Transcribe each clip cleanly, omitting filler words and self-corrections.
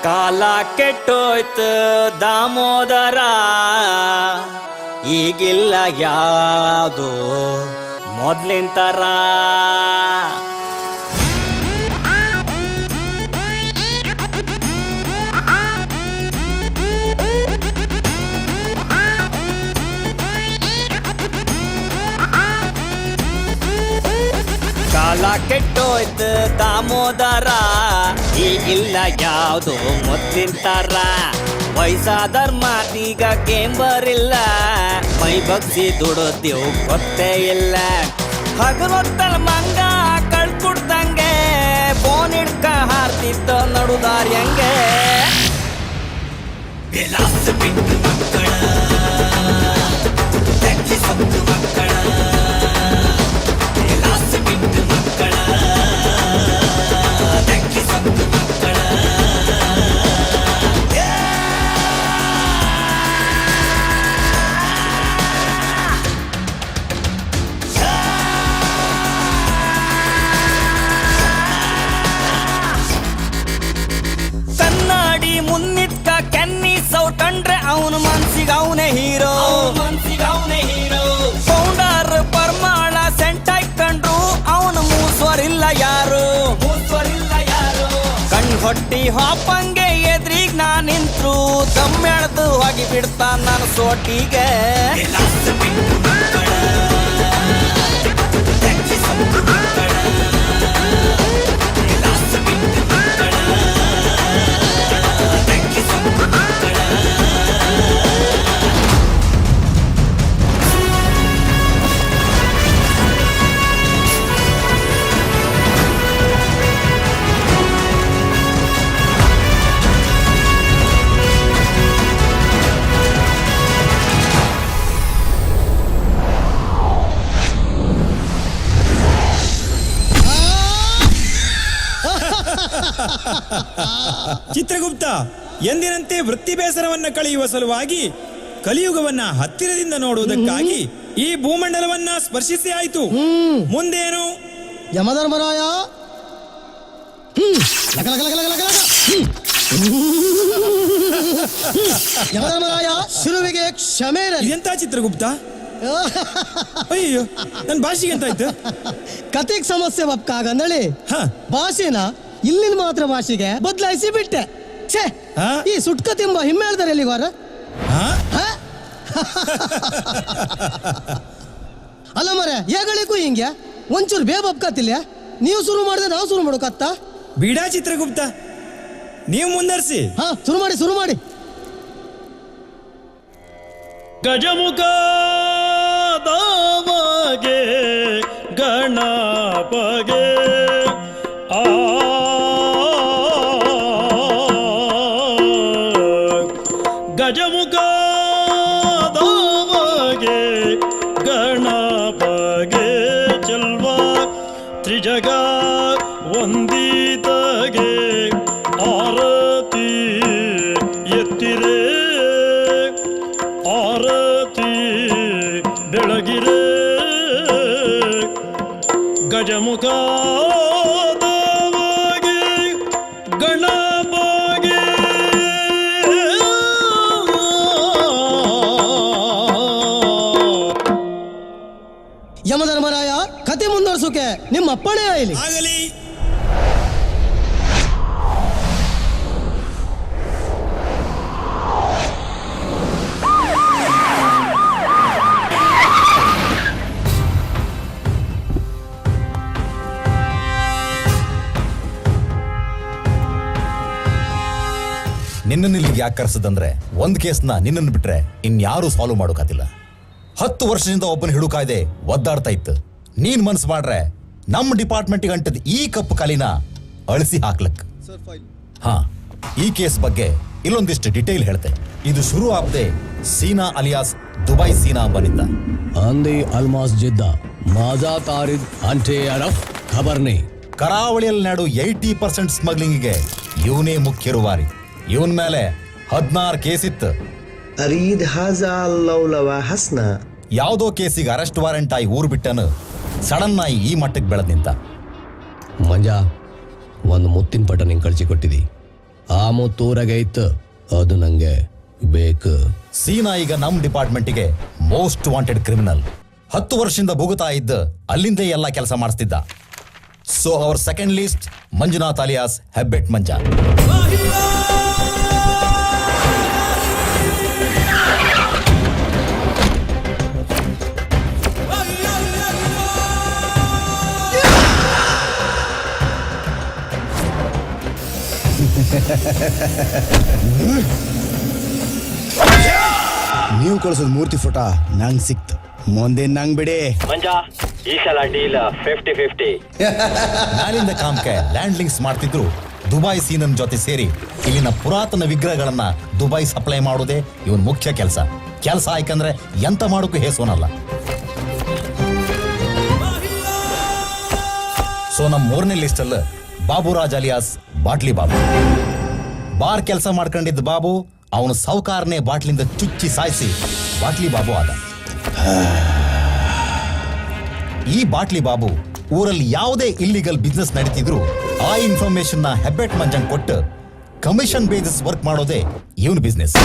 ಕಾಲ ಕೆಟ್ಟೋಯ್ತು ದಾಮೋದರ, ಈಗಿಲ್ಲ ಯಾವುದು ಮೊದ್ಲಿನ ತರ. ಕಾಲ ಕೆಟ್ಟೋಯ್ತು ದಾಮೋದರ, ಈಗಿಲ್ಲ ಯಾವುದು ಮೊದ್ಲಿನ ತರ. ವಯಸ್ಸಾದರ್ ಮಾತೀಗ ಕೇಂಬರಿಲ್ಲ, ಮೈ ಬಗ್ಸಿ ದುಡಿದೆವು ಗೊತ್ತೇ ಇಲ್ಲ. ಹಗಲೊತ್ತಲ್ ಮಂಗ ಕಳ್ಕೊಡ್ದಂಗೆ ಫೋನ್ ಹಿಡ್ಕ ಹಾರ್ತಿದ್ದ ನಡುದಾರ್ಯಂಗೆ. ವಿಲಾಸ ಬಿಟ್ಟು ಮಕ್ಕಳ ಸೊತ್ತು ಮಕ್ಕಳ, ವಿಲಾಸ ಬಿಟ್ಟು ಮಕ್ಕಳ ಸೊತ್ತು ಮಕ್ಕಳ. ಕನ್ನಡಿ ಮುನ್ನಿತ್ಕ ಕೆನ್ನಿ ಸೌಟ್ ಕಂಡ್ರೆ ಅವನು ಮನ್ಸಿಗೆ ಅವನೇ ಹೀರೋ, ಫೌಂಡರ್ ಪರ್ಮಾಳ ಸೆಂಟ್ ಹಾಕೊಂಡ್ರು ಅವನು ಮೂಸ್ವರಿಲ್ಲ ಯಾರು. ಕಣ್ ಹೊಟ್ಟಿ ಹಾಪಂಗೆ ಎದ್ರಿಗ್ ನಾ ನಿಂತ್ರು ದಮ್ಮೆಳ್ದು ಹೋಗಿ ಬಿಡ್ತಾ ನಾನು ಸೋಟಿಗೆ. ಚಿತ್ರಗುಪ್ತ ಎಂದಿನಂತೆ ವೃತ್ತಿ ಬೇಸರವನ್ನ ಕಳೆಯುವ ಸಲುವಾಗಿ ಕಲಿಯುಗವನ್ನ ಹತ್ತಿರದಿಂದ ನೋಡುವುದಕ್ಕಾಗಿ ಈ ಭೂಮಂಡಲವನ್ನ ಸ್ಪರ್ಶಿಸಿ ಆಯಿತು. ಮುಂದೇನು? ಯಮಧರ್ಮರಾಯ ಯಮಧರ್ಮರಾಯ ಶಿರುವಿಗೆ ಕ್ಷಮೆ ಇರಲಿ. ಎಂತ ಚಿತ್ರಗುಪ್ತ? ಅಯ್ಯೋ, ನನ್ನ ಭಾಷೆಗೆ ಎಂತ ಆಯ್ತು? ಕತೆಗ್ ಸಮಸ್ಯೆ ಬಪ್ಕಾಗಂದಳಿ ಭಾಷೆನ ಇಲ್ಲಿನ ಮಾತ್ರ ಭಾಷೆಗೆ ಬದಲಾಯಿಸಿ ಬಿಟ್ಟೆ. ಛೇ, ಈ ಸುಟ್ಕತೆಂಬ ಹಿಮ್ಮೇಳ್ದಾರೆ ಎಲ್ಲಿಗಾರ? ಅಲ್ಲ ಮರೆ ಏಗಳಿಗೂ ಹಿಂಗೆ ಒಂಚೂರು ಬೇಬಪ್ಕತಿಲ್ಲ. ನೀವು ಶುರು ಮಾಡಿದ್ರೆ ನಾವು ಶುರು ಮಾಡೋಕತ್ತ? ಬಿಡಾ ಚಿತ್ರಗುಪ್ತ, ನೀವು ಮುಂದರ್ಸಿ. ಶುರು ಮಾಡಿ. ಗಜಮುಖ ದಾಮಗೆ ಗಣಪಗೆ ಗಜಮುಖ ದಾಮಗೆ ಗಣಪಗೆ ಚೆಲ್ವ ತ್ರಿಜಗ ವಂದಿತಗೆ ಆರತಿ ಎತ್ತಿರೆ, ಆರತಿ ಬೆಳಗಿರೆ. ಗಜಮುಖ ದಾಮಗೆ ಗಣಪಗೆ ಯಮಧರ್ಮರಾಯ ಕತೆ ಮುಂದುವರ್ಸೋಕೆ ನಿಮ್ಮ ಅಪ್ಪಣೆ ಆಯ್ಲಿ. ಆಗಲಿ. ನಿನ್ನನ್ನು ಇಲ್ಲಿಗೆ ಯಾಕೆ ಕರೆಸದಂದ್ರೆ ಒಂದ್ ಕೇಸ್ನ ನಿನ್ನನ್ನು ಬಿಟ್ರೆ ಇನ್ಯಾರು ಸಾಲ್ವ್ ಮಾಡೋಕಾತಿಲ್ಲ. 10 ವರ್ಷದಿಂದ ಒಬ್ಬನ ಹಿಡು ಕಾಯ್ದೆ ಒದ್ದಾಡ್ತಾ ಇತ್ತು. ನೀನ್ ಮನ್ಸು ಮಾಡ್ರೆ ನಮ್ಮ ಡಿಪಾರ್ಟ್ಮೆಂಟ್ಗೆ ಅಂಟದ ಈ ಕಪ್ಪು ಕಾಲಿನ ಅಳಿಸಿ ಹಾಕ್ಲಕ್. ಈ ಕೇಸ್ ಬಗ್ಗೆ ಇಲ್ಲೊಂದಿಷ್ಟು ಡಿಟೇಲ್ ಹೇಳ್ತೆ. ಇದು ಶುರು ಆಗದೆ ಸೀನಾ ಅಲಿಯಾಸ್ ದುಬೈ ಸೀನಾ ಬನಿಂದ. ಅಂದಿ ಅಲ್ಮಾಸ್ ಜಿದ್ದ ಮಾಜಾ ತಾರಿದ್ ಅಂಟೆ ಅರಫ್ ಖಬರ್ನಿ. ಕರಾವಳಿಯಲ್ಲಿ ನಾಡು 80% ಸ್ಮಗ್ಲಿಂಗಿಗೆ ಇವನೇ ಮುಖ್ಯ ರೂವಾರಿ. ಇವನ್ ಮೇಲೆ 16 ಕೇಸ್ ಇತ್ತು. ಅರೀದ್ ಹಾಜಾ ಲೌಲವ ಹಸ್ನ. ಯಾವುದೋ ಕೇಸಿಗೆ ಅರೆಸ್ಟ್ ವಾರೆಂಟ್ ಆಗಿ ಊರು ಬಿಟ್ಟನು ಸಡನ್ ಆಗಿ ಈ ಮಟ್ಟಕ್ಕೆ ಬೆಳೆದ್ ನಿಂತ. ಮಂಜ, ಒಂದು ಮುತ್ತಿನ ಪಟ ನಿಂಗೆ ಕಳಿಸಿ ಕೊಟ್ಟಿದ್ದಿ. ಆ ಮುತ್ತೂರಾಗೈತ್ ಅದು ನಂಗೆ ಬೇಕು. ಸೀನಾ ಈಗ ನಮ್ ಡಿಪಾರ್ಟ್ಮೆಂಟಿಗೆ ಮೋಸ್ಟ್ ವಾಂಟೆಡ್ ಕ್ರಿಮಿನಲ್. 10 ವರ್ಷದಿಂದ ಭುಗುತ್ತಾ ಇದ್ದ ಅಲ್ಲಿಂದೇ ಎಲ್ಲ ಕೆಲಸ ಮಾಡಿಸ್ತಿದ್ದ. So our second list Manjunath alias ಹೆಬ್ಬೆಟ್ ಮಂಜ. ನೀವು ಕಳಿಸೋದು ಮೂರ್ತಿ ಫೋಟೋ ನಂಗೆ ಸಿಕ್ತು, ಮುಂದೆ ನಂಗೆ ಬಿಡಿ. ಮಂಜ, ಈ ಸಲ ಡೀಲ್ 50-50. ಮ್ಯಾಲಿಂದ ಕಾಮ್ಕೆ ಲ್ಯಾಂಡ್ ಲಿಂಕ್ಸ್ ಮಾಡ್ತಿದ್ರು ದುಬೈ ಸೀನನ್ ಜೊತೆ ಸೇರಿ ಇಲ್ಲಿನ ಪುರಾತನ ವಿಗ್ರಹಗಳನ್ನ ದುಬೈ ಸಪ್ಲೈ ಮಾಡೋದೇ ಇವನ್ ಮುಖ್ಯ ಕೆಲಸ. ಆಯ್ಕಂದ್ರೆ ಎಂತ ಮಾಡೋಕ್ಕೂ ಹೇಸೋನಲ್ಲ. ಸೊ ನಮ್ 3ನೇ ಲಿಸ್ಟ್ ಅಲ್ಲಿ Baburaj alias bottle Babu. Bar ಕೆಲಸ ಮಾಡ್ಕೊಂಡಿದ್ದ ಬಾಬು ಅವನು ಸಾವುಕಾರನೇ ಬಾಟ್ಲಿಂದ ಚುಚ್ಚಿ ಸಾಯಿಸಿ ಬಾಟ್ಲಿ ಬಾಬು ಆದ. ಈ ಬಾಟ್ಲಿ ಬಾಬು ಊರಲ್ಲಿ ಯಾವುದೇ ಇಲ್ಲಿಗಲ್ ಬಿಸ್ನೆಸ್ ನಡೀತಿದ್ರು ಆ ಇನ್ಫಾರ್ಮೇಶನ್ ನ ಹೆಬ್ಬೆಟ್ ಮಂಜಂಗ್ ಕೊಟ್ಟು ಕಮಿಷನ್ ಬೇಸಿಸ್ ವರ್ಕ್ ಮಾಡೋದೇ ಇವನ್ business.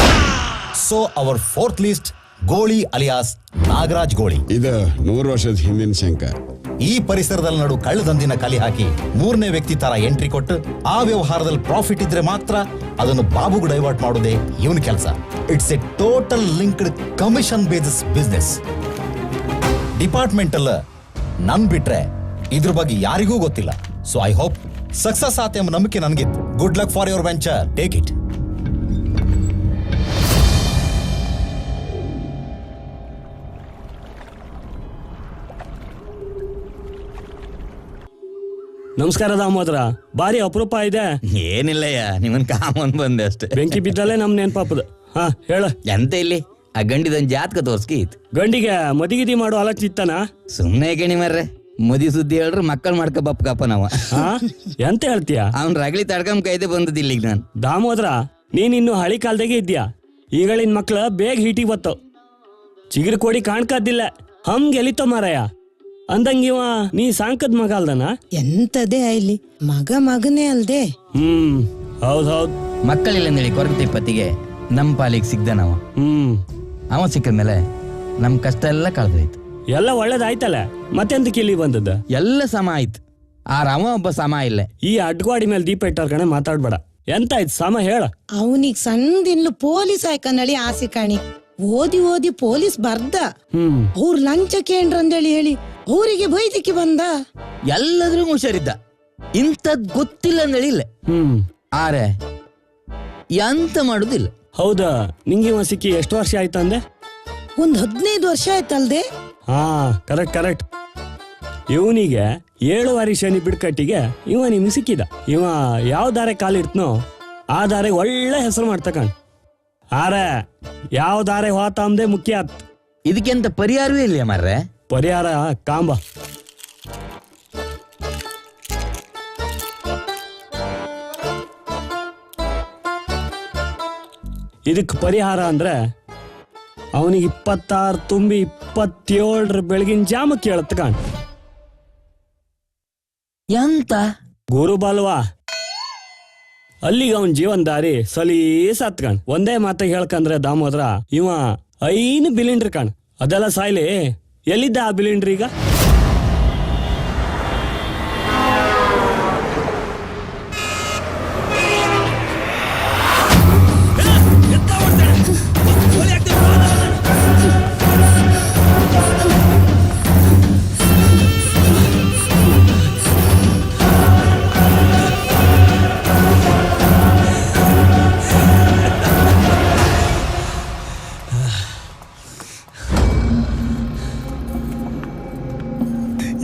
So our 4th list Goli alias Nagaraj Goli. ಇದು 100 ವರ್ಷದ ಹಿಂದಿನ ಶಂಕ. ಈ ಪರಿಸರದಲ್ಲಿ ನಡು ಕಳ್ಳದಂದಿನ ಕಲಿ ಹಾಕಿ 3ನೇ ವ್ಯಕ್ತಿ ತರ ಎಂಟ್ರಿ ಕೊಟ್ಟು ಆ ವ್ಯವಹಾರದಲ್ಲಿ ಪ್ರಾಫಿಟ್ ಇದ್ರೆ ಮಾತ್ರ ಅದನ್ನು ಬಾಬುಗೂ ಡೈವರ್ಟ್ ಮಾಡೋದೇ ಇವನ್ ಕೆಲಸ. It's A total linked commission basis business. Department ಅಲ್ಲ ನನ್ ಬಿಟ್ರೆ ಇದ್ರ ಬಗ್ಗೆ ಯಾರಿಗೂ ಗೊತ್ತಿಲ್ಲ. ಸೊ ಐ ಹೋಪ್ ಸಕ್ಸಸ್ ಆತ ಎಂಬ ನಂಬಿಕೆ ನನಗಿತ್ತು. Good luck for your venture, take it. ನಮಸ್ಕಾರ ದಾಮೋದರ, ಬಾರಿ ಅಪರೂಪ ಇದೆ. ಏನಿಲ್ಲಯ್ಯ, ನಿಮ್ಮನ್ ಕಾಮನ್ ಬಂದೆ ಅಷ್ಟೇ. ಬೆಂಕಿ ಬಿದ್ದಲ್ಲೇ ನಮ್ ನೆನ್ಪಾಪದ. ಹಾ ಹೇಳ. ಎಂತ ಇಲ್ಲಿ ಆ ಗಂಡಿದೊಂದ್ ಜಾತಕ ತೋರ್ಸ್ಕಿ ಇತ್ತು. ಗಂಡಿಗೆ ಮದಿಗಿದಿ ಮಾಡೋ ಅಲಚಿತ್ತಾನ. ಸುಮ್ನೆ ಗಣಿ ಮರ್ರೆ, ಮದಿ ಸುದ್ದಿ ಹೇಳ್ರು ಮಕ್ಕಳು ಮಾಡ್ಕೊ ಬಪ್ಕಪ್ಪ ನಾವ. ಹಾ ಎಂತ ಹೇಳ್ತೀಯ? ಅವ್ನ್ ರಗಳಿ ತಡ್ಕೊಂಡ್ ಕೈದೆ ಬಂದದ್ ಇಲ್ಲಿಗ್ ನಾನು. ದಾಮೋದರ, ನೀನ್ ಇನ್ನು ಹಳಿ ಕಾಲದಾಗೆ ಇದ್ಯಾ. ಈಗಳಿನ ಮಕ್ಳ ಬೇಗ ಹೀಟಿಗೆ ಬತ್ತವ್. ಚಿಗುರು ಕೋಡಿ ಕಾಣ್ಕದ್ದಿಲ್ಲ, ಹಮ್ಗೆ ಎಲಿತೋ ಮಾರಾಯ. ಅಂದಂಗಿವ ನೀ ಸಾಂಕದ್ ಮಗ ಅಲ್ದನ? ಎಂತದೇ ಆಯ್ಲಿ, ಮಗನೇ ಅಲ್ದೆ. ಹೌದ್. ಮಕ್ಕಳಿಲ್ಲ ಅಂದೇಳಿ ಕೊರತೆ ಪತ್ತಿಗೆ ನಮ್ ಪಾಲಿಗೆ ಸಿಗ್ದ ನಾವ. ಅವ ಸಿಕ್ಕದ್ಮೇಲೆ ನಮ್ ಕಷ್ಟ ಎಲ್ಲ ಕಳ್ದೋಯ್ತು. ಎಲ್ಲ ಒಳ್ಳೇದಾಯ್ತಲ್ಲ, ಮತ್ತೆಂತ ಇಲ್ಲಿ ಬಂದದ್ದ? ಎಲ್ಲ ಸಮ ಆಯ್ತು. ಆ ರಾಮ ಒಬ್ಬ ಸಮ ಇಲ್ಲ. ಈ ಅಡ್ಗಾಡಿ ಮೇಲೆ ದೀಪ ಇಟ್ಟಾರ ಕಣೆ, ಮಾತಾಡ್ಬೇಡ. ಎಂತ ಆಯ್ತು ಸಮ ಹೇಳ. ಅವನಿಗೆ ಸಣ್ಣದಿನ್ಲು ಪೊಲೀಸ್ ಆಯ್ಕಂದಳಿ ಆಸೆ ಕಾಣಿ. ಓದಿ ಪೊಲೀಸ್ ಬರ್ದ. ಅವ್ರ ಲಂಚ ಕೇಂದ್ರಂದೇಳಿ ಹೇಳಿ ಅವರಿಗೆ ಬೈದಿಕ್ಕೆ ಬಂದ. ಎಲ್ಲದ್ರೂ ಹುಷಾರಿದ್ದ, ಇಂಥದ್ ಗೊತ್ತಿಲ್ಲ ಅಂದೇಳಿ ಇಲ್ಲ. ಆರೆ ಎಂತ ಮಾಡುದಿಲ್ಲ. ಹೌದಾ, ನಿಂಗೆ ಇವ ಸಿಕ್ಕಿ ಎಷ್ಟು ವರ್ಷ ಆಯ್ತಂದೆ? ಒಂದ್ 15 ವರ್ಷ ಆಯ್ತಲ್ದೆ. ಹಾ ಕರೆಕ್ಟ್. ಇವನಿಗೆ 7 ವಾರಿ ಶನಿ ಬಿಡ್ಕಟ್ಟಿಗೆ ಇವ ನಿಮ್ಗೆ ಸಿಕ್ಕಿದ. ಇವ ಯಾವ ದಾರೆ ಕಾಲಿಡ್ತನೋ ಆ ದಾರೆ ಒಳ್ಳೆ ಹೆಸರು ಮಾಡ್ತಕಣ್. ಆರೆ ಯಾವ ದಾರೆ ಹೋತಾಮ್ದೆ ಮುಖ್ಯ ಆತ್. ಇದಕ್ಕೆಂತ ಪರಿಹಾರವೇ ಇಲ್ಲ ಮಾರ್ರೆ. ಪರಿಹಾರ ಕಾಂಬ. ಇದಕ್ ಪರಿಹಾರ ಅಂದ್ರೆ ಅವನಿಗೆ 26 ತುಂಬಿ 27 ಬೆಳಗಿನ ಜಾಮ ಕೇಳತ್ ಕಾಣ್. ಎಂತ ಗುರು ಬಾಲ್ವಾ, ಅಲ್ಲಿಗೆ ಅವನ್ ಜೀವನ್ ದಾರಿ ಸಲೀಸ್ ಹತ್ಕಣ್. ಒಂದೇ ಮಾತಾಗ ಹೇಳ್ಕಂದ್ರೆ ದಾಮೋದ್ರ, ಇವ 5 ಬಿಲಿಂಡ್ರಿ ಕಾಣ್. ಅದೆಲ್ಲ ಸಾಯ್ಲಿ, ಎಲ್ಲಿದ್ದ ಆ ಬಿಲಿಂಡ್ರಿ ಈಗ?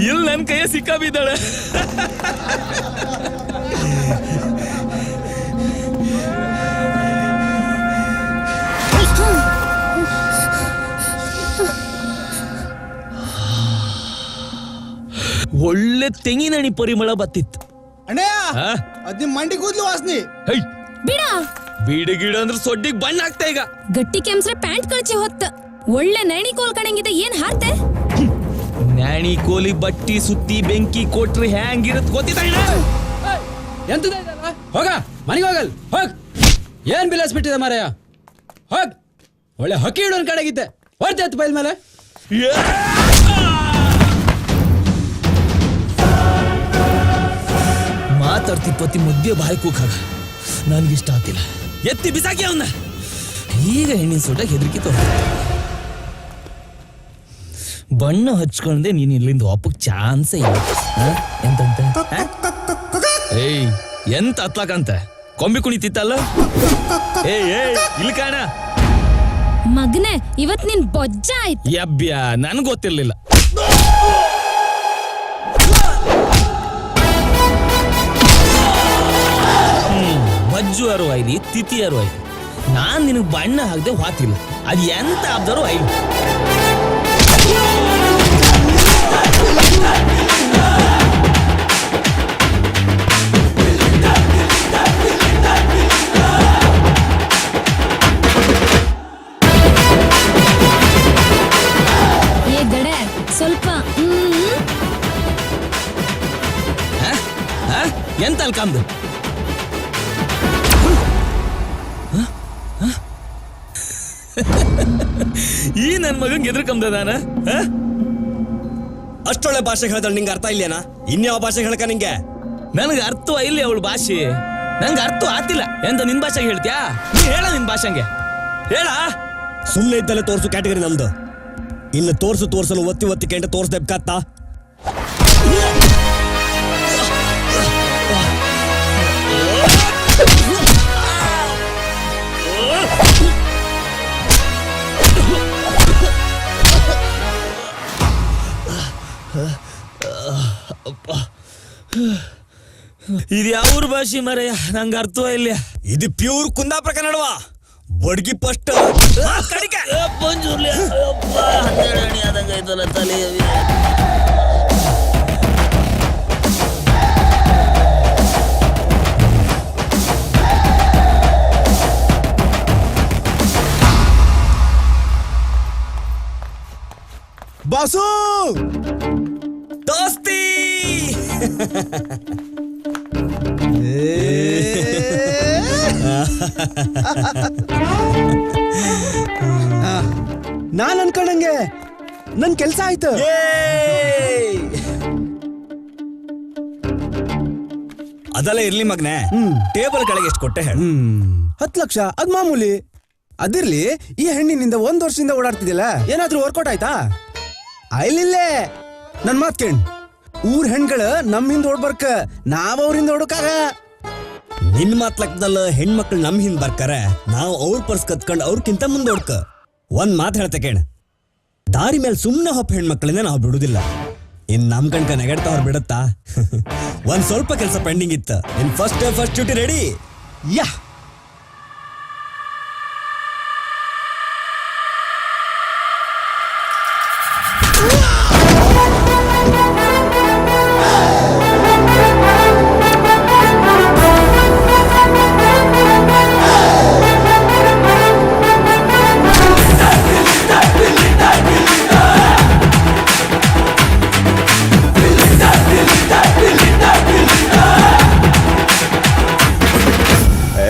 ಇಲ್ಲಿ ನನ್ ಕೈಯ ಸಿಕ್ಕ ಬಿದ್ದಾಳೆ. ಒಳ್ಳೆ ತೆಂಗಿನಣಿ ಪರಿಮಳ ಬತ್ತಿತ್ತು. ಅಣ್ಣಯ್ಯ, ಅದ್ ನಿಮ್ ಮಂಡಿ ಕೂದ್ಲು ವಾಸನೆ. ಬಿಡ ಬೀಡಿ ಗಿಡ ಅಂದ್ರೆ ಸೊಡ್ಡಿಗೆ ಬಣ್ಣ ಆಗ್ತಾ. ಈಗ ಗಟ್ಟಿ ಕೆಮ್ಸ್ರೆ ಪ್ಯಾಂಟ್ ಕಳ್ಚಿ ಹೊತ್ತ ಒಳ್ಳೆ ನೈಣಿ ಕೋಲ್ ಕಣಂಗಿದೆ. ಏನ್ ಹಾರ್ತೆ? ನ್ಯಾಣಿ ಕೋಲಿ ಬಟ್ಟಿ ಸುತ್ತಿ ಬೆಂಕಿ ಕೊಟ್ರಿ ಹ್ಯಾಂಗಿರತ್ ಗೊತ್ತಿಲ್ಲ. ಎಂತದ ಹೋಗ ಮನೆಗೆ ಹೋಗಲ್ ಹೋಗ್. ಏನ್ ಬಿಲಾಸ್ಬಿಟ್ಟಿದೆ ಮಾರಾಯ, ಹೋಗ್. ಒಳ್ಳೆ ಹಕ್ಕಿ ಹಿಡೋನ್ ಕಡೆಗಿದ್ದೆ ಹೊಡ್ತೈತ್ ಬೈಲ್ ಮೇಲೆ. ಮಾತಾಡ್ತಿ ಪತಿ ಮುದ್ದೆ ಬಾಯಿ ಕೂಕಾಗ ನನ್ಗಿಷ್ಟ ಆಗ್ತಿಲ್ಲ. ಎತ್ತಿ ಬಿಸಾಕಿ ಅವನ್ನ. ಈಗ ಹೆಣ್ಣಿನ ಸೋಟ ಹೆದರಿಕೆ ತೋರ ಬಣ್ಣ ಹಚ್ಕೊಂಡೆ ನೀನ್ ಇಲ್ಲಿಂದ ವಾಪಕ್ ಚಾನ್ಸೇ ಇಲ್ಲ. ಎಂತಂತ ಏಯ್ ಎಂತ ಹತ್ಲಾಕಂತ ಕೊಂಬಿ ಕುಣಿತಿತ್ತಲ್ಲ. ಏಯ್ ಇಲ್ಲಿ ಕಾಣ ಮಗನೆ, ಇವತ್ ನಿನ್ ಬೊಜ್ಜ ಆಯ್ತು. ಯಬ್ಬ್ಯ ನನ್ ಗೊತ್ತಿರ್ಲಿಲ್ಲ. ಬಜ್ಜು ಅರು ಐದಿ ತಿಥಿ ಅರು ಐದಿ. ನಾನ್ ನಿನಗ್ ಬಣ್ಣ ಹಾಕ್ದೆ ಹಾತಿಲ್ಲ. ಅದ್ ಎಂತ ಆಬ್ದರು ಐದು. ಏ ಗಡೆ ಸ್ವಲ್ಪ ಎಂತ ಅಲ್ಕಾಮ್ದು ಈ ನನ್ ಮಗನ್ ಎದ್ರಕಂದಾನ. ಅಷ್ಟೊಳ್ಳೆ ಭಾಷೆ ಹೇಳ್ದಳು ನಿಂಗೆ ಅರ್ಥ ಇಲ್ಲೇನಾ? ಇನ್ಯಾವ ಭಾಷೆ ಹೇಳ್ಕ ನಿಂಗೆ? ನನಗೆ ಅರ್ಥ ಇಲ್ಲಿ ಅವಳು ಭಾಷೆ. ನಂಗೆ ಅರ್ಥ ಆತಿಲ್ಲ. ಎಂತ ನಿನ್ ಭಾಷೆಗೆ ಹೇಳ್ತ್ಯಾ? ನೀ ಹೇಳ ನಿನ್ ಭಾಷೆಗೆ ಹೇಳ. ಸುಮ್ಮನೆ ಇದ್ದಲ್ಲೇ ತೋರ್ಸು ಕ್ಯಾಟಗರಿ ನಮ್ದು. ಇನ್ನು ತೋರ್ಸಲು ಒತ್ತಿ ಕೆಂಟ ತೋರ್ಸ್ದೆಬ್ಕತ್ತ. ಇದು ಯಾವ ಭಾಷೆ ಮರೆಯ? ನಂಗೆ ಅರ್ಥ ಇಲ್ಲ. ಇದು ಪ್ಯೂರ್ ಕುಂದಾಪುರ ಕನ್ನಡವ. ಬಡ್ಗಿ ಫಸ್ಟ್ ತಲೆ. ಬಾಸು ದೋಸ್ತಿ ನಾನ್ ಅನ್ಕೊಂಡಂಗೆ ನನ್ ಕೆಲ್ಸ ಆಯ್ತು. ಅದೆಲ್ಲ ಇರ್ಲಿ ಮಗ್ನೆ. ಟೇಬಲ್ ಕೆಳಗೆ ಎಷ್ಟು ಕೊಟ್ಟೆ ಹೇಳು? 10 ಲಕ್ಷ. ಅದ್ ಮಾಮೂಲಿ. ಅದಿರ್ಲಿ, ಈ ಹೆಣ್ಣಿನಿಂದ 1 ವರ್ಷದಿಂದ ಓಡಾಡ್ತಿದ್ದಿಲ್ಲ, ಏನಾದ್ರೂ ವರ್ಕೌಟ್ ಆಯ್ತಾ? ಆಯ್ಲಿಲ್ಲೇ ನನ್ ಮಾತ್ ಕೇಳ್. ಊರ್ ಹೆಣ್ಗಳು ನಮ್ ಹಿಂದ್ ಓಡ್ಬರ್ಕ, ನಾವ್ ಅವ್ರಿಂದ ಓಡಕಾಗ. ನಿನ್ ಮಾತ್ ಲೆಕ್ಕದಲ್ಲ ಹೆಣ್ಮಕ್ಳು ನಮ್ ಹಿಂದ್ ಬರ್ತಾರೆ, ನಾವು ಅವ್ರ ಪರ್ಸ್ ಕತ್ಕೊಂಡ್ ಅವ್ರಕ್ಕಿಂತ ಮುಂದೋಡ್ಕ. ಒಂದ್ ಮಾತ್ ಹೇಳ್ತೆ ಕೇಳ, ದಾರಿ ಮೇಲೆ ಸುಮ್ನೆ ಹೊಪ್ಪ ಹೆಣ್ಮಕ್ಳಿಂದ ನಾವು ಬಿಡುದಿಲ್ಲ. ಇನ್ ನಮ್ ಕಣ್ಕ ನೆಗಡ್ತಾ ಅವ್ರು ಬಿಡತ್ತಾ? ಒಂದ್ ಸ್ವಲ್ಪ ಕೆಲಸ ಪೆಂಡಿಂಗ್ ಇತ್ತ. In first duty ready. ಯಾ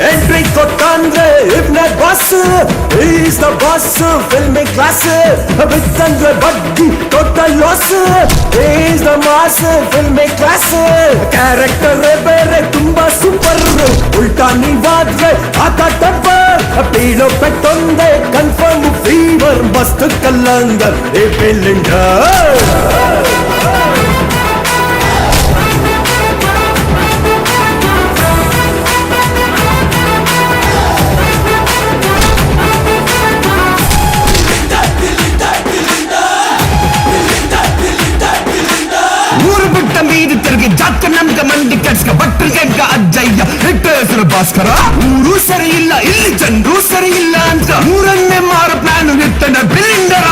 ಎಂಟ್ರಿ ಕೊಟ್ಟಂದ್ರೆ ಇಬ್ನೆ boss, is the boss filming class. ಬಿತ್ತಂದ್ರೆ ಬಡ್ಡಿ total loss, is the mass filming class. Character ಬೇರೆ ತುಂಬಾ ಸೂಪರ್, ಉಲ್ಟಾ ನೀವಾದ್ರೆ ಆತ ಟಬ್ಬರ್. ಬೀಳೋ ಪೆಟ್ಟೊಂದೆ ಕನ್ಫರ್ಮ್ ಫೀವರ್, ಮಸ್ತ್ ಕಲ್ಲಂಗರ್ ಈ ಬಿಲ್ಲಿಂಡರ್. ಜಾಕ ನಮ್ಗ ಮಂದಿ ಕೆಡ್ಸ್ಕ ಬಟ್ರಿಗೆಡ್ಗ ಅಜ್ಜಯ್ಯ ಹಿಟ್ಟ ಹೆಸರು ಭಾಸ್ಕರ. ಊರು ಸರಿ ಇಲ್ಲ, ಇಲ್ಲಿ ಜನರು ಸರಿ ಇಲ್ಲ ಅಂತ ಊರನ್ನೇ ಮಾರ ಪ್ಲಾನ್ ಇಟ್ಟನ ಬಿಲಿಂಡರ.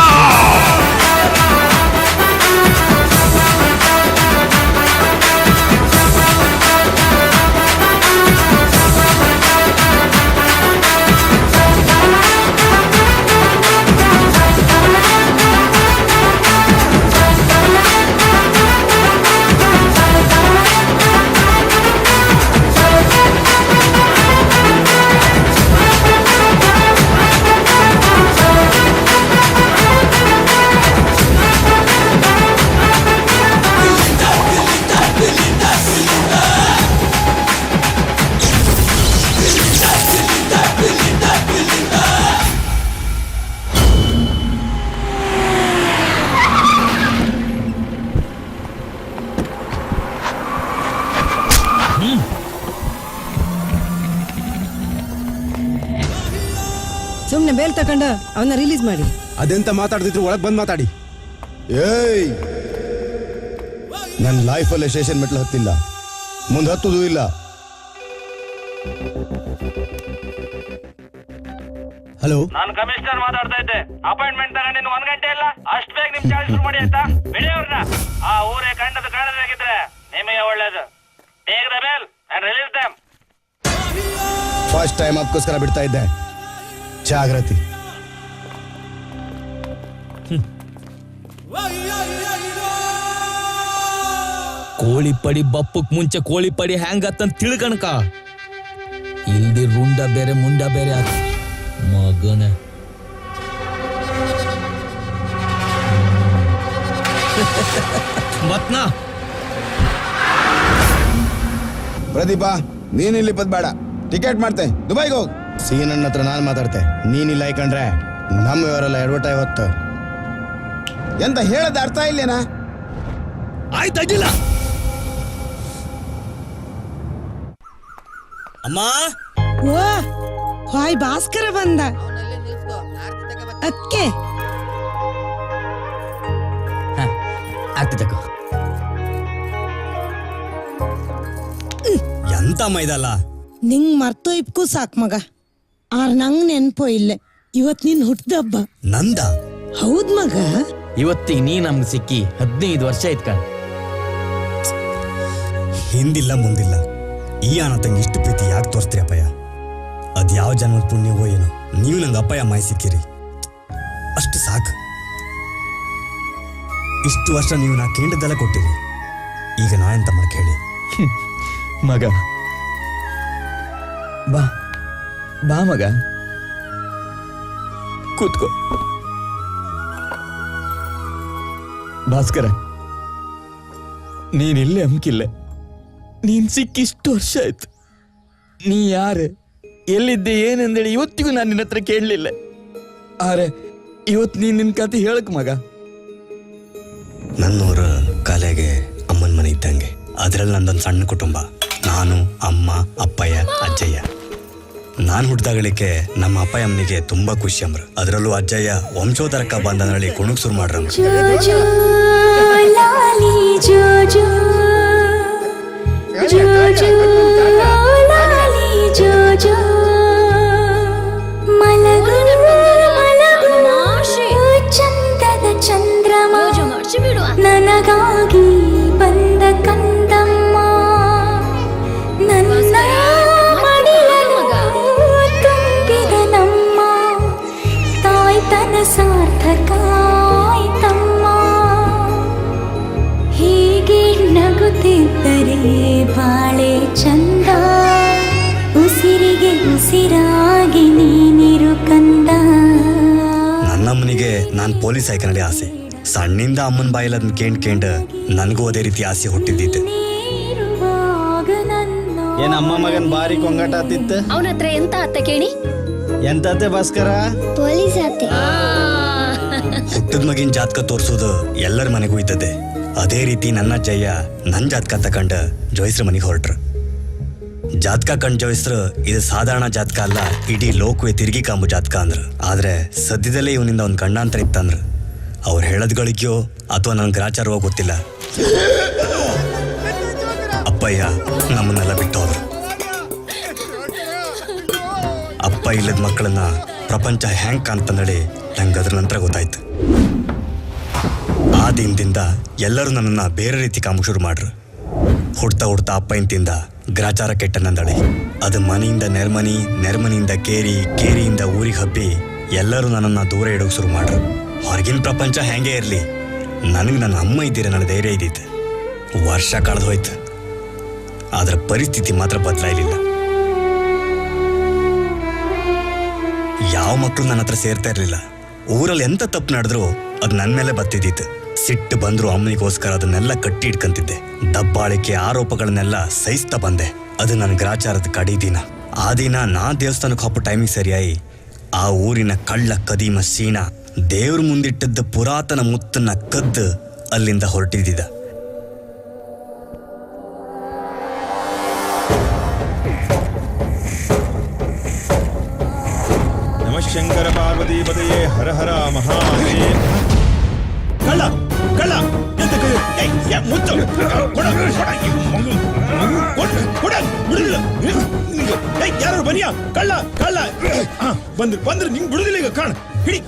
ಬೇಲ್ ತಕೊಂಡ ಅವನ್ನ ರಿಲೀಸ್ ಮಾಡಿ. ಅದೆಂತ ಮಾತಾಡ್ತಿದ್ರು ಒಳಗ್ ಬಂದ್ ಮಾತಾಡಿ. ಏಯ್, ನನ್ನ ಲೈಫಲ್ಲೇ ಸ್ಟೇಷನ್ ಮೆಟ್ಲು ಹತ್ತಿಲ್ಲ, ಮುಂದೆ ಹತ್ತುದೂ ಇಲ್ಲ. ಹಲೋ, ನಾನು ಕಮಿಷನರ್ ಮಾತಾಡ್ತಾ ಇದ್ದೆ. ಅಪಾಯಿಂಟ್ಮೆಂಟ್ ತಗೊಂಡಿದ್ದು 1 ಗಂಟೆ ಇಲ್ಲ, ಅಷ್ಟು ಬೇಗ ನಿಮ್ ಚಾರ್ಜ್ ಶುರು ಮಾಡಿ ಆಯ್ತಾ? ಬಿಡಿಯವ್ರನ್ನ ಆ ಊರೇ ಕಾಣದಾಗಿದ್ರೆ ನಿಮಗೆ ಒಳ್ಳೇದು. Take the bail and release them. First time ಅದಕ್ಕೋಸ್ಕರ ಬಿಡ್ತಾ ಇದ್ದೆ, ಜಾಗ್ರತಿ. ಕೋಳಿ ಪಡಿ ಬಪ್ಪಕ್ ಮುಂಚೆ ಕೋಳಿ ಪಡಿ ಹ್ಯಾಂಗತ್ತಂತ ತಿಳ್ಕಣಕ. ಇಲ್ದಿ ರುಂಡ ಬೇರೆ ಮುಂಡ ಬೇರೆ ಆತ ಮಗನ. ಮತ್ನಾ ಪ್ರದೀಪ, ನೀನಿಲ್ಲಿ ಬೇಡ, ಟಿಕೆಟ್ ಮಾಡ್ತೆ, ದುಬೈಗೆ ಹೋಗ್. ಸೀನಣ್ಣ ಹತ್ರ ನಾನು ಮಾತಾಡ್ತೆ, ನೀನಿಲ್ಲ ಇಕಂಡ್ರೆ ನಮ್ಮ ಇವರೆಲ್ಲ ಎಡವಟ್ಟ ಹೊತ್ತು ಎಂತ ಹೇಳದ ಅರ್ಥ ಇಲ್ಲೇನಾ? ಆಯ್ತಾಗಿಲ್ಲ ಅಮ್ಮ. ಓ ಹಾಯ್, ಭಾಸ್ಕರ ಬಂದ. ಅಕ್ಕೆ ಆಗ್ತದಕ್ಕ. ಎಂತ ಮೈದಲ್ಲ ನಿಂಗ್ ಮರ್ತೋಯ್ಕು ಸಾಕ್ ಮಗ. ಆರ್ ನಂಗ್ ನೆನ್ಪೋ ಇಲ್ಲ, ಇವತ್ ನಿನ್ ಹುಟ್ಟದಬ್ಬ. ನಂದ? ಹೌದ್ ಮಗ. ಇವತ್ತಿಗೆ ನೀ ನಮ್ಗೆ ಸಿಕ್ಕಿ 15 ವರ್ಷ ಆಯ್ತು ಕಣ್. ಹಿಂದಿಲ್ಲ ಮುಂದಿಲ್ಲ, ಈ ಅಣ್ಣತಂಗೆ ಇಷ್ಟು ಪ್ರೀತಿ ಯಾಕೆ ತೋರಿಸ್ತೀರಿ ಅಪ್ಪಯ್ಯ? ಅದು ಯಾವ ಜನ್ಮದ ಪುಣ್ಯವೋ ಏನೋ, ನೀವು ನಂಗೆ ಅಪ್ಪಯ್ಯ ಮಾಯಿ ಸಿಕ್ಕಿರಿ, ಅಷ್ಟು ಸಾಕು. ಇಷ್ಟು ವರ್ಷ ನೀವು ನಾ ಕೇಂದ್ರದೆಲ್ಲ ಕೊಟ್ಟಿರಿ, ಈಗ ನಾ ಎಂತ ಮಾಡಕ್ಕೆ ಹೇಳಿ? ಮಗ ಬಾ ಬಾ ಮಗ, ಕೂತ್ಕೋ. ಭಾಸ್ಕರ, ನೀನಿಲ್ಲೇ ಅಮ್ಕಿಲ್ಲ, ನೀನ್ ಸಿಕ್ಕಿಷ್ಟು ವರ್ಷ ಆಯ್ತು. ನೀ ಯಾರು, ಎಲ್ಲಿದ್ದೆ, ಏನಂದೇಳಿ ಇವತ್ತಿಗೂ ನಾನು ನಿನ್ನ ಹತ್ರ ಕೇಳಲಿಲ್ಲ. ಆರೆ ಇವತ್ತು ನೀನ್ ನಿನ್ ಕತೆ ಹೇಳಕ್ ಮಗ. ನನ್ನೂರ ಕಾಲೆಗೆ ಅಮ್ಮನ ಮನೆ ಇದ್ದಂಗೆ, ಅದರಲ್ಲಿ ನಂದೊಂದು ಸಣ್ಣ ಕುಟುಂಬ. ನಾನು, ಅಮ್ಮ, ಅಪ್ಪಯ್ಯ, ಅಜ್ಜಯ್ಯ. ನಾನು ಹುಟ್ಟಿದಾಗಳಿಕೆ ನಮ್ಮ ಅಪ್ಪಯ್ಯ ಅಮ್ಮನಿಗೆ ತುಂಬಾ ಖುಷಿ ಅಂಬ್ರು. ಅದರಲ್ಲೂ ಅಜ್ಜಯ್ಯ ವಂಶೋಧರಕ್ಕ ಬಂದನಳಿ ಕುಣುಕ್ ಶುರು ಮಾಡ್ರಂಬ್ರು. ಚಂದದ ಚಂದ್ರಮ ನನಗಾಗಿ ಬಂದ ಕಂದಮ್ಮ, ನನ್ನ ಮಡಿಲನ್ನು ತುಂಬಿದ ನಮ್ಮ ತಾಯ್ತನ ಸಾರ್ಥಕ ಆಯ್ತಮ್ಮ. ಹೀಗೆ ನಗುತ್ತಿದ್ದರೆ ಬಾಳೆ ಚಂದ, ಉಸಿರಿಗೆ ಉಸಿರಾಗಿ ನೀನಿರು ಕಂದ. ನನ್ನಮ್ಮನಿಗೆ ನಾನು ಪೊಲೀಸ್ ಆಯ್ಕನಲ್ಲಿ ಆಸೆ. ಸಣ್ಣಿಂದ ಅಮ್ಮನ ಬಾಯಿಲ್ ಅದನ್ನ ಕೇಂಡ್ ನನಗೂ ಅದೇ ರೀತಿ ಆಸೆ ಹುಟ್ಟಿದ್ದಿತ್ತು. ಏನ್ ಅಮ್ಮ ಮಗನ್ ಬಾರಿ ಕೊಂಗಾಟ ಆತಿತ್ತು? ಅವನ ಹತ್ರ ಎಂತ ಅತ್ತ ಕೇಳಿ? ಎಂತತೆ ಭಾಸ್ಕರ? ಪೊಲೀಸ್ ಅತ್ತೆ. ಹುಟ್ಟದ ಮಗಿನ ಜಾತಕ ತೋರ್ಸೋದು ಎಲ್ಲರ ಮನೆಗೂ ಇದ್ದದೆ. ಅದೇ ರೀತಿ ನನ್ನ ಅಜ್ಜಯ್ಯ ನನ್ನ ಜಾತಕ ತಕೊಂಡ ಜೋಯಿಸ್ರ ಮನೆಗೆ ಹೊರಟ್ರು. ಜಾತಕ ಕಂಡು ಜೋಯಿಸ್ರು ಇದು ಸಾಧಾರಣ ಜಾತಕ ಅಲ್ಲ, ಇಡೀ ಲೋಕವೇ ತಿರುಗಿ ಕಾಂಬು ಜಾತಕ ಅಂದ್ರು. ಆದ್ರೆ ಸದ್ಯದಲ್ಲೇ ಇವನಿಂದ ಒಂದು ಗಂಡಾಂತರ ಇತ್ತಂದ್ರು. ಅವ್ರು ಹೇಳದ್ಗಳಿಗ್ಯೋ ಅಥವಾ ನನ್ನ ಗ್ರಾಚಾರವೋ ಗೊತ್ತಿಲ್ಲ, ಅಪ್ಪಯ್ಯ ನಮ್ಮನ್ನೆಲ್ಲ ಬಿಟ್ಟು ಹೋದ್ರು. ಅಪ್ಪ ಇಲ್ಲದ ಮಕ್ಕಳನ್ನ ಪ್ರಪಂಚ ಹ್ಯಾಂಗ್ ಕಾಣ್ತಂದಳಿ ನಂಗೆ ಅದ್ರ ನಂತರ ಗೊತ್ತಾಯ್ತು. ಆ ದಿನದಿಂದ ಎಲ್ಲರೂ ನನ್ನನ್ನ ಬೇರೆ ರೀತಿ ಕಾಮಕ್ ಶುರು ಮಾಡ್ರು. ಹುಡ್ತಾ ಅಪ್ಪ ಇಂತಿಂದ ಗ್ರಾಚಾರ ಕೆಟ್ಟ ನಂದಳಿ. ಅದು ಮನೆಯಿಂದ ನೆರ್ಮನಿ, ನೆರ್ಮನಿಯಿಂದ ಕೇರಿಯಿಂದ ಊರಿಗೆ ಹಬ್ಬಿ ಎಲ್ಲರೂ ನನ್ನನ್ನು ದೂರ ಇಡೋಕೆ ಶುರು ಮಾಡ್ರು. ಹೊರಗಿನ ಪ್ರಪಂಚ ಹೆಂಗೆ ಇರಲಿ, ನನಗೆ ನನ್ನ ಅಮ್ಮ ಇದ್ದೀರ ನನ್ನ ಧೈರ್ಯ ಇದ್ದಿತ್ತು. ವರ್ಷ ಕಳೆದು ಹೋಯ್ತು, ಆದ್ರೆ ಪರಿಸ್ಥಿತಿ ಮಾತ್ರ ಬದಲಾಯಿಲ್ಲ. ಯಾವ ಮಕ್ಕಳು ನನ್ನ ಹತ್ರ ಸೇರ್ತಾ ಇರಲಿಲ್ಲ. ಊರಲ್ಲಿ ಎಂತ ತಪ್ಪು ನಡೆದ್ರು ಅದು ನನ್ನ ಮೇಲೆ ಬತ್ತಿದ್ದಿತ್ತು. ಸಿಟ್ಟು ಬಂದ್ರು ಅಮ್ಮನಿಗೋಸ್ಕರ ಅದನ್ನೆಲ್ಲ ಕಟ್ಟಿ ಇಟ್ಕಂತಿದ್ದೆ. ದಬ್ಬಾಳಿಕೆ ಆರೋಪಗಳನ್ನೆಲ್ಲ ಸಹಿಸ್ತಾ ಬಂದೆ. ಅದು ನನ್ನ ಗ್ರಾಚಾರದ ಕಡಿ ದಿನ. ಆ ದಿನ ನಾ ದೇವಸ್ಥಾನಕ್ಕೆ ಹೋಗೋ ಟೈಮಿಗೆ ಸರಿಯಾಗಿ ಆ ಊರಿನ ಕಳ್ಳ ಕದೀಮ ಸೀಣ ದೇವ್ರ ಮುಂದಿಟ್ಟದ್ದ ಪುರಾತನ ಮುತ್ತನ್ನ ಕದ್ದು ಅಲ್ಲಿಂದ ಹೊರಟಿದ್ದ. ನಮಸ್ತೆ ಶಂಕರ ಪಾರ್ವತಿ ಪದಯೇ ಹರ ಹರ ಮಹಾದೇವ. ಕಳ್ಳ ಕಳ್ಳ ಎಂತ ಮುಚ್ಚ ಯಾರು ಬನ್ನಿಯ ಕಳ್ಳ ಕಳ್ಳ ಬಂದ್ರು ಬಂದ್ರು ನಿಂಗೆ ಬಿಡುದಿಲ್ಲ ಈಗ ಕಾಣ ಹಿಡಿ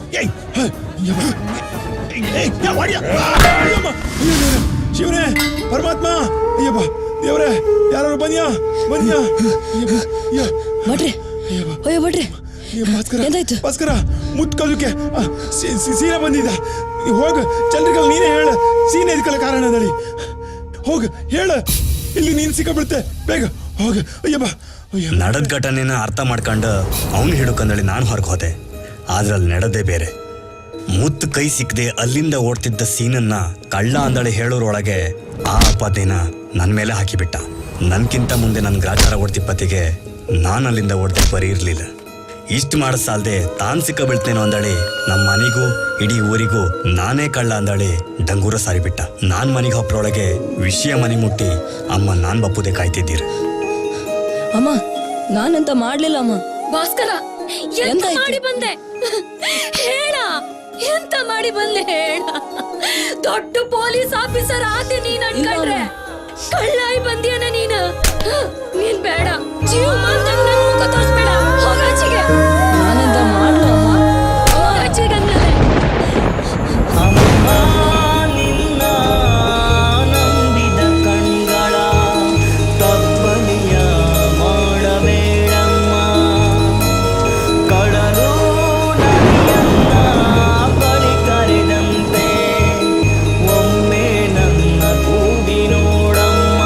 ಶಿವನೇ ಪರಮಾತ್ಮ ಅಯ್ಯಪ್ಪ ದೇವ್ರೆ ಯಾರು ಬನ್ನಿಯ ಬನ್ನಿಯ ಭಾಸ್ಕರ ಮುತ್ಕದಕ್ಕೆ ಸೀನ ಬಂದಿದ್ದ ಹೋಗ ಚಂದ್ರಿಕಲ್ ನೀನೇ ಹೇಳ ಸೀನೆ ಇದಕ್ಕೆಲ್ಲ ಕಾರಣ ನಡಿ ಹೋಗ ಹೇಳ ಇಲ್ಲಿ ನೀನ್ ಸಿಕ್ಕಬಿಡುತ್ತೆ ಬೇಗ ಹೋಗ ಅಯ್ಯಪ್ಪ ನಡೆದ ಘಟನೆನ ಅರ್ಥ ಮಾಡ್ಕೊಂಡು ಅವನು ಹಿಡುಕಂದಳಿ ನಾನು ಹೊರಗೆ ಹೋದೆ. ಆದ್ರೆ ಅಲ್ಲಿ ನಡೆದೇ ಬೇರೆ. ಮುತ್ತು ಕೈ ಸಿಕ್ಕದೆ ಅಲ್ಲಿಂದ ಓಡ್ತಿದ್ದ ಸೀನನ್ನ ಕಳ್ಳ ಅಂದಳಿ ಹೇಳೋರೊಳಗೆ ಆ ಅಪದೇನ ನನ್ನ ಮೇಲೆ ಹಾಕಿಬಿಟ್ಟ. ನನ್ಕಿಂತ ಮುಂದೆ ನನ್ನ ಗ್ರಾಚಾರ ಓಡ್ತಿಪ್ಪತ್ತಿಗೆ ನಾನು ಅಲ್ಲಿಂದ ಓಡ್ದೆ ಬರೀ ಇರ್ಲಿಲ್ಲ. ಇಷ್ಟು ಮಾಡಸಾಲ್ದೆ ತಾನ್ ಸಿಕ್ಕ ಬೀಳ್ತೇನೋ ಅಂದಳಿ ನಮ್ಮ ಮನೆಗೂ ಇಡೀ ಊರಿಗೂ ನಾನೇ ಕಳ್ಳ ಅಂದಳಿ ಡಂಗೂರ ಸಾರಿಬಿಟ್ಟ. ನಾನ್ ಮನೆಗೆ ಹೊಪ್ಪರೊಳಗೆ ವಿಷಯ ಮನೆ ಮುಟ್ಟಿ ಅಮ್ಮ ನಾನ್ ಬಪ್ಪುದೇ ಕಾಯ್ತಿದ್ದೀರ. ಅಮ್ಮ ನಾನಂತ ಮಾಡ್ಲಿಲ್ಲ ಅಮ್ಮ. ಭಾಸ್ಕರ ಎಂತ ಮಾಡಿ ಬಂದೆ ಹೇಳ, ಎಂತ ಮಾಡಿ ಬಂದೆ ಹೇಳ. ದೊಡ್ಡ ಪೊಲೀಸ್ ಆಫೀಸರ್ ಆತೆ ನೀನ್ ಅನ್ಕೊಂಡ್ರೆ ಕಳ್ಳಾಯಿ ಬಂದಿಯನ ನೀನು. ನೀನ್ ಬೇಡ ಜೀವ ಮಾತಂಗ್ ನನ್ ಮುಖ ತೋರಿಸ್ಬೇಡ. ಹೋಗಾಚಿಗೆ ನಾನಂತ ಮಾಡ್ಲ ಅಮ್ಮ. ಹೋಗಾಚಿಗೆ ಅಂದಲೆ ನಿನ್ನ ನಂಬಿದ ಕಣ್ಗಳ ತಪ್ಪನೆಯ ಮಾಡಬೇಡಮ್ಮ. ಕಡಲು ನದಿಯನ್ನ ಬಳಿ ಕರೆದಂತೆ ಒಮ್ಮೆ ನನ್ನ ಕೂಗಿ ನೋಡಮ್ಮ.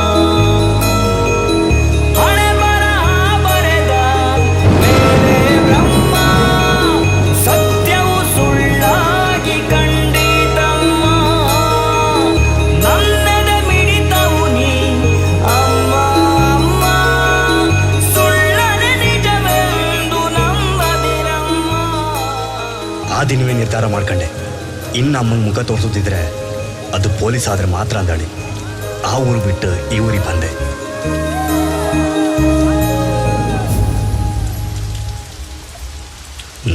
ಹಣೆ ಬರಹ ಬರೆದ ಮೇಲೆ ಬ್ರಹ್ಮ ಸತ್ಯವು ಸುಳ್ಳಾಗಿ ಕಂಡಿತಮ್ಮ. ನನ್ನದ ಮಿಡಿತವು ನೀ ಅಮ್ಮ ಅಮ್ಮ ಸುಳ್ಳನೆ ನಿಜವೆಂದು ನಂಬದಿರಮ್ಮ. ಆ ದಿನವೇ ನಿರ್ಧಾರ ಮಾಡ್ಕೊಂಡೆ, ಇನ್ನು ಅಮ್ಮನ ಮುಖ ತೋರಿಸುತ್ತಿದ್ರೆ ಅದು ಪೊಲೀಸ್ ಆದ್ರೆ ಮಾತ್ರ ಅಂದಳಿ. ಆ ಊರು ಬಿಟ್ಟು ಈ ಊರಿಗೆ ಬಂದೆ.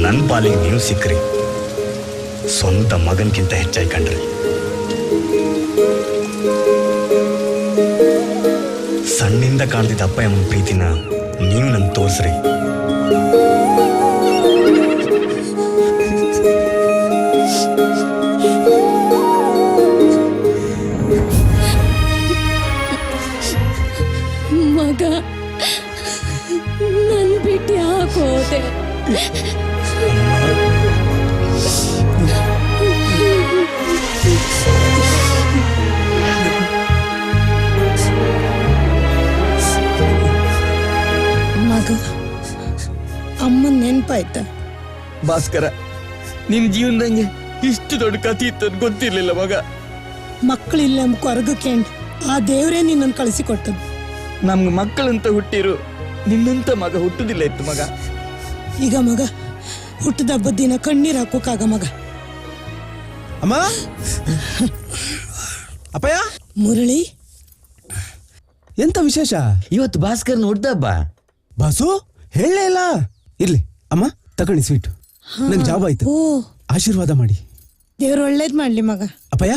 ನನ್ನ ಪಾಲಿಗೆ ನೀವು ಸಿಕ್ಕ್ರಿ, ಸ್ವಂತ ಮಗನ್ಕಿಂತ ಹೆಚ್ಚಾಗಿ ಕಂಡ್ರಿ. ಸಣ್ಣಿಂದ ಕಾಣ್ತಿದ್ದ ಅಪ್ಪ ಅಮ್ಮನ ಪ್ರೀತಿನ ನೀವು ನನ್ಗೆ ತೋರಿಸ್ರಿ. ಮಗ ನನ್ ಬಿಟ್ಟು ಯಾಕೆ ಹೋದೆ? ಮಗ ಅಮ್ಮನ್ ನೆನ್ಪಾಯ್ತ? ಭಾಸ್ಕರ, ನಿನ್ ಜೀವನದಂಗೆ ಇಷ್ಟು ದೊಡ್ಡ ಕಥೆ ಇತ್ತು ಅಂತ ಗೊತ್ತಿರ್ಲಿಲ್ಲ ಮಗ. ಮಕ್ಕಳಿಲ್ಲ ಕೊರಗಕೇಂಡ್ ಆ ದೇವ್ರೇ ನಿನ್ನನ್ನು ಕಳಿಸಿಕೊಟ್ಟದ್ದು. ನಮ್ಗೆ ಮಕ್ಕಳಂತ ಹುಟ್ಟಿರು, ನಿನ್ನಂತ ಮಗ ಹುಟ್ಟುದಿಲ್ಲ ಇತ್ತು ಮಗ. ಈಗ ಮಗ ಹುಟ್ಟದ ಹಬ್ಬದ ದಿನ ಕಣ್ಣೀರ್ ಹಾಕೋಕಾಗ ಮಗ. ಅಮ್ಮ ಅಪ್ಪಯ್ಯ ಮುರಳಿ ಎಂತ ವಿಶೇಷ? ಇವತ್ತು ಭಾಸ್ಕರ್ನ ಹುಡ್ದಬ್ಬ. ಬಾಸು ಹೇಳಲೇ ಇಲ್ಲ. ಇರ್ಲಿ ಅಮ್ಮ, ತಗೊಳ್ಳಿ ಸ್ವೀಟ್. ನಂಗೆ ಜಾಬ್ ಆಯ್ತು, ಆಶೀರ್ವಾದ ಮಾಡಿ. ದೇವ್ರು ಒಳ್ಳೇದ್ ಮಾಡ್ಲಿ ಮಗ. ಅಪ್ಪಯ್ಯ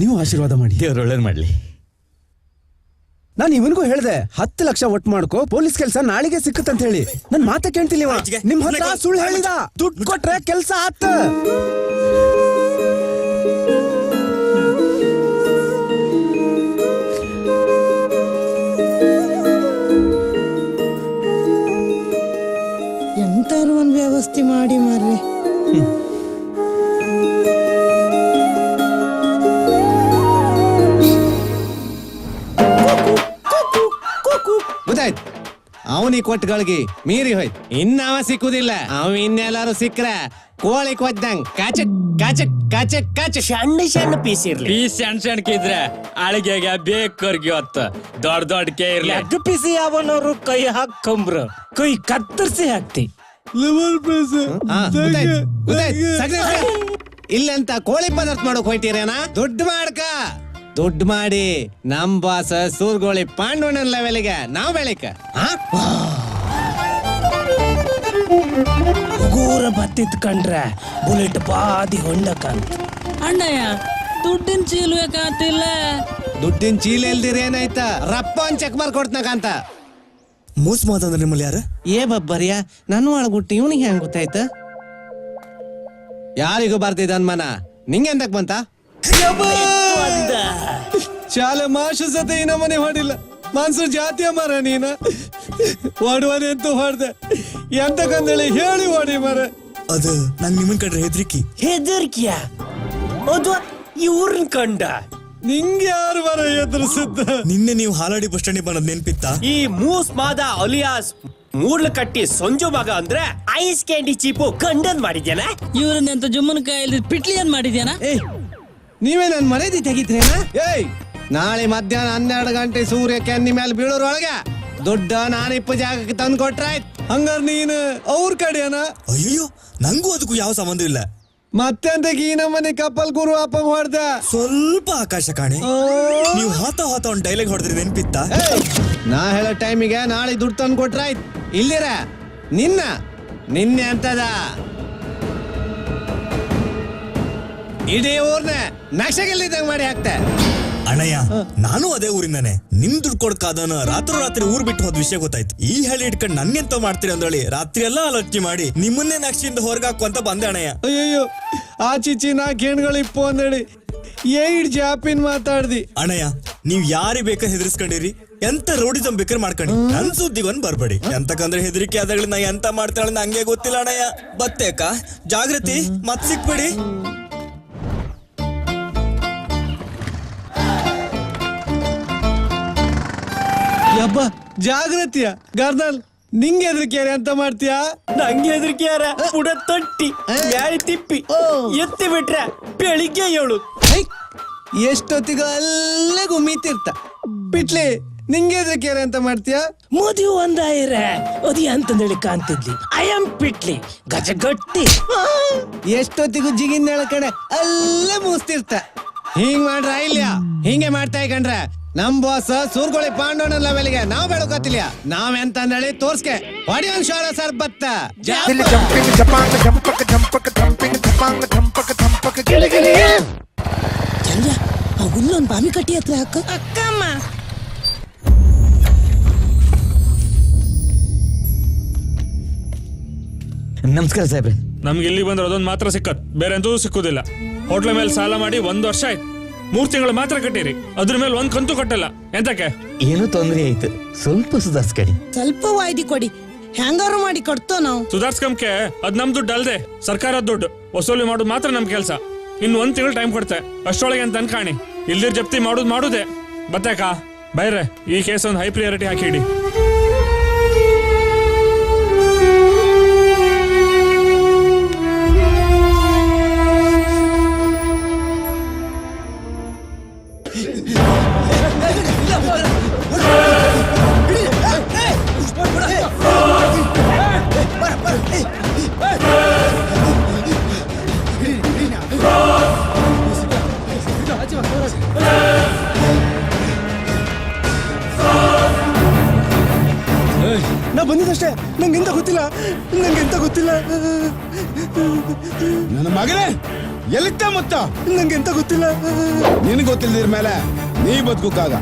ನೀವು ಆಶೀರ್ವಾದ ಮಾಡಿ. ದೇವ್ರು ಒಳ್ಳೇದ್ ಮಾಡ್ಲಿ. ನಾನು ಇವನಿಗೂ ಹೇಳ್ದೆ 10 ಲಕ್ಷ ಒಟ್ಟು ಮಾಡ್ಕೋ, ಪೊಲೀಸ್ ಕೆಲಸ ನಾಳೆಗೆ ಸಿಕ್ಕತ್ತಂತ ಹೇಳಿ. ನನ್ ಮಾತ ಕೇಳ್ತಿಲ್ಲ. ನಿಮ್ ಹತ್ರ ಸುಳ್ಳು ಹೇಳಿದ. ದುಡ್ಡು ಕೊಟ್ರೆ ಕೆಲ್ಸ ಆತ. ಎಂತಾರು ಒಂದ್ ವ್ಯವಸ್ಥೆ ಮಾಡಿ ಮಾರ್ರಿ. ಗೊತ್ತಾಯ್ತು, ಅವನಿ ಕೊಟ್ಟಗಳಿಗೆ ಮೀರಿ ಹೋಯ್ತು. ಇನ್ನಾವ ಸಿಕ್ಕುದಿಲ್ಲ. ಅವ ಇನ್ನೆಲ್ಲಾರು ಸಿಕ್ಕ್ರ ಕೋಳಿ ಕೊದ್ದಂಗ್ ಕಾಚಕ್ ಕಾಚಕ್ ಕಾಚಕ್ ಕಾಚಕ್ ಸಣ್ಣ ಸಣ್ಣ ಪೀಸ್ ಇರ್ಲಿ. ಪೀಸ್ ಸಣ್ಣ ಸಣ್ಣಕ್ಕಿದ್ರೆ ಅಳಿಗೆಗೆ ಬೇಕರ್ಗಿ ಹೊತ್ತ ದೊಡ್ಡ ದೊಡ್ಡಕ್ಕೆ ಇರ್ಲಿ. ಎಗ್ ಪಿಸಿ ಯಾವನವರು ಕೈ ಹಾಕಂಬ್ರ ಕೈ ಕತ್ತರಿಸಿ ಹಾಕ್ತಿ. ಇಲ್ಲಂತ ಕೋಳಿ ಪದಾರ್ಥ ಮಾಡೋಕ್ ಹೋಯ್ತೀರೇನ? ದುಡ್ಡು ಮಾಡ್ಕ, ದುಡ್ಡು ಮಾಡಿ ನಮ್ ಬಾಸ ಸೂರ್ಗೋಳಿ ಪಾಂಡವನ ಲೆವೆಲ್ಗೆ ನಾವ್ ಬೆಳಿಕ. ಹುಗೂರ ಬತ್ತಿತ್ ಕಂಡ್ರೆ ಬುಲೆಟ್ ಬಾದಿ ಹೊಂಡಕಂತ ಅಣ್ಣಯ್ಯ ದುಡ್ಡಿನ ಚೀಲುವೆ ಕಾತಿಲ್ಲ. ದುಡ್ಡಿನ ಚೀಲ ಇಲ್ದಿರ ಏನಾಯ್ತ ರಪ್ಪ ಒಂದ್ ಚೆಕ್ ಮಾರ್ ಕೊಡ್ತನಕಂತ. ಮೋಸ ಮಾತಂದ್ರೆ ನಿಮ್ಮಲ್ಲಿ ಯಾರ ಏ ಬಬ್ಬರಿಯ ನನ್ನ ಒಳಗುಟ್ಟು ಇವನಿಗೆ ಹೆಂಗ್ ಗೊತ್ತಾಯ್ತ? ಯಾರಿಗೂ ಬರ್ತಿದ್ದ ಅನ್ಮಾನ ನಿಂಗೆ ಎಂತಕ್ ಬಂತ? ಶಾಲೆ ಮಾಷ ಸತೆ ಈ ನಮ್ಮನೆ ಹೊಡಿಲ್ಲ ಮನ್ಸೂರ್ ಜಾತಿಯ ಮರ ನೀನ ಹೊಡುವನೆಂತೂ ಹೊಡ್ದೆ ಎಂತಕಂದೇಳಿ ಹೇಳಿ ಹೊಡಿ ಮರ. ಅದು ನಂಗೆ ನಿಮ್ಮನ್ ಕಂಡ್ರೆ ಹೆದರ್ಕಿಯ ಅಥವಾ ಇವ್ರನ್ ಕಂಡ ನಿಂಗೆ ಯಾರು ಮರ ಎದುರಿಸುತ್ತ? ನಿನ್ನೆ ನೀವು ಹಾಲಾಡಿ ಬಸ್ ಸ್ಟ್ಯಾಂಡಿಗೆ ಬಂದ್ ನೆನ್ಪಿತ್ತಾ? ಈ ಮೂಸ್ ಮಾದ ಅಲಿಯಾಸ್ ಮೂಡ್ಲ ಕಟ್ಟಿ ಸಂಜು ಮಗ ಅಂದ್ರೆ ಐಸ್ ಕ್ಯಾಂಡಿ ಚೀಪು ಕಂಡನ್ ಮಾಡಿದ್ಯಾನ? ಇವ್ರನ್ನಂತ ಜುಮ್ಮನ ಕಾಯಿಲ್ ಪಿಟ್ಲಿ ಏನ್ ಮಾಡಿದ್ಯಾನ? ಏಯ್ ನೀವೇ ನನ್ ಮರ್ಯಾದೆ ತೆಗಿತ್ರೇನ? ಏಯ್ ನಾಳೆ ಮಧ್ಯಾಹ್ನ 12 ಗಂಟೆ ಸೂರ್ಯ ಕೆನ್ನಿ ಮೇಲೆ ಬೀಳೋರೊಳಗೆ ದೊಡ್ಡ ನಾನಿಪ್ಪ ಜಾಗಕ್ಕೆ ತಂದು ಕೊಟ್ರಾಯ್ತು. ಹಂಗಾರ ನೀನು ಅವ್ರ ಕಡೆಯನ? ಅಯ್ಯೋ ನಂಗೂ ಅದಕ್ಕೂ ಯಾವ ಸಂಬಂಧ ಇಲ್ಲ. ಮತ್ತೆಂತ ಈ ನಮ್ಮನೆ ಕಪ್ಪಲ್ ಗುರು ಅಪ್ಪ ಹೊಡ್ದ ಸ್ವಲ್ಪ ಆಕಾಶ ಕಾಣಿ. ನೀವು ಹಾತ ಒಂದ್ ಡೈಲಾಗ್ ಹೊಡೆದ್ರಿ ನೆನ್ಪಿತ್ತಾ? ನಾ ಹೇಳೋ ಟೈಮಿಗೆ ನಾಳೆ ದುಡ್ಡು ತಂದು ಕೊಟ್ರಾಯ್ತು. ಇಲ್ಲಿರ ನಿನ್ನೆ ಅಂತದ ಇಡೀ ಊರ್ನ ನಕ್ಷೆಗೆಲ್ಲಿದ್ದಂಗ್ ಮಾಡಿ ಹಾಕ್ತೆ. ಅಣ್ಣಯ್ಯ ನಾನು ಅದೇ ಊರಿಂದಾನೆ. ನಿಮ್ ದುಡ್ಡು ಕೊಡ್ಕಾದನ ರಾತ್ರಿ ಊರ್ ಬಿಟ್ಟು ಹೋದ್ ವಿಷಯ ಗೊತ್ತಾಯ್ತು. ಈ ಹಳ್ಳಿ ಇಟ್ಕೊಂಡು ನನ್ಗೆಂತ ಮಾಡ್ತೀರಿ ಅಂದಳಿ ರಾತ್ರಿ ಎಲ್ಲ ಆಲೋಚನೆ ಮಾಡಿ ನಿಮ್ಮನ್ನೇ ನಕ್ಷೆಯಿಂದ ಹೊರಗಾಕು ಅಂತ ಬಂದೆ ಅಣ್ಣಯ್ಯ. ಅಯ್ಯಯ್ಯೋ ಆ ಚಿಚ್ಚಿ ನಾ ಕೇಣ್ಗಳಿಪ್ಪು ಅಂದೇಳಿ ಏಡ್ ಜಾಪಿನ್ ಮಾತಾಡ್ದಿ. ಅಣ್ಣಯ್ಯ ನೀವ್ ಯಾರಿ ಬೇಕಾದ್ರೆ ಹೆದರ್ಸ್ಕೊಂಡಿರಿ, ಎಂತ ರೋಡಿಸಂ ಬೇಕಾದ್ರೆ ಮಾಡ್ಕೊಂಡಿ, ನನ್ ಸುದ್ದಿಗೊಂದ್ ಬರ್ಬೇಡಿ. ಎಂತಕಂದ್ರೆ ಹೆದರಿಕೆ ಆದಾಗಲಿ ನಾ ಎಂತ ಮಾಡ್ತಾಳೆ ನಂಗೆ ಗೊತ್ತಿಲ್ಲ ಅಣ್ಣಯ್ಯ. ಬತ್ತೇಕ ಜಾಗೃತಿ ಮತ್ ಸಿಕ್ಬೇಡಿ. ಯಬ್ಬ ಜಾಗೃತಿಯ ಗರ್ದಲ್ ನಿಂಗೆ ಹೆದರಿಕೆಯಾರ ಅಂತ ಮಾಡ್ತೀಯಾ? ನಂಗೆ ಹೆದರಿಕೆಯಾರ ಪುಡ ತೊಟ್ಟಿ ಬ್ಯಾಳಿ ತಿಪ್ಪಿ ಎತ್ತಿ ಬಿಟ್ರೆ ಬೆಳಿಗ್ಗೆ 7 ಎಷ್ಟೊತ್ತಿಗ ಅಲ್ಲೇ ಗುಮ್ಮಿತಿರ್ತ ಪಿಟ್ಲಿ ನಿಂಗೆ ಹೆದರಿಕೆಯಾರ ಅಂತ ಮಾಡ್ತೀಯಾ? ಮದುವೆ ಒಂದಾಯಿರೆ ಅದಿ ಅಂತಂದೇಳಿ ಕಾಣ್ತಿದ್ಲಿ ಐ ಆಮ್ ಪಿಟ್ಲಿ ಗಜಗಟ್ಟಿ. ಎಷ್ಟೊತ್ತಿಗೂ ಜಿಗಿನ ಕಡೆ ಅಲ್ಲೇ ಮೂಸ್ತಿರ್ತ. ಹಿಂಗ್ ಮಾಡ್ರ ಇಲ್ಲ ಹಿಂಗೆ ಮಾಡ್ತಾ ಕಂಡ್ರೆ ನಮ್ ಬಾಸ್ ಸೂರ್ಗೋಳಿ ಪಾಂಡವನ ಲೆವೆಲ್ಗೆ ನಾವ್ ಬೆಳಕತ್ತಿಲ್ಲ. ನಾವೆಂತ ಹೇಳಿ ತೋರ್ಸ್ಕೆ ಹೊಡಿ ಒಂದ್ ಶೋಳ ಸರ್ ಬತ್ತ ಹುಲ್ಲೊಂದ್ ಬಾವಿ ಕಟ್ಟಿ ಹತ್ರ ಅಕ್ಕ ಅಕ್ಕಮ್ಮ. ನಮಸ್ಕಾರ ಸಾಹೇಬ್ರೆ. ನಮ್ಗೆ ಇಲ್ಲಿ ಬಂದ್ರೆ ಅದೊಂದು ಮಾತ್ರ ಸಿಕ್ಕತ್, ಬೇರೆ ಅಂತೂ ಸಿಕ್ಕುದಿಲ್ಲ. ಹೋಟ್ಲ ಮೇಲೆ ಸಾಲ ಮಾಡಿ 1 ವರ್ಷ ಆಯ್ತು. 3 ತಿಂಗಳು ಮಾತ್ರ ಕಟ್ಟಿರಿ, ಅದ್ರ ಮೇಲೆ 1 ಕಂತು ಕಟ್ಟಲ್ಲ. ಎಂತಕ್ಕೆ? ಏನೋ ತೊಂದ್ರೆ ಆಯ್ತು, ಸ್ವಲ್ಪ ಸುಧಾರಿಸ್ಕಡಿ. ಸ್ವಲ್ಪ ವಾಯ್ದಿ ಕೊಡಿ, ಹ್ಯಾಂಗಾರು ಮಾಡಿ ಕೊಡ್ತೋ ನಾವು. ಸುಧಾರ್ಸ್ಕಂಕೆ ಅದ್ ನಮ್ ದುಡ್ಡು ಅಲ್ದೆ ಸರ್ಕಾರದ ದುಡ್ಡು ವಸೂಲಿ ಮಾಡೋದು ಮಾತ್ರ ನಮ್ ಕೆಲ್ಸ. ಇನ್ನು 1 ತಿಂಗಳು ಟೈಮ್ ಕೊಡ್ತೆ, ಅಷ್ಟೊಳಗೆ ಅಂತ ಅನ್ಕಾಣಿ. ಇಲ್ದಿರ್ ಜಪ್ತಿ ಮಾಡುದೇ ಬತ್ತಾಕ. ಬೈರೆ ಈ ಕೇಸ್ ಒಂದು ಹೈ ಪ್ರಿಯಾರಿಟಿ ಹಾಕಿಡಿ. ನಾ ಬಂದಿದ್ದಷ್ಟೇ, ನಂಗೆಂತ ಗೊತ್ತಿಲ್ಲ. ನನ್ನ ಮಗನೇ ಎಲ್ಲಿತ್ತ ಮೊತ್ತ? ನಂಗೆಂತ ಗೊತ್ತಿಲ್ಲ. ನಿನಗೆ ಗೊತ್ತಿಲ್ಲದಿರ ಮೇಲೆ ನೀ ಬದುಕಾಗ.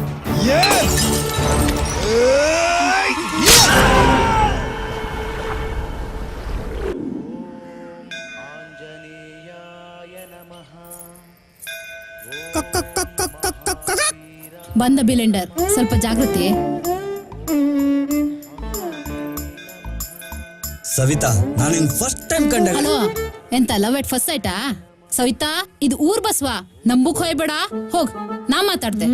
ಬಂದ ಬಿಲೆಂಡರ್, ಸ್ವಲ್ಪ ಜಾಗೃತಿ. ಸವಿತಾ, ನಾನು ಫಸ್ಟ್ ಟೈಮ್ ಕಂಡ. ಹಲೋ, ಎಂತ ಲವ್ ಎಟ್ ಫಸ್ಟ್ ಸೈಟಾ? ಸವಿತಾ, ಇದು ಊರ್ ಬಸ್ವಾ, ನಂಬುಕ್ ಹೋಯ್ಬೇಡ, ಹೋಗ್, ನಾ ಮಾತಾಡ್ತೆ.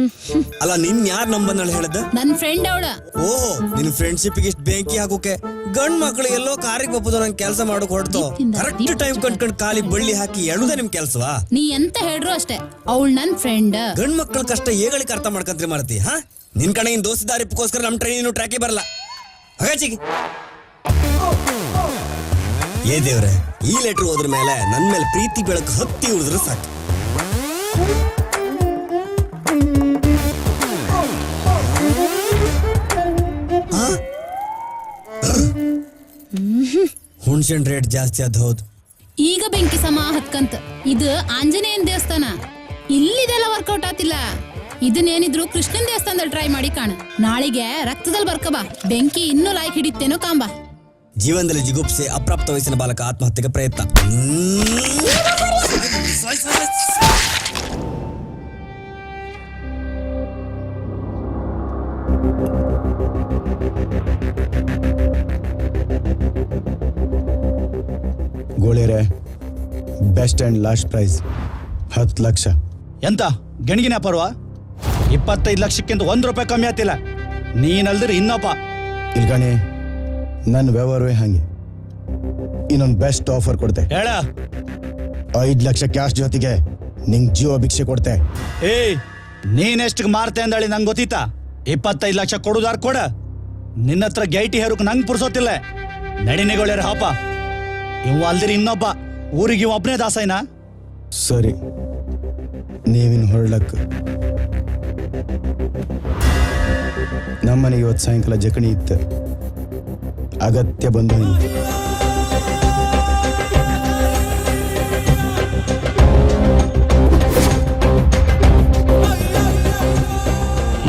ಅಲ್ಲ ನಿನ್ ಯಾರ್ ನಂಬಂದಳು ಹೇಳದ? ನನ್ ಫ್ರೆಂಡ್ ಅವಳ. ಓಹೋ, ನಿನ್ ಫ್ರೆಂಡ್ಶಿಪ್ ಇಷ್ಟ ಬೆಂಕಿ ಹಾಕೋಕೆ ಗಂಡ್ ಮಕ್ಳು ಎಲ್ಲೋ ಕಾರಿಗೆ ಬಪ್ಪದು ನಂಗೆ ಕೆಲಸ ಮಾಡಕ್ ಹೊಡ್ತು. ಕರೆಕ್ಟ್ ಟೈಮ್ ಕಂಡ್ಕೊಂಡ್ ಕಾಲಿ ಬಳ್ಳಿ ಹಾಕಿ ಎಳುದೇ ನಿಮ್ ಕೆಲ್ಸವಾ? ನೀ ಎಂತ ಹೇಳ್ರು ಅಷ್ಟೇ, ಅವಳು ನನ್ ಫ್ರೆಂಡ್. ಗಂಡ್ ಮಕ್ಳ ಕಷ್ಟ ಏಗಳಿಗೆ ಅರ್ಥ ಮಾಡ್ಕಂತ್ರಿ ಮಾರತಿ. ಹಾ, ನಿನ್ ಕಡೆ ಇನ್ ದೋಸ್ತಿದಾರಿಪ್ಕೋಸ್ಕರ ನಮ್ ಟ್ರೈನ್ ಟ್ರ್ಯಾಕಿ ಬರಲ್ಲ. ಹಾಗಾಚಿಗೆ ಏ ದೇವ್ರೆ, ಈ ಲೆಟರ್ ಹೋದ್ರ ಮೇಲೆ ನನ್ ಮೇಲೆ ಪ್ರೀತಿ ಬೆಳಕು ಹತ್ತಿ ಉಳಿದ್ರೆ ಸಾಕು. ಕನ್ಸ್ಟ್ರಕ್ಷನ್ ರೇಟ್ ಜಾಸ್ತಿ ಅದ್ ಹೌದು. ಈಗ ಬೆಂಕಿ ಸಮ ಹತ್ಕಂತ ಇದು ಆಂಜನೇಯನ್ ದೇವಸ್ಥಾನ, ಇಲ್ಲಿದೆಲ್ಲ ವರ್ಕೌಟ್ ಆತಿಲ್ಲ. ಇದನ್ನೇನಿದ್ರು ಕೃಷ್ಣನ್ ದೇವಸ್ಥಾನದಲ್ಲಿ ಟ್ರೈ ಮಾಡಿ ಕಾಣ. ನಾಳೆಗೆ ರಕ್ತದಲ್ಲಿ ಬರ್ಕಬಾ, ಬೆಂಕಿ ಇನ್ನೂ ಲಾಯ್ಕ್ ಹಿಡಿತೇನೋ ಕಾಂಬ. ಜೀವನದಲ್ಲಿ ಜಿಗುಪ್ಸೆ, ಅಪ್ರಾಪ್ತ ವಯಸ್ಸಿನ ಬಾಲಕ ಆತ್ಮಹತ್ಯೆಗೆ ಪ್ರಯತ್ನ. ಗೋಳಿಯರೆ, best and last price 10 lakh. ಎಂತ ಗಣಿಗಿನ ಪರ್ವ? 25 ಲಕ್ಷಕ್ಕಿಂತ 1 ರೂಪಾಯಿ ಕಮ್ಮಿ ಆತಿಲ್ಲ. ನೀನಲ್ದಿರಿ ಇನ್ನೊಬ್ಬ. ಇಲ್ಗಣಿ, ನನ್ನ ವ್ಯವಹಾರವೇ ಹಂಗೆ. ಇನ್ನೊಂದು ಬೆಸ್ಟ್ ಆಫರ್ ಕೊಡ್ತೆ. ಹೇಳ. 5 ಲಕ್ಷ ಕ್ಯಾಶ್ ಜೊತೆಗೆ ನಿಂಗೆ ಜೀವ ಭಿಕ್ಷೆ ಕೊಡ್ತೆ. ಏಯ್, ನೀನೆಷ್ಟು ಮಾರ್ತೆ ಅಂದಳಿ ನಂಗೆ ಗೊತ್ತಿತ್ತಾ? 25 ಲಕ್ಷ ಕೊಡುದಾರ ಕೊಡ. ನಿನ್ನ ಹತ್ರ ಗೈಟಿ ಹೇರಕ್ ನಂಗೆ ಪುರ್ಸೋತಿಲ್ಲ. ನಡಿನೆಗೊಳ್ಳ್ಯಾರ ಹಾಪ. ಇವ್ ಅಲ್ದಿರಿ ಇನ್ನೊಬ್ಬ. ಊರಿಗೆ ಇವ್ ಒಬ್ಬನೇ ದಾಸಯ್ಯನ. ಸರಿ, ನೀವಿನ್ ಹೊರಳಕ್. ನಮ್ಮನೆಗೆ ಇವತ್ತು ಸಾಯಂಕಾಲ ಜಕಣಿ ಇತ್ತು, ಅಗತ್ಯ ಬಂದು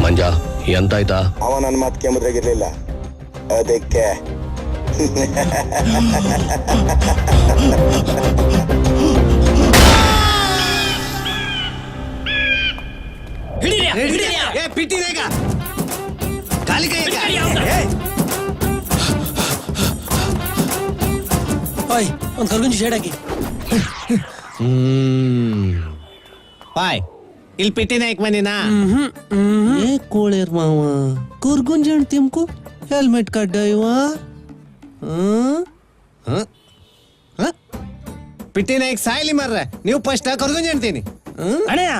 ಮಂಜ ಎಂತಾಯ್ತಾ? ಅವ ನನ್ನ ಮಾತು ಕೆಮ್ಮದ್ರಾಗಿರ್ಲಿಲ್ಲ, ಅದಕ್ಕೆ ಪಿಟ್ಟಿನೇಗ ಕಾಲಿ ಕೈ ಒಂದ್ ಕರ್ಗುಂಜಿ ಶೇಡ್ ಹಾಕಿ. ಪಾಯ್ ಇಲ್ಲಿ ಪಿಟ್ಟಿ ನಾಯ್ಕ ಮನಿನಾ ಕೋಳೇರ್ ಮಾವ ಕುರ್ಗುಂಜಣ್ ತಿಮ್ಕು ಹೆಲ್ಮೆಟ್ ಕಡ್ಡ ಇವ ಪಿಟ್ಟಿ ನಾಯ್ಕ ಸಾಯ್ಲಿ ಮಾರ್ರೆ. ನೀವು ಫಸ್ಟ್ ಕರ್ಗುಂಜಣ್ತೀನಿ. ಅಣ್ಣಯ್ಯ,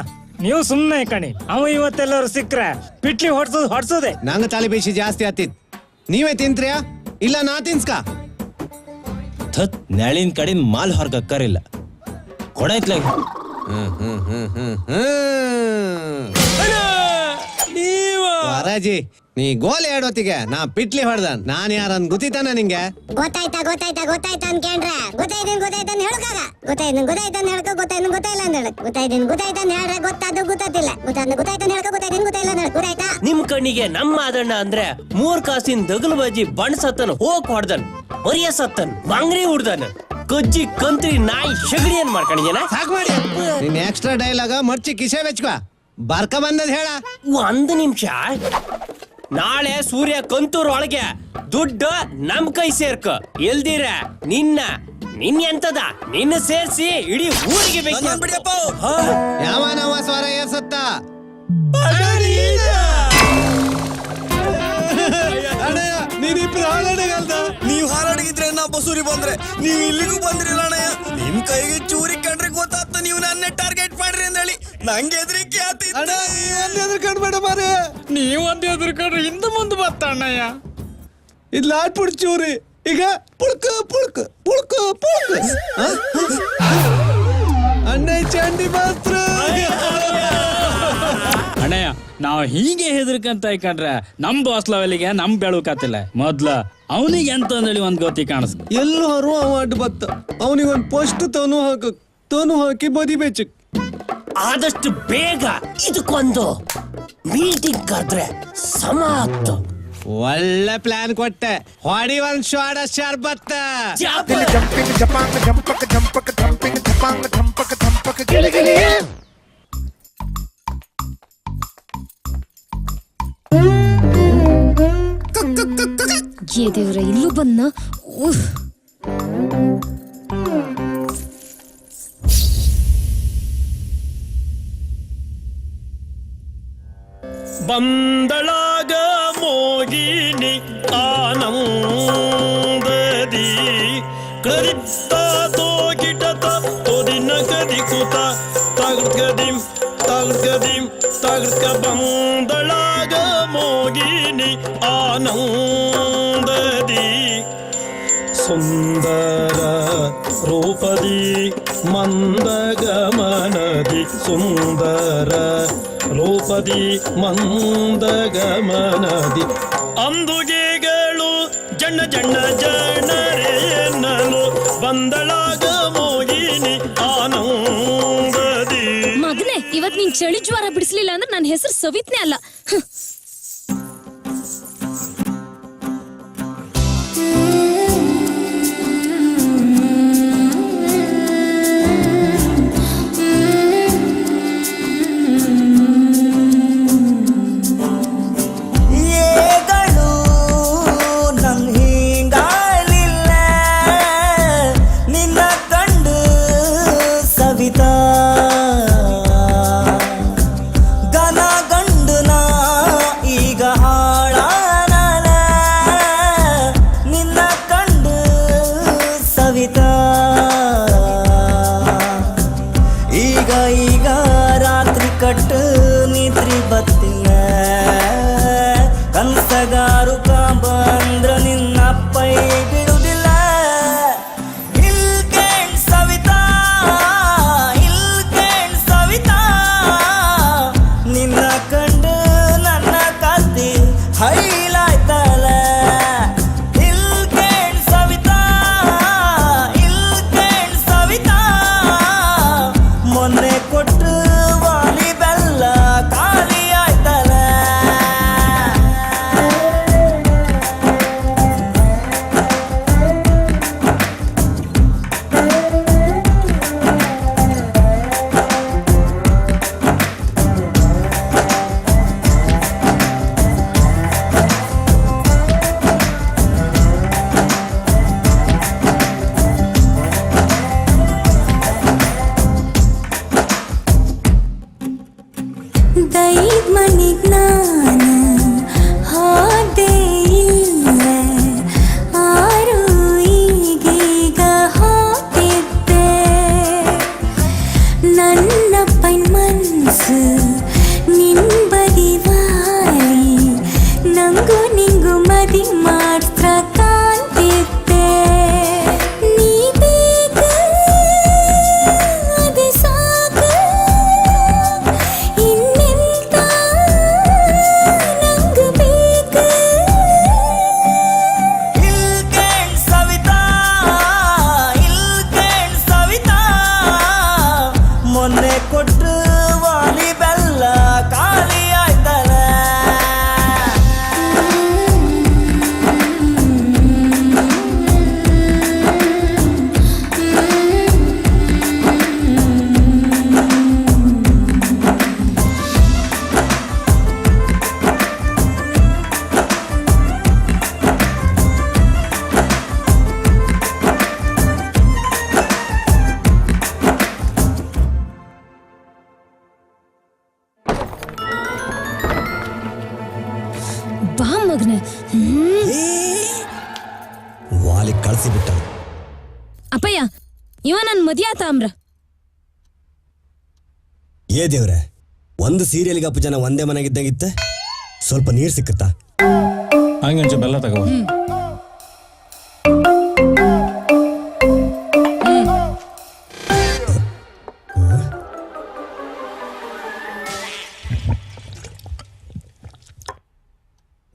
ನೀವು ಸುಮ್ಮನೆ ಕಣಿ. ಅವ ಇವತ್ತೆಲ್ಲರೂ ಸಿಕ್ಕ್ರೆ ಪಿಟ್ಲಿ ಹೊಡ್ಸೋದೆ. ನಂಗ ತಲೆ ಬೇಸಿ ಜಾಸ್ತಿ ಆತಿತ್. ನೀವೇ ತಿಂತ್ರಿಯಾ ಇಲ್ಲ ನಾ ತಿನ್ಸ್ಕ? ನೆಳಿನ ಕಡಿನ ಮಾಲ್ ಹೊರಗಕ್ಕರಿಲ್ಲ ಕೊಡೈತ್ಲ. ವರಾಜಿ, ನೀ ಗೋಲಿ ಆಡೋತಿಗೆ ನಾ ಪಿಟ್ಲಿ ಹೊಡ್ದ. ನಾನ್ ಯಾರನ್ ಗೊತ್ತಿತ್ತಾನ ನಿಂಗೆ? ಗೊತ್ತಾಯ್ತಾ ಗೊತ್ತಾಯ್ತಾ ಗೊತ್ತಾಯ್ತಾ ಅನ್ಕೇಂಡ್ರೆ ಗೊತ್ತಾಯ್ತನ್ ಹೇಳಕಾಗ. ಗೊತ್ತಾಯ್ತನ್ ಹೇಳ್ಕೊ, ಗೊತ್ತಾಯ್ತಿಲ್ಲ ಅಂತ ಹೇಳಕ್. ಗೊತ್ತಾಯ್ತನ್ ಹೇಳ್ರೆ ಗೊತ್ತಾಯ್ತು ಗೊತ್ತಾಯ್ತಿಲ್ಲ, ಗೊತ್ತಾಯ್ತನ್ ಹೇಳ್ಕೊ, ಗೊತ್ತಾಯ್ತಿಲ್ಲ ಅಂತ ಹೇಳಕ್. ಗೊತ್ತಾಯ್ತಾ? ನಿಮ್ ಕಣ್ಣಿಗೆ ನಮ್ಮ ಆದಣ್ಣ ಅಂದ್ರೆ 3 ಕಾಸಿನ ದಗಲು ಬಜ್ಜಿ ಬಣ್ಸತ್ತನ್ ಹೋಗ್ ಹೊಡ್ದನ್, ಮರಿಯ ಸತ್ತನ್, ಮಂಗ್ರಿ ಹುಡ್ದನ್, ಕಜ್ಜಿ ಕಂತ್ರಿ ನಾಯಿ ಶಗಡಿ ಏನ್ ಮಾಡ್ಕೊಂಡಿದ್ದೇನ? ಸಾಕ್ ಮಾಡಿ. ನಿನ್ ಎಕ್ಸ್ಟ್ರಾ ಡೈಲಾಗ ಮರ್ಚಿ ಕಿಸೆ ಬೆಚ್ಕೊ. ಬರ್ಕ ಬಂದದ್ ಹೇಳ. 1 ನಿಮಿಷ. ನಾಳೆ ಸೂರ್ಯ ಕಂತೂರ್ ಒಳಗೆ ದುಡ್ಡು ನಮ್ ಕೈ ಸೇರ್ಕ. ಎಲ್ದಿರ ನಿನ್ನ ಎಂತದ ನಿನ್ನ ಸೇರ್ಸಿ ಇಡೀ ಊರಿಗೆ ಬೇಕು. ಯಾವ ನವ ಸ್ವರ ಏರ್ಸತ್ತ? ನೀವ್ ಹಾರಾಡಿದ್ರೆ ನಾ ಬಸೂರಿ ಬಂದ್ರೆ ನೀವ್ ಇಲ್ಲಿಗೂ ಬಂದ್ರಿಲ್ಲ ಅಣ್ಣಯ್ಯ. ನಿಮ್ ಕೈಗೆ ಚೂರಿ ಕಂಡ್ರೆ ಗೊತ್ತಾಗ್ತ ನೀವು ನನ್ನ ಟಾರ್ಗೆಟ್ ಮಾಡ್ರಿ ಅಂತ ಹೇಳಿ. ನಂಗೆ ಹೆದರಿಕೆ ಕಂಡ್ಬೇಡ ಮಾರೆ. ನೀವು ಒಂದ್ ಎದುರ್ಕೊಂಡ್ರೆ ಹಿಂದೆ ಮುಂದೆ ಬತ್ತ ಅಣ್ಣಯ್ಯ. ಇದ್ ಆಟ್ಬಿಡ್ ಚೂರಿ. ಈಗ ಪುಳ್ಕ ಪುಳ್ಕ ಪುಳ್ಕ ಪುಳ್ಕ ಅಣ್ಣಯ್ಯ ಚಂಡಿ ಮಾತ್ರ. ಅಣ್ಣಯ್ಯ, ನಾವು ಹೀಗೆ ಹೆದರ್ಕಂತ ಇಕೊಂಡ್ರೆ ನಮ್ ಬಾಸ್ ಲೆವೆಲ್ಗೆ ನಮ್ ಬೆಳಕಾತಿಲ್ಲ. ಮೊದ್ಲ ಅವನಿಗೆ ಎಂತ ಅಂದೇಳಿ ಒಂದ್ ಗೊತ್ತಿ ಕಾಣಿಸ್. ಎಲ್ಲರೂ ಅವ ಅಡ್ಡ ಬತ್ತ. ಅವನಿಗೆ ಒಂದ್ ಪೋಸ್ಟ್ ತನು ಹಾಕಿ ಬದಿ ಬೆಚ್ಚಕ್. ಆದಷ್ಟು ಬೇಗ ಇದಕ್ಕೊಂದು ಮೀಟಿಂಗ್ ಕರೆದ್ರೆ ಸಮ ಆಗ್ತು. ಒಳ್ಳೆ ಪ್ಲಾನ್ ಕೊಟ್ಟೆ. ಹೊಡಿ ಒಂದ್ ಶಾಡ ಶರ್ಬತ್ತ. ದೇವ್ರ ಇಲ್ಲೂ ಬಂದ. ಬಂದಳಾಗ ಮೋಗಿನಿ ಆನಂದದಿ ಕರಿತ್ತ ತೋಗಿಟತ ತೋದಿನ ಕದಿ ಕೂತ ತಗಡ್ಕದಿಂ ತಗಡ್ಕ ಬಂದಳಾಗ ಮೋಗಿನಿ ಆನಂದದಿ ಸುಂದರ ರೂಪದಿ ಮಂದಗಮನದಿ ಸುಂದರ ರೂಪದಿ ಮಂದಗಮನದಿ ಅಂದುಗೆಗಳು ಜಣ್ಣ ಜಣ್ಣ ಜಣರೆ ಎನ್ನಲು ಬಂದಳಾಗ ಮೋಗಿನಿ ಆನಂದದಿ. ಮಗನೇ, ಇವತ್ ನೀನ್ ಚಳಿ ಜ್ವರ ಬಿಡಿಸ್ಲಿಲ್ಲ ಅಂದ್ರೆ ನನ್ನ ಹೆಸರು ಸವಿತ್ನೇ ಅಲ್ಲ. ಕನಸಗಾರು ಕಾಂಬಂದ್ರ ನಿನ್ನಪ್ಪೈ ಬಿಡುವುದಿಲ್ಲ. ಇಲ್ಕೇಣ್ ಸವಿತಾ, ಇಲ್ಕೇಣ್ ಸವಿತಾ, ನಿನ್ನ ಕಂಡು ನನ್ನ ಕತ್ತಿ ಹೈಲಾಯ್ತಲ್ಲ. ಇಲ್ಕೇಣ್ ಸವಿತಾ, ಇಲ್ಕೇಣ್ ಸವಿತಾ, ಮೊನ್ನೆ ಕೊಟ್ಟು ವಾಲಿ ಬೆಲ್ಲ ಖಾಲಿ ಆಯ್ತಲ್ಲ. ದೈವ ಮನಿಗ್ ನಾನು ಹಾದೆ ಇಲ್ಲ, ಆರು ಈಗೀಗ ಹಾಕಿದ್ದೆ. ನನ್ನಪ್ಪನ ಮನ್ಸು ನಿನ್ ಬದಿವಾಲಿ, ನಂಗು ನಿಂಗು ಮದಿ ಮಾತ್ರ ಕಾಣ್ತಿದ್ದೆ. ನೀ ಬೇಕು ಅದೇ ಸಾಕು, ಇನ್ನೆಂತ ನಂಗು ಬೇಕು. ಇಲ್ಕೇಣ್ ಸವಿತಾ, ಇಲ್ಕೇಣ್ ಸವಿತಾ, ಮೊನ್ನೆ ಕೊಟ್ಟು ವಾಲಿ ಬೆಲ್ಲ ಖಾಲಿ ಆಯ್ತಲ್ಲ. ಬಾ ಮಗನೇ. ವಾಲಿ ಕಳಿಸಿಬಿಟ್ಟ. ಅಪ್ಪಯ್ಯ, ಇವ ನನ್ ಮದ್ಯ ಆತ ಅಮ್ರ. ಏ ದೇವ್ರೆ, ಒಂದು ಸೀರಿಯಲ್ಗೆ ಅಪ್ಪ ಜನ ಒಂದೇ ಮನೆಗಿದ್ದಂಗಿತ್ತೆ. ಸ್ವಲ್ಪ ನೀರು ಸಿಕ್ಕುತ್ತಾ? ಹಂಗಂಚ ಬೆಲ್ಲ ತಗೋ.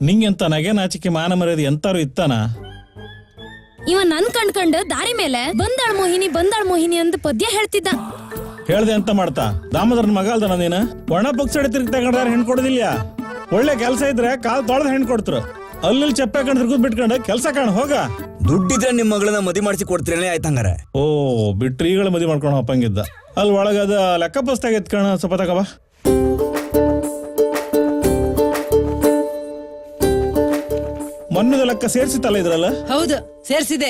ನಿಂಗೆಂತ ನಗೆ ನಾಚಿಕೆ ಮಾನ ಮರ್ಯಾದೆ ಎಂತಾರು ಇತ್ತಾನ? ಇವ ನನ್ ಕಂಡ್ಕಂಡು ದಾರಿ ಮೇಲೆ ಬಂದಾಳ್ ಮೋಹಿನಿ ಬಂದಾಳ್ ಮೋಹಿನಿ ಅಂತ ಪದ್ಯ ಹೇಳ್ತಿದ್ದ. ಹೇಳ್ದೆ ಅಂತ ಮಾಡ್ತಾ ದಾಮೋದರನ ಮಗ ಅಲ್ದನ ನೀನು? ಒಣ ಪಕ್ಷಡಿ ತಿರುಗಿ ತಗೊಂಡ್ರೆ ಹೆಣ್ ಕೊಡೋದಿಲ್ಲ. ಒಳ್ಳೆ ಕೆಲಸ ಇದ್ರೆ ಕಾಲ್ ತೊಳೆದ ಹೆಣ್ ಕೊಡ್ತರು. ಅಲ್ಲಿ ಚಪ್ಪೆ ಕಂಡು ತಿರ್ಗುದ್ ಬಿಟ್ಕೊಂಡು ಕೆಲಸ ಕಾಣ ಹೋಗ. ದುಡ್ಡಿದ್ರೆ ನಿಮ್ಮ ಮಗಳನ್ನ ಮದಿ ಮಾಡಿಸಿ ಕೊಡ್ತೀರನೇ ಆಯ್ತಂಗಾರೆ. ಓ ಬಿಟ್ರಿ ಈಗಳ ಮದಿ ಮಾಡ್ಕೊಂಡು ಹೋಗಂಗಿದ್ದ. ಅಲ್ಲಿ ಒಳಗದ ಲೆಕ್ಕ ಪುಸ್ತಕ ಎತ್ಕೋಣ ಸ್ವಲ್ಪ ತಗವ. ಮೊನ್ನದ ಲೆಕ್ಕ ಸೇರ್ಸಿತ್ತಲ್ಲ ಇದ್ರಲ್ಲ? ಹೌದು, ಸೇರ್ಸಿದೆ.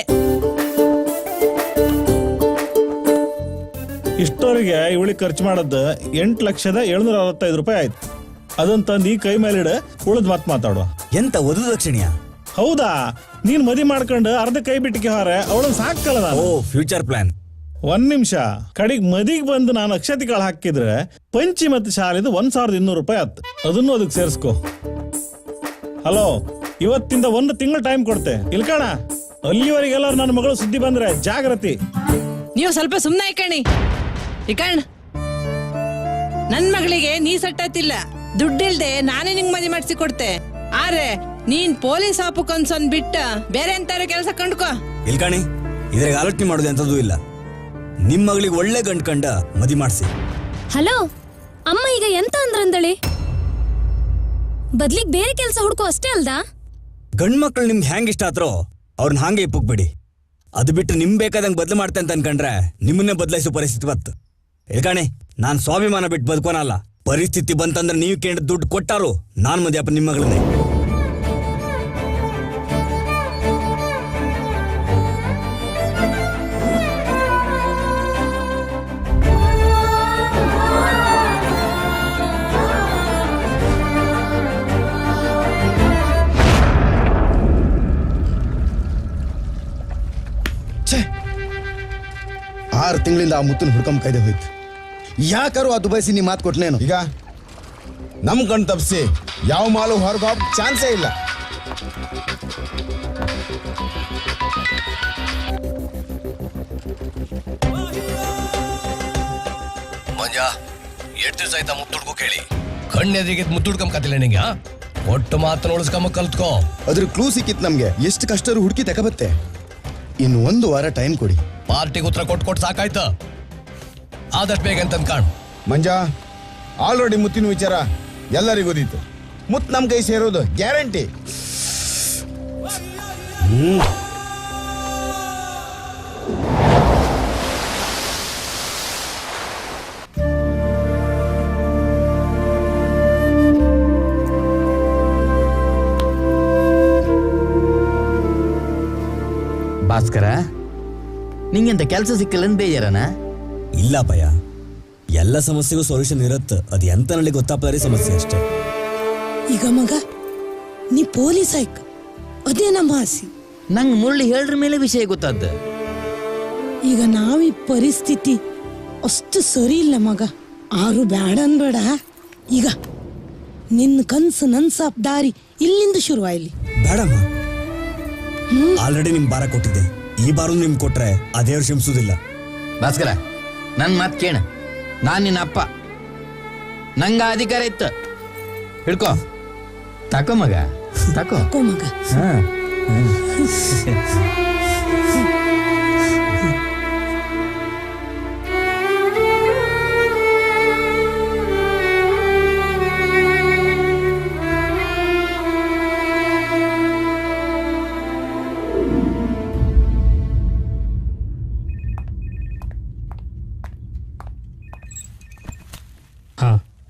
ಇಷ್ಟೋರಿಗೆ ಇವಳಿಗೆ ಖರ್ಚು ಮಾಡದ್ದು 8,765,000 ರೂಪಾಯಿ ಆಯ್ತು. ಅದನ್ನ ತಂದು ಈ ಕೈ ಮೇಲಿಡ, ಉಳಿದ್ ಮಾತ್ ಮಾತಾಡುವ. ಎಂತ ವಧು ದಕ್ಷಿಣಿಯ? ಹೌದಾ, ನೀನ್ ಮದಿ ಮಾಡ್ಕೊಂಡು ಅರ್ಧ ಕೈ ಬಿಟ್ಟಿಗೆ ಹಾರೆ ಅವಳು ಸಾಕಲ್ಲ. ಓ, ಫ್ಯೂಚರ್ ಪ್ಲಾನ್. ಒಂದ್ ನಿಮಿಷ, ಕಡೆಗ್ ಮದಿಗ್ ಬಂದು ನಾನು ಅಕ್ಷತಿ ಕಾಳು ಹಾಕಿದ್ರೆ ಪಂಚಿ ಮತ್ತು ಶಾಲಿದು 1,200 ರೂಪಾಯಿ ಆಯ್ತು. ಅದನ್ನು ಅದಕ್ಕೆ ಸೇರಿಸ್ಕೊ. ಹಲೋ, ಇವತ್ತಿಂದ 1 ತಿಂಗಳು ಟೈಮ್ ಕೊಡ್ತೆ ಇಲ್ಕಣ. ಅಲ್ಲಿವರೆಗೆಲ್ಲರೂ ನನ್ನ ಮಗಳು ಸುದ್ದಿ ಬಂದ್ರೆ ಜಾಗೃತಿ. ನೀವು ಸ್ವಲ್ಪ ಸುಮ್ನೆ ಇಕಣಿ. ಇಕಣ್, ನನ್ ಮಗಳಿಗೆ ನೀ ಸಟ್ಟತಿಲ್ಲ. ದುಡ್ಡಿಲ್ದೆ ನಾನೇ ನಿಂಗ್ ಮದಿ ಮಾಡಿಸಿ ಕೊಡ್ತೆ. ಆದ್ರೆ ನೀನ್ ಪೊಲೀಸ್ ಆಪು ಕನ್ಸನ್ ಬಿಟ್ಟ ಬೇರೆ ಎಂತಾರು ಕೆಲಸ ಕಂಡ್ಕೋ. ಇಲ್ಕಾಣಿ ಇದ್ರಾಗ ಆಲೋಚನೆ ಮಾಡೋದು ಎಂತದೂ ಇಲ್ಲ. ನಿಮ್ ಮಗಳಿಗೆ ಒಳ್ಳೆ ಗಂಡ್ ಕಂಡ ಮದಿ ಮಾಡ್ಸಿ. ಹಲೋ ಅಮ್ಮ, ಈಗ ಎಂತ ಅಂದ್ರಂದಳಿ? ಬದ್ಲಿಗ್ ಬೇರೆ ಕೆಲಸ ಹುಡ್ಕೋ ಅಷ್ಟೇ ಅಲ್ದಾ? ಗಂಡ್ ಮಕ್ಳು ನಿಮ್ಗೆ ಹೆಂಗ್ ಇಷ್ಟ ಆತ್ರೋ ಅವ್ರನ್ನ ಹಾಗೆ ಇಪ್ಪಕ್ಬಿಡಿ. ಅದು ಬಿಟ್ಟು ನಿಮ್ ಬೇಕಾದಂಗ್ ಬದ್ಲು ಮಾಡ್ತೆ ಅಂತ ಅನ್ಕಂಡ್ರೆ ನಿಮ್ಮನ್ನೇ ಬದಲಾಯಿಸೋ ಪರಿಸ್ಥಿತಿ ಬತ್ತು. ಇಲ್ಕಾಣಿ ನಾನ್ ಸ್ವಾಭಿಮಾನ ಬಿಟ್ಟು ಬದುಕೋನಲ್ಲ. ಪರಿಸ್ಥಿತಿ ಬಂತಂದ್ರೆ ನೀವು ಕೇಳಿದ ದುಡ್ಡು ಕೊಟ್ಟಾರು ನಾನ್ ಮದ್ಯಪ್ಪ ನಿಮ್ಮ ಮಗಳನ್ನೇ. ಆರು ತಿಂಗಳಿಂದ ಆ ಮುತ್ತನ ಹುಡ್ಕೊಂಡ್ ಕೈದೆ ಹೋಯ್ತು. ಯಾಕಾರು ಅದು ಬಯಸಿ ನೀ ಮಾತು ಕೊಟ್ನೇನು? ಈಗ ನಮ್ ಕಣ್ ತಪ್ಸಿ ಯಾವ ಮಾಲು ಹೊರಗೆ ಹೋಗೋ ಚಾನ್ಸೇ ಇಲ್ಲ. ಮಂಜ ಎಷ್ಟು ದಿವಸ ಆಯ್ತಾ ಮುತ್ತುಡ್ಕೋ ಕೇಳಿ. ಕಣ್ಣೆದ್ರಿಗೆ ಮುತ್ತುಡ್ಕೊಂಬಕತ್ತಿಲ್ಲ ನಿಂಗೆ. ಒಟ್ಟು ಮಾತನ್ನ ಉಳಿಸ್ಕೊಂಬ ಕಲ್ತ್ಕೋ. ಅದ್ರ ಕ್ಲೂ ಸಿಕ್ಕಿತ್ ನಮ್ಗೆ. ಎಷ್ಟು ಕಷ್ಟರು ಹುಡುಕಿ ತಗೋಬತ್ತೆ. ಇನ್ನು 1 ವಾರ ಟೈಮ್ ಕೊಡಿ. ಪಾರ್ಟಿಗೆ ಉತ್ತರ ಕೊಟ್ಟು ಸಾಕಾಯ್ತು. ಆದಷ್ಟು ಬೇಗ ಅಂತ ಕಾಣ್. ಮಂಜ ಆಲ್ರೆಡಿ ಮುತ್ತಿನ ವಿಚಾರ ಎಲ್ಲರಿಗೂ ಗೊತ್ತಿತ್ತು. ಮುತ್ ನಮ್ ಕೈ ಸೇರೋದು ಗ್ಯಾರಂಟಿ. ಭಾಸ್ಕರ, ನಿಂಗೆಂತ ಕೆಲಸ ಸಿಕ್ಕಿಲ್ಲ ಬೇಜಾರನ? ಇಲ್ಲ ಭಯ, ಎಲ್ಲ ಸಮಸ್ಯೆಗೂ ಸೊಲ್ಯೂಷನ್ ಇರತ್ತೆ. ಅದು ಎಂತ ನಳಿ ಗೊತ್ತಾಪದಾರಿ ಸಮಸ್ಯೆ ಅಷ್ಟೇ. ಈಗ ಮಗ ನೀ ಪೊಲೀಸ್ ಆಯ್ಕ, ಅದೇ ನಮ್ಮ ಆಸೆ. ನಂಗೆ ಮುರಳಿ ಹೇಳ್ರ ಮೇಲೆ ವಿಷಯ ಗೊತ್ತಾದ. ಈಗ ನಾವೀ ಪರಿಸ್ಥಿತಿ ಅಷ್ಟು ಸರಿ ಇಲ್ಲ ಮಗ. ಆರು ಬೇಡ ಅನ್ಬೇಡ. ಈಗ ನಿನ್ನ ಕನ್ಸು ನನ್ ಸಾಪ್ ದಾರಿ ಇಲ್ಲಿಂದ ಶುರುವಾಯ್ಲಿ. ಬೇಡಮ್ಮ, ಆಲ್ರೆಡಿ ನಿಮ್ ಭಾರ ಕೊಟ್ಟಿದ್ದೆ. ಈ ಬಾರು ನಿಮ್ ಕೊಟ್ರೆ ಅದೇವ್ರು ಕ್ಷಮಿಸುದಿಲ್ಲ. ಭಾಸ್ಕರ, ನನ್ ಮಾತ್ ಕೇಳ. ನಾನ್ ನಿನ್ನ ಅಪ್ಪ, ನಂಗ ಅಧಿಕಾರ ಇತ್ತು. ಹಿಡ್ಕೋ, ತಕೋ ಮಗ, ತಕೋ ಮಗ.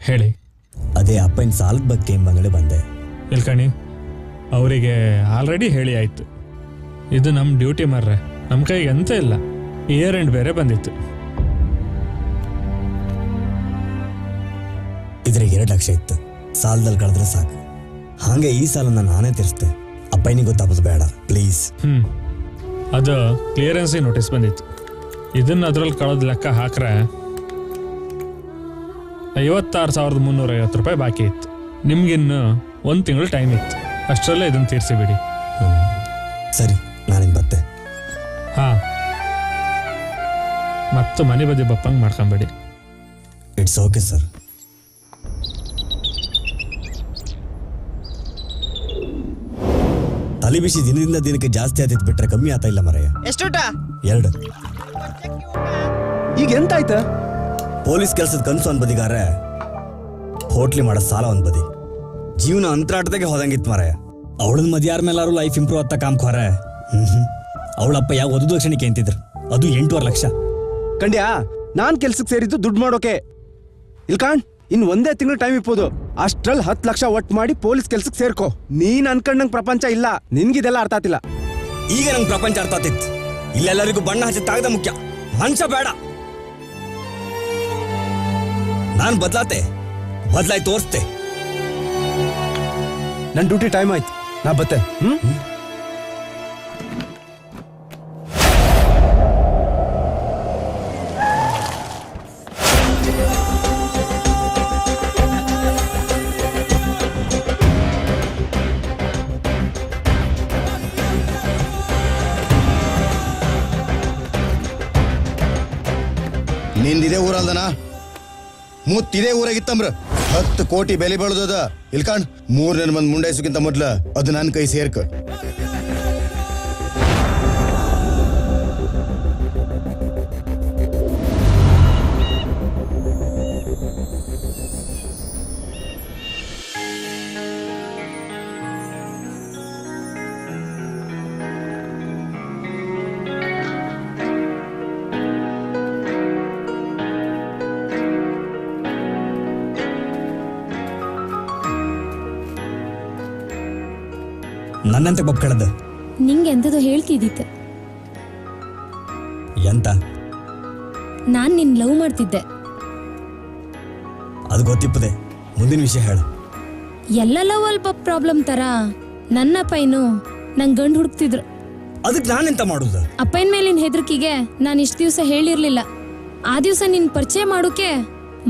ಹೇಳಿ. ಅದೇ ಅಪ್ಪನ ಸಾಲದ ಬಗ್ಗೆ ಬಂಗಡೆ ಬಂದೆ. ಇಲ್ಕಣಿ, ಅವರಿಗೆ ಆಲ್ರೆಡಿ ಹೇಳಿ ಆಯ್ತು. ಇದು ನಮ್ಮ ಡ್ಯೂಟಿ ಮಾರ್ರೆ, ನಮ್ಮ ಕೈಗೆ ಎಂತ ಇಲ್ಲ. ಇಯರ್ ಎಂಡ್ ಬೇರೆ ಬಂದಿತ್ತು. ಇದ್ರಾಗ 2 ಲಕ್ಷ ಇತ್ತು. ಸಾಲದಲ್ಲಿ ಕಳೆದ್ರೆ ಸಾಕು. ಹಾಗೆ ಈ ಸಾಲನ್ನ ನಾನೇ ತೀರಿಸ್ತೆ. ಅಪ್ಪನಿಗೆ ಗೊತ್ತಾಗೋದು ಬೇಡ ಪ್ಲೀಸ್. ಅದು ಕ್ಲಿಯರೆನ್ಸಿ ನೋಟಿಸ್ ಬಂದಿತ್ತು. ಇದನ್ನ ಅದ್ರಲ್ಲಿ ಕಳೆದ ಲೆಕ್ಕ ಹಾಕ್ರೆ 56,350 ರೂಪಾಯಿ ಬಾಕಿ ಇತ್ತು. ನಿಮ್ಗಿನ್ನು 1 ತಿಂಗಳು ಟೈಮ್ ಇತ್ತು. ಅಷ್ಟರಲ್ಲೇ ಇದನ್ನು ತೀರಿಸಿಬಿಡಿ. ಸರಿ, ನಾನಿನ್ ಬತ್ತೆ. ಮತ್ತು ಮನೆ ಬದಿ ಬಪ್ಪಂಗೆ ಮಾಡ್ಕೊಂಬೇಡಿ. It's okay sir. ತಲೆ ಬಿಸಿ ದಿನದಿಂದ ದಿನಕ್ಕೆ ಜಾಸ್ತಿ ಆತಿತ್ ಬಿಟ್ರೆ ಕಮ್ಮಿ ಆತ ಇಲ್ಲ ಮರಯ್ಯ. ಎಷ್ಟೂಟ? 2. ಈಗ ಎಂತ ಆಯ್ತಾ? ಪೊಲೀಸ್ ಕೆಲಸದ ಕನಸು ಒಂದ್ ಬದಿಗಾರೆ, ಹೋಟ್ಲಿ ಮಾಡೋ ಸಾಲ ಒಂದ್ ಬದಿ. ಜೀವನ ಅಂತರಾಟದಾಗೆ ಹೋದಂಗಿತ್ತು ಮರಯ್ಯ. ಅವಳನ್ನ ಮದಿ ಯಾರ ಲೈಫ್ ಇಂಪ್ರೂವ್ ಆಗ್ತಾ ಕಾಮ್ಕೋರೆ. ಅವಳಪ್ಪ ಯಾವ ಓದೋದು ಕ್ಷಣಿಕೆ ಅಂತಿದ್ರು. ಅದು 8.5 ಲಕ್ಷ. ಕಂಡ್ಯಾ, ನಾನ್ ಕೆಲ್ಸಕ್ಕೆ ಸೇರಿದ್ದು ದುಡ್ಡು ಮಾಡೋಕೆ. ಇಲ್ಕಾಣ್, ಇನ್ 1 ತಿಂಗಳು ಟೈಮ್ ಇಪ್ಪೋದು. ಅಷ್ಟ್ರಲ್ಲಿ 10 ಲಕ್ಷ ಒಟ್ಟು ಮಾಡಿ ಪೊಲೀಸ್ ಕೆಲ್ಸಕ್ಕೆ ಸೇರ್ಕೋ. ನೀನ್ ಅನ್ಕೊಂಡಂಗ್ ಪ್ರಪಂಚ ಇಲ್ಲ. ನಿನ್ಗಿದೆಲ್ಲ ಅರ್ಥ ಆತಿಲ್ಲ. ಈಗ ನಂಗೆ ಪ್ರಪಂಚ ಅರ್ಥ ಆತಿತ್ತು. ಇಲ್ಲೆಲ್ಲರಿಗೂ ಬಣ್ಣ ಹಚ್ಚಿ ತಾಗದ ಮುಖ್ಯ, ಮನುಷ್ಯ ಬೇಡ. ನಾನ್ ಬದಲಾಯಿ ತೋರಿಸ್ತೆ. ನನ್ ಡ್ಯೂಟಿ ಟೈಮ್ ಆಯ್ತು, ನಾ ಬತ್ತೆ. ನಿಂದಿದೆ ಊರಲ್ದನ? ಮುತ್ತಿದೆ ಊರಾಗಿತ್ತಂಬ್ರ. 10 ಕೋಟಿ ಬೆಲೆ ಬೆಳೆದದ ಇಲ್ಕಂಡ್ 3 ಮಂದಿ ಮುಂಡೈಸಕ್ಕಿಂತ ಮೊದ್ಲ ಅದು ನನ್ನ ಕೈ ಸೇರ್ಕ. ನನ್ನಂತೆ ಬಬ್ ಕಳೆದ ನಿಂಗೆ ಎಂತದೋ ಹೇಳ್ತಿದ್ದಿತ್ತೆ. ಎಂತ? ನಾನ್ ನಿನ್ ಲವ್ ಮಾಡ್ತಿದ್ದೆ. ಅದು ಗೊತ್ತಿಪ್ಪದೆ, ಮುಂದಿನ ವಿಷಯ ಹೇಳು. ಎಲ್ಲ ಲವ್ ಅಲ್ಪ ಪ್ರಾಬ್ಲಮ್ ತರ ನನ್ನ ಅಪ್ಪಯ್ಯನು ನಂಗೆ ಗಂಡು ಹುಡುಕ್ತಿದ್ರು. ಅದಕ್ಕೆ ನಾನೆಂತ ಮಾಡುದು? ಅಪ್ಪಯ್ಯನ ಮೇಲಿನ ಹೆದರಿಕೆಗೆ ನಾನು ಇಷ್ಟು ದಿವಸ ಹೇಳಿರ್ಲಿಲ್ಲ. ಆ ದಿವಸ ನಿನ್ ಪರಿಚಯ ಮಾಡೋಕೆ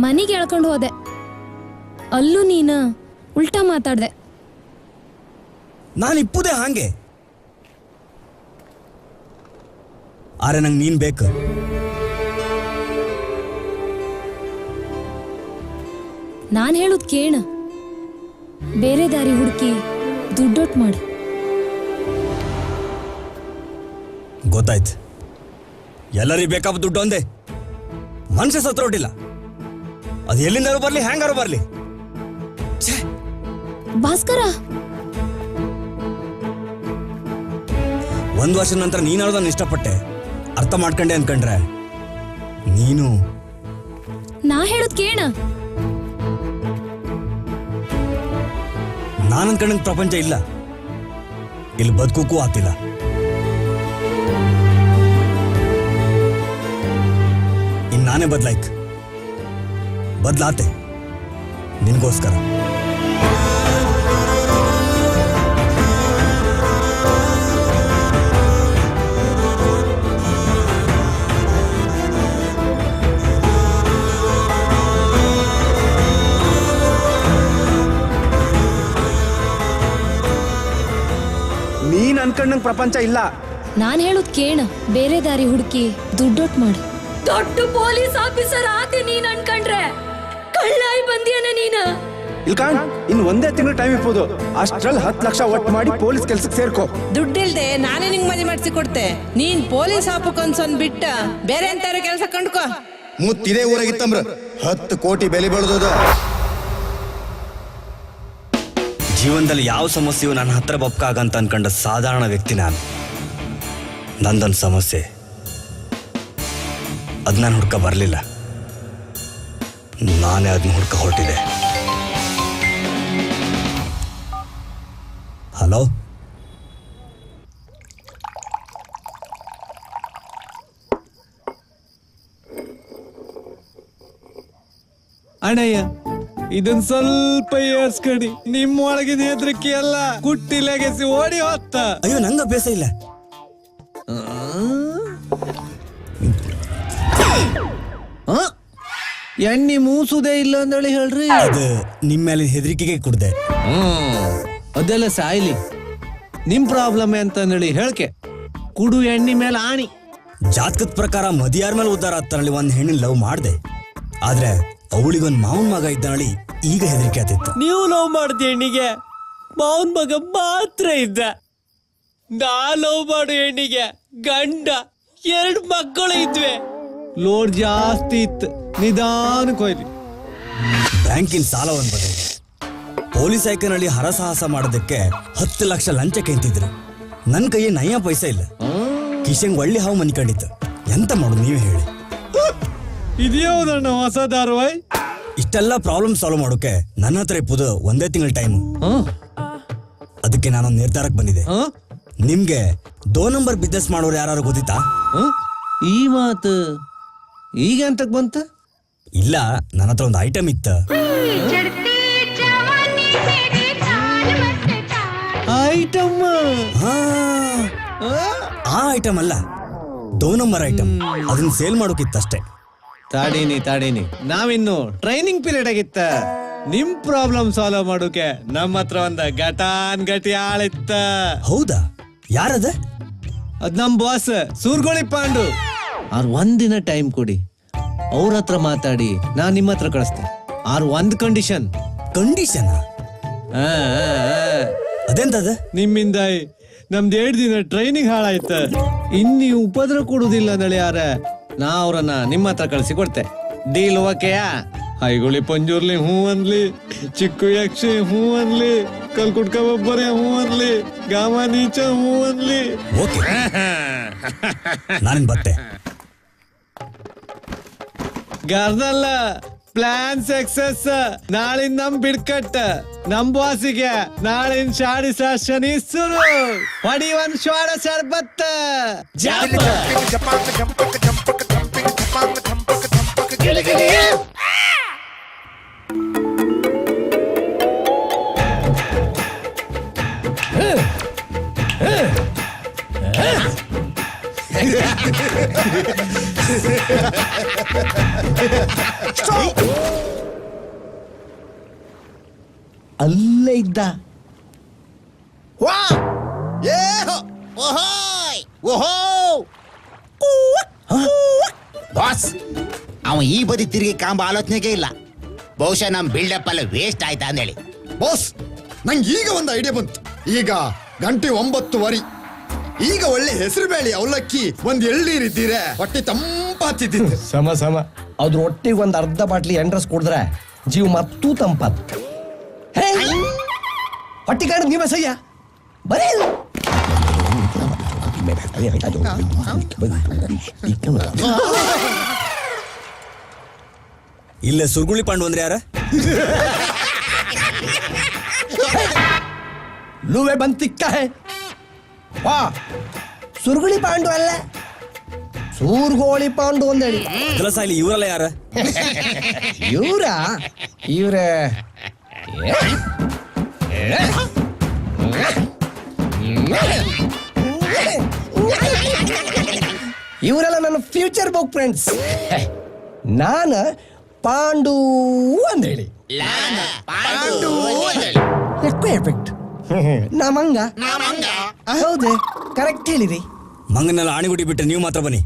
ಮನೆಗೆ ಎಳ್ಕೊಂಡು ಹೋದೆ. ಅಲ್ಲೂ ನೀನು ಉಲ್ಟಾ ಮಾತಾಡ್ದೆ. ನಾನು ಇಪ್ಪುದೇ ಹಾಗೆ. ಆರೆ ನಂಗೆ ನೀನ್ ಬೇಕು. ನಾನ್ ಹೇಳುದ್ ಕೇಳ. ಬೇರೆ ದಾರಿ ಹುಡುಕಿ ದುಡ್ಡೊಟ್ಟು ಮಾಡು. ಗೊತ್ತಾಯ್ತು. ಎಲ್ಲರಿಗೂ ಬೇಕಾದ ದುಡ್ಡು ಒಂದೇ. ಮನುಷ್ಯ ಸತ್ರೋಟಿಲ್ಲ. ಅದು ಎಲ್ಲಿಂದಾರು ಬರ್ಲಿ, ಹ್ಯಾಂಗಾರು ಬರ್ಲಿ. ಭಾಸ್ಕರ, 1 ವರ್ಷದ ನಂತರ ನೀನಾದ್ರು ನಾನು ಇಷ್ಟಪಟ್ಟೆ, ಅರ್ಥ ಮಾಡ್ಕೊಂಡೆ ಅನ್ಕೊಂಡ್ರೆ ನೀನು. ನಾ ಹೇಳುದ್ ಕೇಳ. ನಾನು ಅನ್ಕೊಂಡಂಗೆ ಪ್ರಪಂಚ ಇಲ್ಲ. ಇಲ್ಲಿ ಬದುಕೂ ಆಗ್ತಿಲ್ಲ. ಇನ್ನು ನಾನೇ ಬದಲಾತೆ ನಿನ್ಗೋಸ್ಕರ. ನೀನ್ ಅನ್ಕೊಂಡಂಗ್ ಪ್ರಪಂಚ ಇಲ್ಲ. ನಾನ್ ಹೇಳುದ್ ಕೇಳ. ಬೇರೆ ದಾರಿ ಹುಡುಕಿ ದುಡ್ಡೊಟ್ಟು ಮಾಡು. ದೊಡ್ಡ ಪೊಲೀಸ್ ಆಫೀಸರ್ ಆತಿ ನೀನ್ ಅನ್ಕೊಂಡ್ರೆ ಕಳ್ಳಾಯಿ ಬಂದಿಯನ ನೀನ. ಇಲ್ಕಂಡ್ ಇನ್ 1 ತಿಂಗಳು ಟೈಮ್ ಇರ್ಬೋದು. ಅಷ್ಟ್ರಲ್ಲಿ 10 ಲಕ್ಷ ಒಟ್ಟು ಮಾಡಿ ಪೊಲೀಸ್ ಕೆಲ್ಸಕ್ಕೆ ಸೇರ್ಕೋ. ದುಡ್ಡಿಲ್ದೆ ನಾನೇ ನಿಂಗೆ ಮದುವೆ ಮಾಡಿಸಿ ಕೊಡ್ತೆ. ನೀನ್ ಪೊಲೀಸ್ ಆಪಕ್ಕನ್ಸೊಂದ್ ಬಿಟ್ಟ ಬೇರೆ ಎಂತಾರು ಕೆಲಸ ಕಂಡ್ಕೋ. ಮುತ್ತಿದೇ ಊರಾಗಿತ್ತಂಬ್ರ 10 ಕೋಟಿ ಬೆಲೆ ಬೆಳೆದದ. ಜೀವನದಲ್ಲಿ ಯಾವ ಸಮಸ್ಯೆಯು ನನ್ನ ಹತ್ರ ಬಪ್ಕಾಗಂತ ಅನ್ಕೊಂಡ ಸಾಧಾರಣ ವ್ಯಕ್ತಿ ನಾನು. ನಂದೊಂದು ಸಮಸ್ಯೆ, ಅದ್ ನಾನು ಹುಡ್ಕ ಬರಲಿಲ್ಲ. ನಾನೇ ಅದನ್ನ ಹುಡ್ಕ ಹೊರಟಿದೆ. ಹಲೋ, ಅಣ್ಣಯ್ಯ, ಇದನ್ ಸ್ವಲ್ಪ ಏರ್ಸ್ಕಡಿ. ನಿಮ್ಮ ಒಳಗಿನ ಹೆದರಿಕೆ ಎಲ್ಲ ಕುಟ್ಟಿಲೆಗೆಸಿ ಓಡಿ ಹೋತ್ತ. ಅಯ್ಯೋ, ನಂಗ ಅಭ್ಯಾಸ ಇಲ್ಲ. ಎಣ್ಣೆ ಮೂಸುದೇ ಇಲ್ಲ ಅಂದೇಳಿ ಹೇಳ್ರಿ. ಅದು ನಿಮ್ಮ ಮೇಲೆ ಹೆದರಿಕೆಗೆ ಕುಡ್ದೆ. ಅದೆಲ್ಲ ಸಾಯ್ಲಿ. ನಿಮ್ ಪ್ರಾಬ್ಲಮ್ ಅಂತಂದೇಳಿ ಹೇಳ್ಕೆ ಕುಡು ಎಣ್ಣೆ ಮೇಲೆ ಆಣಿ. ಜಾತಕದ ಪ್ರಕಾರ ಮದಿಯಾರ ಮೇಲೆ ಉದ್ದಾರ ಆಗ್ತಾನಳಿ ಒಂದ್ ಹೆಣ್ಣಿನ ಲವ್ ಮಾಡ್ದೆ. ಆದ್ರೆ ಅವಳಿಗೊಂದ್ ಮಾವನ್ ಮಗ ಇದ್ದಾನಳಿ. ಈಗ ಹೆದರಿಕೆ ಆತಿತ್ತು. ನೀವು ಲವ್ ಮಾಡ್ದೆ ಹೆಣ್ಣಿಗೆ ಮಾವನ್ ಮಗ ಮಾತ್ರ ಇದ್ದ. ನಾ ಲವ್ ಮಾಡೋ ಹೆಣ್ಣಿಗೆ ಗಂಡ 2 ಮಕ್ಕಳು ಇದ್ವೆ. ಲೋಡ್ ಜಾಸ್ತಿ ಇತ್ತು, ನಿಧಾನ ಕೊಯ್ಲಿ. ಬ್ಯಾಂಕಿನ ಸಾಲ ಒಂದ್ ಬದಲಿ ಪೊಲೀಸ್ ಐಕನಲ್ಲಿ ಹರಸಾಹಸ ಮಾಡೋದಕ್ಕೆ 10 ಲಕ್ಷ ಲಂಚ ಕೇಂತಿದ್ರು. ನನ್ ಕೈಯೇ ನಯ ಪೈಸಾ ಇಲ್ಲ. ಕಿಶಂಗ್ ಒಳ್ಳೆ ಹಾವು ಮನ್ಕೊಂಡಿತ್ತು. ಎಂತ ಮಾಡೋದು ನೀವೇ ಹೇಳಿ. ಇದ್ಯಾವುದಣ್ಣ ಹೊಸ ಧಾರಾವಾಹಿ? ಇಷ್ಟೆಲ್ಲ ಪ್ರಾಬ್ಲಮ್ ಸಾಲ್ವ್ ಮಾಡೋಕೆ ನನ್ನ ಹತ್ರ ಇಪ್ಪುದು 1 ತಿಂಗಳ ಟೈಮ್. ಅದಕ್ಕೆ ನಾನೊಂದು ನಿರ್ಧಾರಕ್ಕೆ ಬಂದಿದೆ. ನಿಮ್ಗೆ 2 ನಂಬರ್ ಬಿಸ್ನೆಸ್ ಮಾಡೋರು ಯಾರು ಗೊತ್ತಿತ್ತಾ? ಈ ಮಾತು ಈಗ ಅಂತಕ್ ಬಂತ? ಇಲ್ಲ, ನನ್ನ ಹತ್ರ ಒಂದು ಐಟಮ್ ಇತ್ತ. ಐಟಮ್? ಆ ಐಟಮ್ ಅಲ್ಲ, 2 ನಂಬರ್ ಐಟಮ್. ಅದನ್ನ ಸೇಲ್ ಮಾಡೋಕಿತ್ತಷ್ಟೇ. ತಾಡೀನಿ ನಾವಿನ್ನು ಟ್ರೈನಿಂಗ್ ಪೀರಿಯಡ್ ಆಗಿತ್ತ. ನಿಮ್ ಪ್ರಾಬ್ಲಮ್ ಸಾಲ್ವ್ ಮಾಡೋಕೆ ನಮ್ಮ ಹತ್ರ ಒಂದ ಗಟಿ ಆಳಿತ್ತ. ಹೌದಾ? ಯಾರದ? ಅದ್ ನಮ್ ಬಾಸ್ ಸೂರ್ಗೋಳಿ ಪಾಂಡು. ಅವ್ರ 1 ದಿನ ಟೈಮ್ ಕೊಡಿ, ಅವ್ರ ಹತ್ರ ಮಾತಾಡಿ ನಾನ್ ನಿಮ್ಮ ಹತ್ರ ಕಳಿಸ್ತೇನೆ. ಆರ್ ಒಂದ್ ಕಂಡೀಷನ್. ಕಂಡೀಷನ್ ಅದೆಂತದ? ನಿಮ್ಮಿಂದ ನಮ್ದು 2 ದಿನ ಟ್ರೈನಿಂಗ್ ಹಾಳಾಯ್ತ. ಇನ್ನೀ ಉಪದ್ರ ಕೊಡುದಿಲ್ಲ ನಳಿ ಯಾರ ನಾ ಅವ್ರನ್ನ ನಿಮ್ಮ ಹತ್ರ ಕಳಿಸಿ ಕೊಡ್ತೆ. ಡೀಲ್ ಓಕೆಯಾ? ಹೈಗುಳಿ ಪಂಜೂರ್ಲಿ ಹೂ ಅನ್ಲಿ, ಚಿಕ್ಕು ಯಕ್ಷಿ ಹೂ ಅನ್ಲಿ, ಕಲ್ಕುಟ್ಕ ಒಬ್ಬರೇ ಹೂ ಅನ್ಲಿ, ಗಾಮ ನೀಚ ಹೂ ಅನ್ಲಿ. ಓಕೆ ನಾನಿನ್ ಬತ್ತೆ. ಗರ್ದಲ್ಲ ಪ್ಲಾನ್ ಸಕ್ಸಸ್. ನಾಳಿನ ನಮ್ ಬಿಡ್ಕಟ್ಟ ನಮ್ ಬಾಸಿಗೆ ನಾಳಿನ ಶಾಡಿ ಶನಿ ಸುರು ಹೊಡಿ ಒಂದ್ ಶ್ವಾಡ ಶರ್ಬತ್ತ ಅಲ್ಲೇ ಇದ್ದ. ಬಾಸ್, ಅವ ಈ ಬದಿ ತಿರುಗಿ ಕಾಂಬ ಆಲೋಚನೆಗೆ ಇಲ್ಲ. ಬಹುಶಃ ನಮ್ ಬಿಲ್ಡಪ್ ಎಲ್ಲ ವೇಸ್ಟ್ ಆಯ್ತಾ ಅಂದೇಳಿ. ಬಾಸ್, ನಂಗೆ ಈಗ ಒಂದು ಐಡಿಯಾ ಬಂತು. ಈಗ ಗಂಟೆ 9:15. ಈಗ ಒಳ್ಳೆ ಹೆಸರು ಬೇಳೆ ಅವಲಕ್ಕಿ ಒಂದ್ ಎಳ್ಳೀರಿದ್ದೀರೆ ಹೊಟ್ಟೆ ತಂಪಾತಿದ್ದಿತ್ತು. ಸಮ ಸಮ ಅದ್ರ ಒಟ್ಟಿಗೆ ಒಂದ್ ಅರ್ಧ ಬಾಟ್ಲಿ ಎಂಡ್ರಸ್ ಕುಡಿದ್ರೆ ಜೀವ ಮತ್ತೂ ತಂಪಾತ್. ಹೊಟ್ಟಿ ಕಾಣ ನೀವೇ ಸಯ್ಯ ಬರೀ ಇಲ್ಲೇ ಸುರ್ಗುಳಿ ಪಾಂಡು ಅಂದ್ರೆ ಯಾರ? ಲೂವೆ ಬಂತಿಕ್ಕ ವಾ ಸುರ್ಗುಳಿ ಪಾಂಡು ಅಲ್ಲ, ಸೂರ್ಗೋಳಿ ಪಾಂಡು ಅಂದೇಳಿ. ಕೆಲಸ ಇಲ್ಲಿ ಇವರಲ್ಲ ಯಾರ? ಇವ್ರೆ ಇವರೆಲ್ಲ ನನ್ನ ಫ್ಯೂಚರ್ ಬುಕ್ ಫ್ರೆಂಡ್ಸ್. ನಾನು ಪಾಂಡು ಅಂದೇಳಿ. ఎక్కువ ಎಫೆಕ್ಟ್. ನಾ ಮಂಗ. ಹೌದೇ, ಕರೆಕ್ಟ್ ಹೇಳಿರಿ. ಮಂಗನೆಲ್ಲ ಆಣಿಗುಡಿ ಬಿಟ್ಟರೆ ನೀವು ಮಾತ್ರ ಬನ್ನಿ.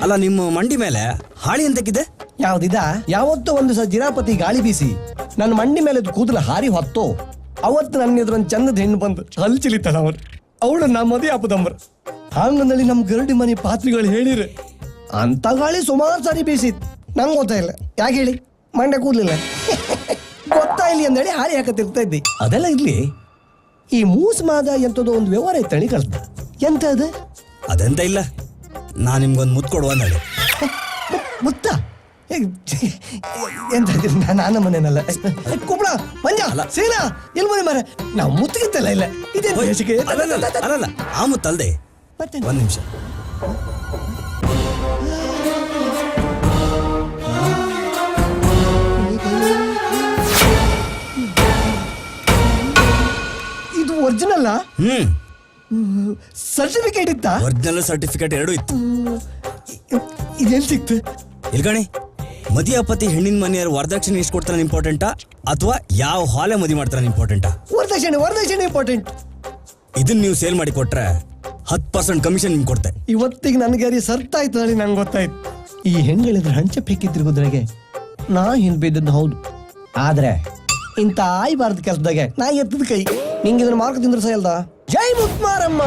ಅಲ್ಲ, ನಿಮ್ಮ ಮಂಡಿ ಮೇಲೆ ಹಾಳಿ ಎಂತಕ್ಕಿದೆ? ಯಾವ್ದಿದ? ಯಾವತ್ತೋ ಒಂದು ಸಹ ಜಿರಾಪತಿ ಗಾಳಿ ಬೀಸಿ ನನ್ನ ಮಂಡಿ ಮೇಲೆ ಕೂದಲು ಹಾರಿ ಹೊತ್ತು ಅವತ್ತು ನನ್ನ ಎದುರು ಒಂದು ಚಂದದ ಹೆಣ್ಣು ಬಂದು ಹಲ್ಚಿಲಿತಾಳ ಅವ್ರು. ಅವಳು ನಮ್ಮ ಮದುವೆ ಆಪದಂಬ್ರ. ಹಾಂಗನಲ್ಲಿ ನಮ್ ಗರಡಿ ಮನೆ ಪಾತ್ರಿಗಳು ಹೇಳಿರ ಅಂತ ಗಾಳಿ ಸುಮಾರು ಸಾರಿ ಬೀಸಿತ್. ನಂಗೆ ಗೊತ್ತಾಯಿಲ್ಲ. ಯಾಕೆ ಹೇಳಿ? ಮಂಡೆ ಕೂದಲಿಲ್ಲ ಗೊತ್ತಾಯಿಲ್ಲ ಅಂದೇಳಿ ಹಾರಿ ಹಾಕತ್ತಿರ್ತಾ ಇದ್ದಿ. ಅದೆಲ್ಲ ಇರ್ಲಿ, ಈ ಮೂಸ್ ಮಾದ ಎಂತದೋ ಒಂದು ವ್ಯವಹಾರ ಇತ್ತಣಿ ಕಳ್ತ. ಎಂತ ಅದು? ಅದೆಂತ ಇಲ್ಲ, ನಾ ನಿಮ್ಗೊಂದು ಮುತ್ತು ಕೊಡುವ ಅಂದೇಳಿ. ಮುತ್ತ? ಎಂತ ನನ್ನ ಮನೇನಲ್ಲ. ಕುಬ್ಳ ಮಂಜ ಸೀನಾ ಎಲ್ ಮನೆ ಮಾರ ನಾವು ಮುತ್ತಿಗಿತ್ತಲ್ಲ. ಇಲ್ಲ ಇದೇ ಅಲ್ಲಲ್ಲ, ಆ ಮುತ್ತಲ್ದೆ. ಒಂದ್ ನಿಮಿಷ. ಇದು ಒರಿಜಿನಲ್? ಸರ್ಟಿಫಿಕೇಟ್ ಇತ್ತ? ಒರಿಜಿನಲ್ ಸರ್ಟಿಫಿಕೇಟ್ ಎರಡೂ ಇತ್ತು. ಇದೆಲ್ಲಿ ಸಿಕ್ತು? ಇಲ್ಕಣಿ, ಮದಿಯಾಪತಿ ಹೆಣ್ಣಿನ ಮನೆಯವರು ವರದಕ್ಷಿಣೆ ಎಷ್ಟು ಕೊಡ್ತಾನೆ ಇಂಪಾರ್ಟೆಂಟಾ ಅಥವಾ ಯಾವ ಹಾಲೆ ಮದಿ ಮಾಡ್ತಾನೆ ಇಂಪಾರ್ಟೆಂಟಾ? ವರದಕ್ಷಿಣೆ ಇಂಪಾರ್ಟೆಂಟ್. ಇದನ್ನ ನೀವು ಸೇಲ್ ಮಾಡಿ ಕೊಟ್ರೆ 10% ಕಮಿಷನ್ ನಿಮ್ಗೆ ಕೊಡ್ತೆ. ಇವತ್ತಿಗೆ ನನಗೆ ಅರಿ ಸರ್ತಾಯ್ತು ಹೇಳಿ ನಂಗೆ ಗೊತ್ತಾಯ್ತು. ಈ ಹೆಣ್ಗಳಿದ್ರೆ ಹಂಚೆ ಬೇಕಿದ್ರಿಗೋದ್ರಾಗೆ ನಾ ಹಿಂದ್ ಬಿದ್ದದ್ದು ಹೌದು. ಆದ್ರೆ ಇಂಥ ಆಯ್ಬಾರ್ದು ಕೆಲಸದಾಗೆ ನಾ ಎತ್ತದ ಕೈ. ನಿಂಗೆ ಇದನ್ನ ಮಾರ್ಕ ತಿಂದ್ರೆ ಸಯಲ್ದ. ಜೈ ಮುತ್ಮಾರಮ್ಮ.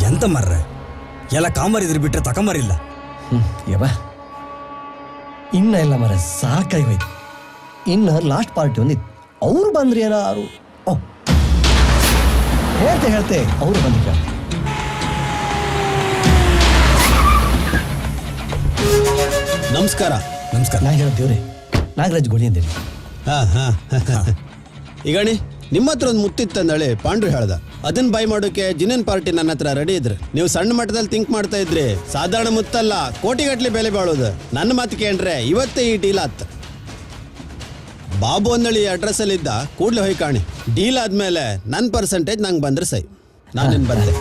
ಎಂತ ಮರ್ರೆ, ಎಲ್ಲ ಕಾಮರಿದ್ರು ಬಿಟ್ರೆ ತಕಮರಿಲ್ಲ. ಯವ ಇನ್ನ ಎಲ್ಲ ಮರ ಸಾಕಾಗಿ ಹೋಯ್ತು. ಇನ್ನು ಲಾಸ್ಟ್ ಪಾರ್ಟಿ ಒಂದಿತ್ತು. ಅವ್ರು ಬಂದ್ರಿ ಯಾರು? ಹೇಳ್ತೆ ಅವ್ರು ಬಂದಿದ್ದ. ನಮಸ್ಕಾರ. ನಾ ಹೇಳೋ ದೇವ್ರೆ, ನಾಗರಾಜ್ ಗೋಳಿ ಅಂದೇಳಿ. ಈಗಣಿ ನಿಮ್ಮ ಹತ್ರ ಒಂದು ಮುತ್ತಿತ್ತಂದಳಿ ಪಾಂಡ್ರು ಹೇಳ್ದ ಅದನ್ನ ಬೈ ಮಾಡೋಕೆ ಜಿನನ್ ಪಾರ್ಟಿ ನನ್ನ ಹತ್ರ ರೆಡಿ ಇದ್ರೆ ನೀವು ಸಣ್ಣ ಮಟ್ಟದಲ್ಲಿ ಥಿಂಕ್ ಮಾಡ್ತಾ ಇದ್ರಿ ಸಾಧಾರಣ ಮುತ್ತಲ್ಲ ಕೋಟಿಗಟ್ಲೆ ಬೆಲೆ ಬಾಳೋದು ನನ್ನ ಮಾತು ಕೇಳ್ರೆ ಇವತ್ತೇ ಈ ಡೀಲ್ ಆತ್ ಬಾಬು ಅಂದಳಿ ಅಡ್ರೆಸ್ ಅಲ್ಲಿ ಇದ್ದ ಕೂಡ್ಲೆ ಹೋಗಿ ಕಾಣಿ ಡೀಲ್ ಆದ್ಮೇಲೆ ನನ್ನ ಪರ್ಸೆಂಟೇಜ್ ನಂಗೆ ಬಂದ್ರೆ ಸೈ ನಾನೇನು ಬಂದೆ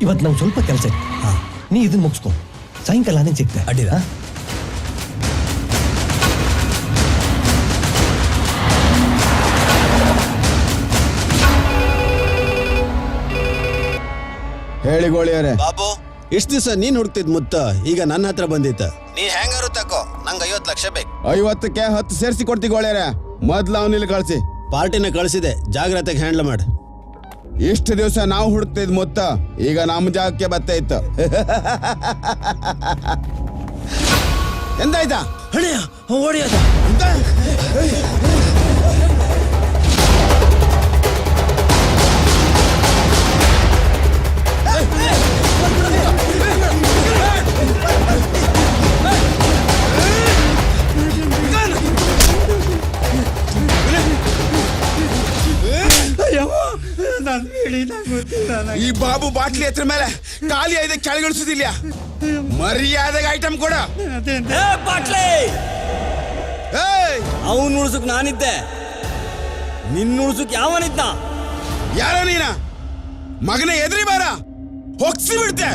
ಇವತ್ತು ನಂಗೆ ಸ್ವಲ್ಪ ಕೆಲಸ ಇದೆ ನೀ ಇದನ್ನ ಮುಗಿಸ್ಕೊ ಸಾಯಂಕಾಲ ನಾನು ಸಿಗ್ತೆ ಅಡ್ಡಿಲ್ಲ ಹೇಳಿ ಗೋಳಿಯವರೇ ಬಾಬು ಇಷ್ಟ ದಿವಸ ನೀನ್ ಹುಡುಕ್ತಿದ್ ಮುತ್ತ ಈಗ ನನ್ನ ಹತ್ರ ಬಂದಿತ್ತ ನೀ ಹೆಂಗಾರು ತಕೋ ನಂಗೆ 50 ಲಕ್ಷ ಬೇಕು 50ಕ್ಕೆ 10 ಸೇರಿಸಿ ಕೊಡ್ತಿ ಗೋಳಿಯವರೇ ಮೊದ್ಲು ಅವನಿಲ್ಲಿ ಕಳಿಸಿ ಪಾರ್ಟಿನ ಕಳಿಸಿದೆ ಜಾಗ್ರತೆಗೆ ಹ್ಯಾಂಡಲ್ ಮಾಡಿ ಇಷ್ಟು ದಿವಸ ನಾವು ಹುಡುಕ್ತಿದ್ ಮೊತ್ತ ಈಗ ನಮ್ಮ ಜಾಗಕ್ಕೆ ಬತ್ತೈತು ಎಂದಾಯ್ತಾ ಹಣೆಯ ಓಡಿಯದ ಈ ಬಾಬು ಬಾಟ್ಲಿ ಹತ್ರ ಮೇಲೆ ಖಾಲಿ ಐದ ಕೆಳಗಿಳಿಸುದಿಲ್ಲ ಮರ್ಯಾದೆಗೆ ಐಟಮ್ ಕೊಡ ಬಾಟ್ಲಿ ಅವನ್ ಉಳ್ಸಕ್ ನಾನಿದ್ದೆ ನಿನ್ನ ಉಳ್ಸಕ್ ಯಾವನಿದ್ದ ಯಾರ ನೀನ ಮಗನ ಎದ್ರಿ ಬಾರ ಹೊಗ್ಸಿ ಬಿಡ್ತೆ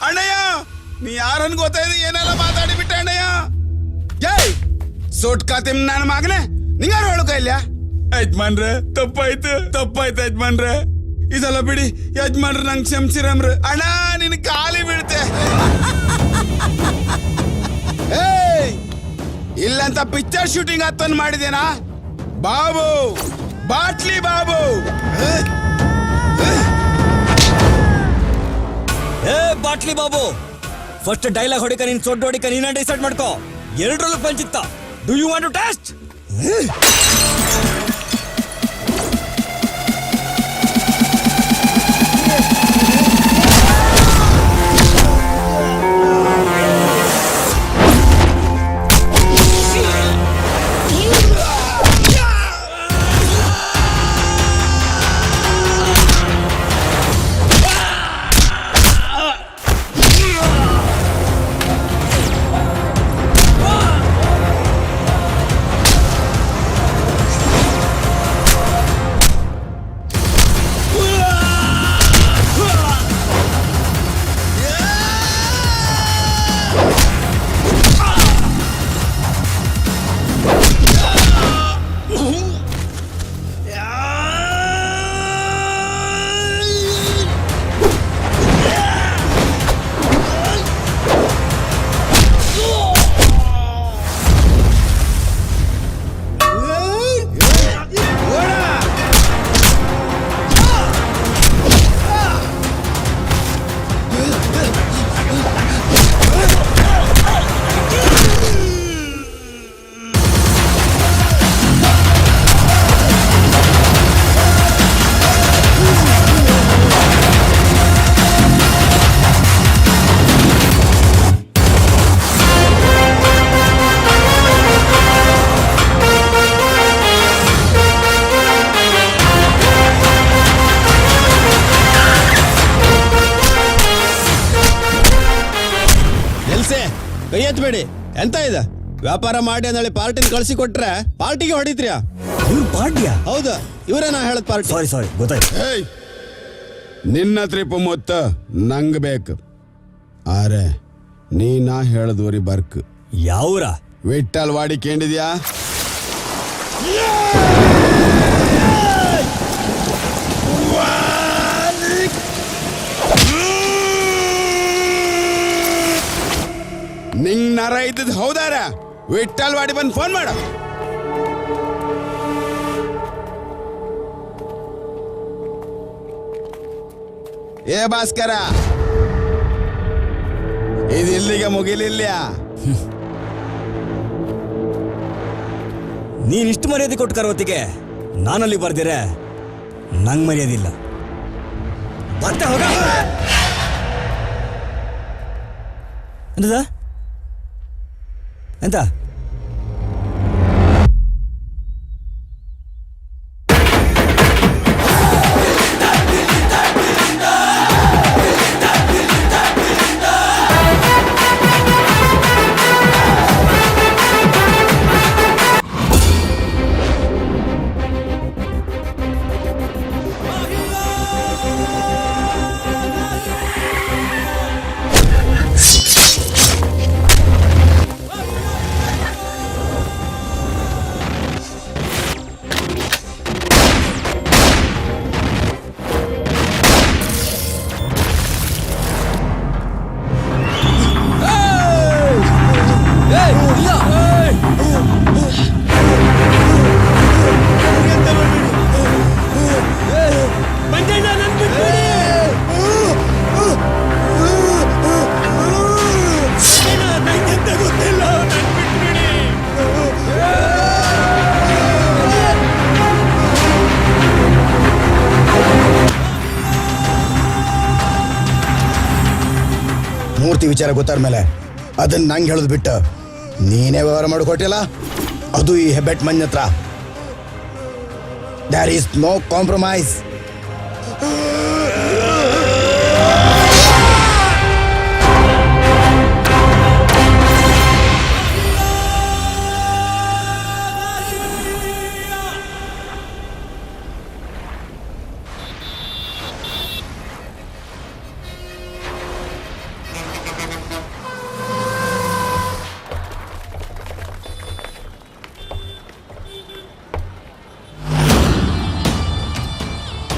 ಅಣ್ಣಯ್ಯ ನೀ ಯಾರನ್ ಗೊತ್ತಾಯ್ತು ಏನೆಲ್ಲ ಮಾತಾಡಿ ಬಿಟ್ಟೆ ಅಣ್ಣಯ್ಯ ಜೈ ಸೋಟ್ ಕಾತಿಮ್ ನನ್ನ ಮಗನೇ ನಿಂಗಾರು ಹೇಳಕ ಇಲ್ಲ ಯಜಮಾನ್ರೆ ತಪ್ಪಾಯ್ತು ಯಜಮಾನ್ರೆ ಇದೆಲ್ಲ ಬಿಡಿ ಯಜಮಾನ್ರ ನಂಗೆ ಕ್ಷಮಿಸಿರಮ್ರ ಅಣ್ಣ ನಿನ್ ಖಾಲಿ ಬೀಳ್ತೆ ಇಲ್ಲಂತ ಪಿಕ್ಚರ್ ಶೂಟಿಂಗ್ ಹತ್ತನ್ ಮಾಡಿದೇನಾ ಬಾಬು ಬಾಟ್ಲಿ ಬಾಬು ಬಾಟ್ಲಿ ಬಾಬು ಫಸ್ಟ್ ಡೈಲಾಗ್ ಹೊಡಿಕ ನೀನ್ ಸೊಡ್ಡು ಹೊಡಿಕ ನೀನ ಡಿಸೈಡ್ ಮಾಡ್ಕೋ ಎರಡರಲ್ಲೂ ಪಂಚಿತ್ತ do you want to test ಕೈ ಎತ್ತಬೇಡಿ ಎಂತ ಇದೆ ವ್ಯಾಪಾರ ಮಾಡಿ ಅಂದೇಳಿ ಪಾರ್ಟಿನ ಕಳ್ಸಿ ಕೊಟ್ರೆ ಪಾರ್ಟಿಗೆ ಹೊಡಿತ್ರಿಯಾ ಇವ್ರ ಪಾರ್ಟಿಯಾ ಹೌದು ಇವರೇ ನಾ ಹೇಳದ್ ಪಾರ್ಟಿ ಸಾರಿ ಗೊತ್ತಾಯ್ತು ನಿನ್ನ ಟ್ರಿಪ್ ಮೊತ್ತ ನಂಗ್ ಬೇಕು ಆರೆ ನೀ ನಾ ಹೇಳದೂರಿ ಬರ್ಕ್ ಯಾವ್ರ ವಿಠಲ್ ವಾಡಿ ಕೇಳಿದ್ಯಾ ನಿಂಗ್ ನರ ಇದ್ದದ್ ಹೌದಾರ ವಿಠಲ್ ವಾಡಿ ಬಂದು ಫೋನ್ ಮಾಡ ಏ ಭಾಸ್ಕರ, ಇದು ಇಲ್ಲಿಗೆ ಮುಗಿಲಿಲ್ಲ. ನೀನಿಷ್ಟು ಮರ್ಯಾದೆ ಕೊಟ್ಟು ಕರೋತಿಗೆ ನಾನಲ್ಲಿ ಬರ್ದಿರೆ ನಂಗೆ ಮರ್ಯಾದಿಲ್ಲ. ಬರ್ತೆ ಹೋಗ. ಎಂತದ ಎಂತ ಮೂರ್ತಿ ವಿಚಾರ ಗೊತ್ತಾದ್ಮೇಲೆ ಅದನ್ನ ನಂಗೆ ಹೇಳೋದು ಬಿಟ್ಟು ನೀನೇ ವ್ಯವಹಾರ ಮಾಡಿಕೊಟ್ಟಿಲ್ಲ, ಅದು ಈ ಹೆಬ್ಬೆಟ್ ಮನ್ ಹತ್ರ. There is no compromise.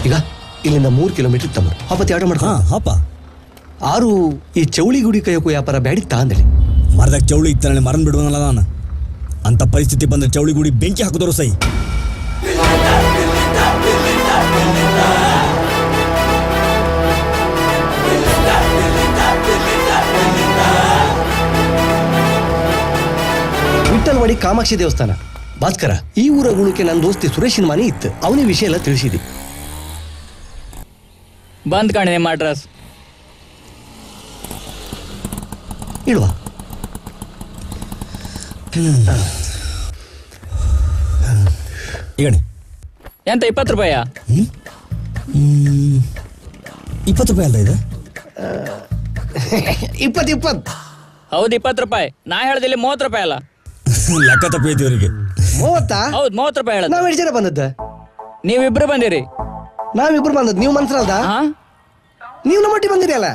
ಈಗ ಇಲ್ಲಿಂದ 3 ಕಿಲೋಮೀಟರ್ ತಮ್ಮ ಹಪ್ಪತ್ತಿ ಆರ್ಡರ್ ಮಾಡ್ಕೊ. ಹಪ್ಪ ಆರು ಈ ಚೌಳಿ ಗುಡಿ ಕೈಯಕ್ಕೂ ವ್ಯಾಪಾರ ಬ್ಯಾಡಿತ್ತಾ ಅಂದಳಿ. ಮರದಾಗ ಚೌಳಿ ಇತ್ತನಲ್ಲಿ ಮರನ್ ಬಿಡುವನಲ್ಲ ನಾನು. ಅಂತ ಪರಿಸ್ಥಿತಿ ಬಂದ್ರೆ ಚೌಳಿ ಗುಡಿ ಬೆಂಕಿ ಹಾಕಿದವರು ಸೈ. ವಿಠಲ್ವಾಡಿ ಕಾಮಾಕ್ಷಿ ದೇವಸ್ಥಾನ. ಭಾಸ್ಕರ, ಈ ಊರ ಗುಣಕ್ಕೆ ನನ್ನ ದೋಸ್ತಿ ಸುರೇಶಿನ ಮನೆ ಇತ್ತು, ಅವನಿಗೆ ವಿಷಯ ಎಲ್ಲ ತಿಳಿಸಿದಿ. ಬಂದ್ ಕಾಣೆ ನಿಮ್ಮ ಅಡ್ರೆಸ್ ಇಲ್ವಾ? ಹೇಳಿ ಎಂತ 20 ರೂಪಾಯ? 20 ರೂಪಾಯಿ ಅಲ್ಲ ಇದು? 20 ಹೌದು 20 ರೂಪಾಯಿ. ನಾ ಹೇಳ್ದಿಲ್ಲಿ 30 ರೂಪಾಯಿ ಅಲ್ಲ. ಲೆಕ್ಕ ತಪ್ಪೈತಿ ಇವರಿಗೆ. 30? ಹೌದು 30 ರೂಪಾಯಿ ಹೇಳ. ನಾವ್ ಎಷ್ಟು ಜನ ಬಂದದ್ದ? ನೀವಿಬ್ರು ಬಂದಿರಿ. ನಾವಿಬ್ರು ಬಂದದ್. ನೀವು ಮನ್ಸರಲ್ದ? ನೀವು ನಮ್ಮಟ್ಟಿ ಬಂದಿರಿ ಅಲ್ಲ.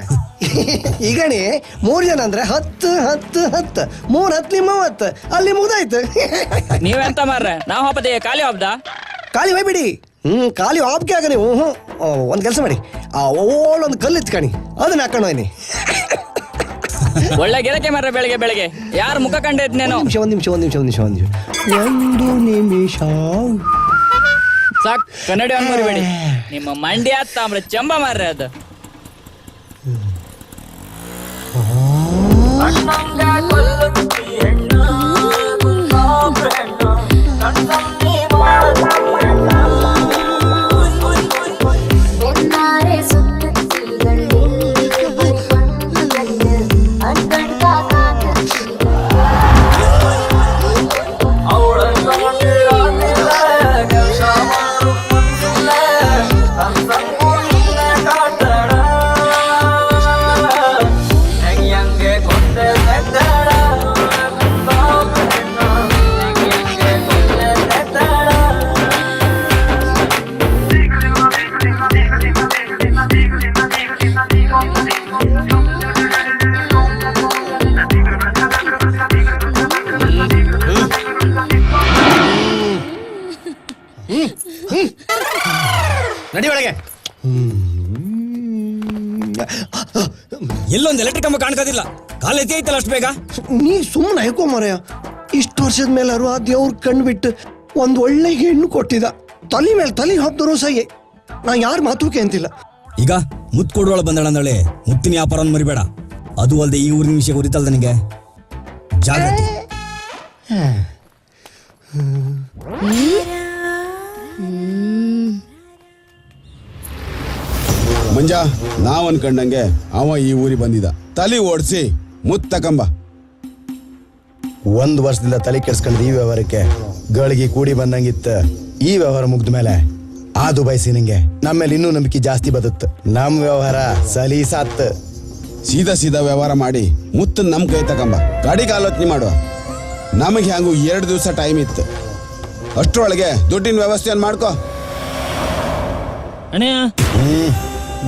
ಈಗಣಿ 3 ಜನ ಅಂದ್ರೆ 10 10 10 3 10 30 ಅಲ್ಲಿ ಮುಗ್ದಾಯ್ತು. ನೀವೆಂತ ಮಾರ್ರೆ? ನಾವು ಹಬ್ಬದ ಖಾಲಿ ಹಬ್ಬದ ಖಾಲಿ ಹೋಗ್ಬಿಡಿ. ಖಾಲಿ ಹಾಪ್ಗೆ ಆಗ ನೀವು. ಒಂದ್ ಕೆಲಸ ಮಾಡಿ, ಆ ಓಳೊಂದು ಕಲ್ಲು ಇತ್ಕಣಿ, ಅದನ್ನ ಹಾಕೊಂಡು ಹೋಯ್ನಿ. ಒಳ್ಳೆ ಗೆಳಕೆ ಮಾರ್ರೆ. ಬೆಳಿಗ್ಗೆ ಬೆಳಿಗ್ಗೆ ಯಾರು ಮುಖ ಕಂಡೈತ್ ನೇನು? ಒಂದ್ ನಿಮಿಷ ಸಾಕ್, ಕನ್ನಡಿ ಮರಿಬೇಡಿ. ನಿಮ್ಮ ಮಂಡ್ಯ ತಾಮ್ರ ಚಂಬ ಮಾರ್ರೆ ಅದು. ನಡಿ ಒಳಗೆ. ಎಲ್ಲೊಂದು ಎಲೆಕ್ಟ್ರಿಕ್ ಕಂಬ ಕಾಣ್ಕೋದಿಲ್ಲ. ಕಾಲೇಜ್ ಐತಲ್ಲ ಅಷ್ಟು ಬೇಗ. ನೀ ಸುಮ್ಮನೆ ಹಾಕೋ ಮಾರಾಯ. ಇಷ್ಟು ವರ್ಷದ ಮೇಲಾರು ಆ ದೇವ್ರ ಕಂಡ್ಬಿಟ್ಟು ಒಂದ್ ಒಳ್ಳೆ ಹೆಣ್ಣು ಕೊಟ್ಟಿದ. ತಲೆ ಮೇಲೆ ತಲೆ ಹಾಕ್ದವರು ಸಹಿ. ನಾ ಯಾರ ಮಾತುಕೆ ಅಂತಿಲ್ಲ. ಈಗ ಮುತ್ತು ಕೊಡುವಳ ಬಂದಳ ಅಂದಳೆ ಮುತ್ತಿನ ವ್ಯಾಪಾರವನ್ನು ಮರಿಬೇಡ. ಅದು ಅಲ್ಲದೆ ಈ ಊರಿನ ವಿಷಯ ಉರಿತಲ್ಲ ನನಗೆ. ಜಾಗ್ರತೆ. ಮಂಜ, ನಾವ್ ಅನ್ಕೊಂಡಂಗೆ ಅವ ಈ ಊರಿಗೆ ಬಂದಿದ್ದ. ತಲೆ ಓಡಿಸಿ ಮುತ್ತಕಂಬ. 1 ವರ್ಷದಿಂದ ತಲೆ ಕೆಡ್ಸ್ಕೊಂಡ್ರೆ ಈ ವ್ಯವಹಾರಕ್ಕೆ ಗಳಿಗೆ ಕೂಡಿ ಬಂದಂಗಿತ್ತ. ಈ ವ್ಯವಹಾರ ಮುಗ್ದ ಮೇಲೆ ಆ ದುಬೈಸಿ ನಿಂಗೆ ನಮ್ಮೇಲೆ ಇನ್ನೂ ನಂಬಿಕೆ ಜಾಸ್ತಿ ಬದುತ್ತ. ನಮ್ ವ್ಯವಹಾರ ಸಲೀಸಾತ್. ಸೀದಾ ವ್ಯವಹಾರ ಮಾಡಿ ಮುತ್ತ ನಮ್ ಕೈ ತಕಂಬ. ಗಾಡಿಗೆ ಆಲೋಚನೆ ಮಾಡುವ. ನಮಗೆ ಹ್ಯಾಂಗು 2 ದಿವಸ ಟೈಮ್ ಇತ್ತು. ಅಷ್ಟರೊಳಗೆ ದುಡ್ಡಿನ ವ್ಯವಸ್ಥೆಯನ್ನು ಮಾಡ್ಕೋ. ಅಣ್ಣಯ್ಯ,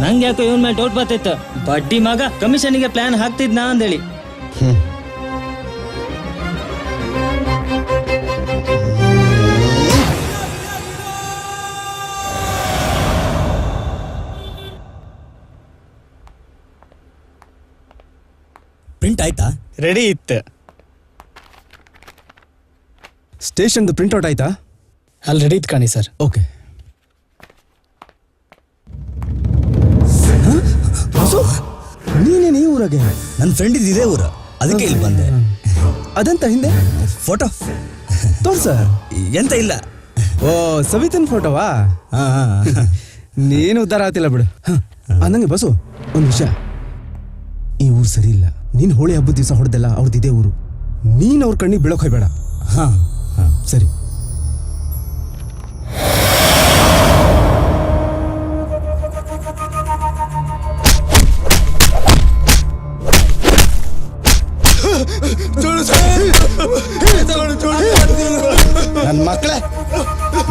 ನಂಗೆ ಯಾಕೋ ಇವನ್ ಮೇಲೆ ಡೌಟ್ ಬರ್ತಿತ್ತು. ಬಡ್ಡಿ ಮಗ ಕಮಿಷನ್ಗೆ ಪ್ಲಾನ್ ಹಾಕ್ತಿದ್ನಾ ಅಂದೇಳಿ. ಪ್ರಿಂಟ್ ಆಯ್ತಾ? ರೆಡಿ ಇತ್ತು. ಸ್ಟೇಷನ್ದು ಪ್ರಿಂಟ್ಔಟ್ ಆಯ್ತಾ? ಅಲ್ಲಿ ರೆಡಿ ಇತ್ತು ಕಾಣಿ ಸರ್. ಓಕೆ. ನೀನೇನು ಈ ಊರಾಗೆ? ನನ್ನ ಫ್ರೆಂಡ್ ಇದೇ ಊರು, ಅದಕ್ಕೆ ಇಲ್ಲಿ ಬಂದೆ. ಅದಂತ ಹಿಂದೆ ಫೋಟೋ ತೋರ್ಸ. ಎಂತ ಇಲ್ಲ. ಓ, ಸವಿತನ್ ಫೋಟೋವಾ? ನೀನು ಉದ್ಧಾರ ಆಗ್ತಿಲ್ಲ ಬಿಡು. ಅಂದಂಗೆ ಬಸ್ಸು, ಒಂದು ವಿಷಯ. ಈ ಊರು ಸರಿ ಇಲ್ಲ. ನೀನು ಹೋಳಿ ಹಬ್ಬದ ದಿವಸ ಹೊಡೆದಲ್ಲ ಅವ್ರದ್ದಿದೆ ಊರು. ನೀನು ಅವ್ರ ಕಣ್ಣಿಗೆ ಬೀಳೋಕ್ ಹೋಗ್ಬೇಡ. ಸರಿ. ನನ್ನ ಮಕ್ಕಳೇ,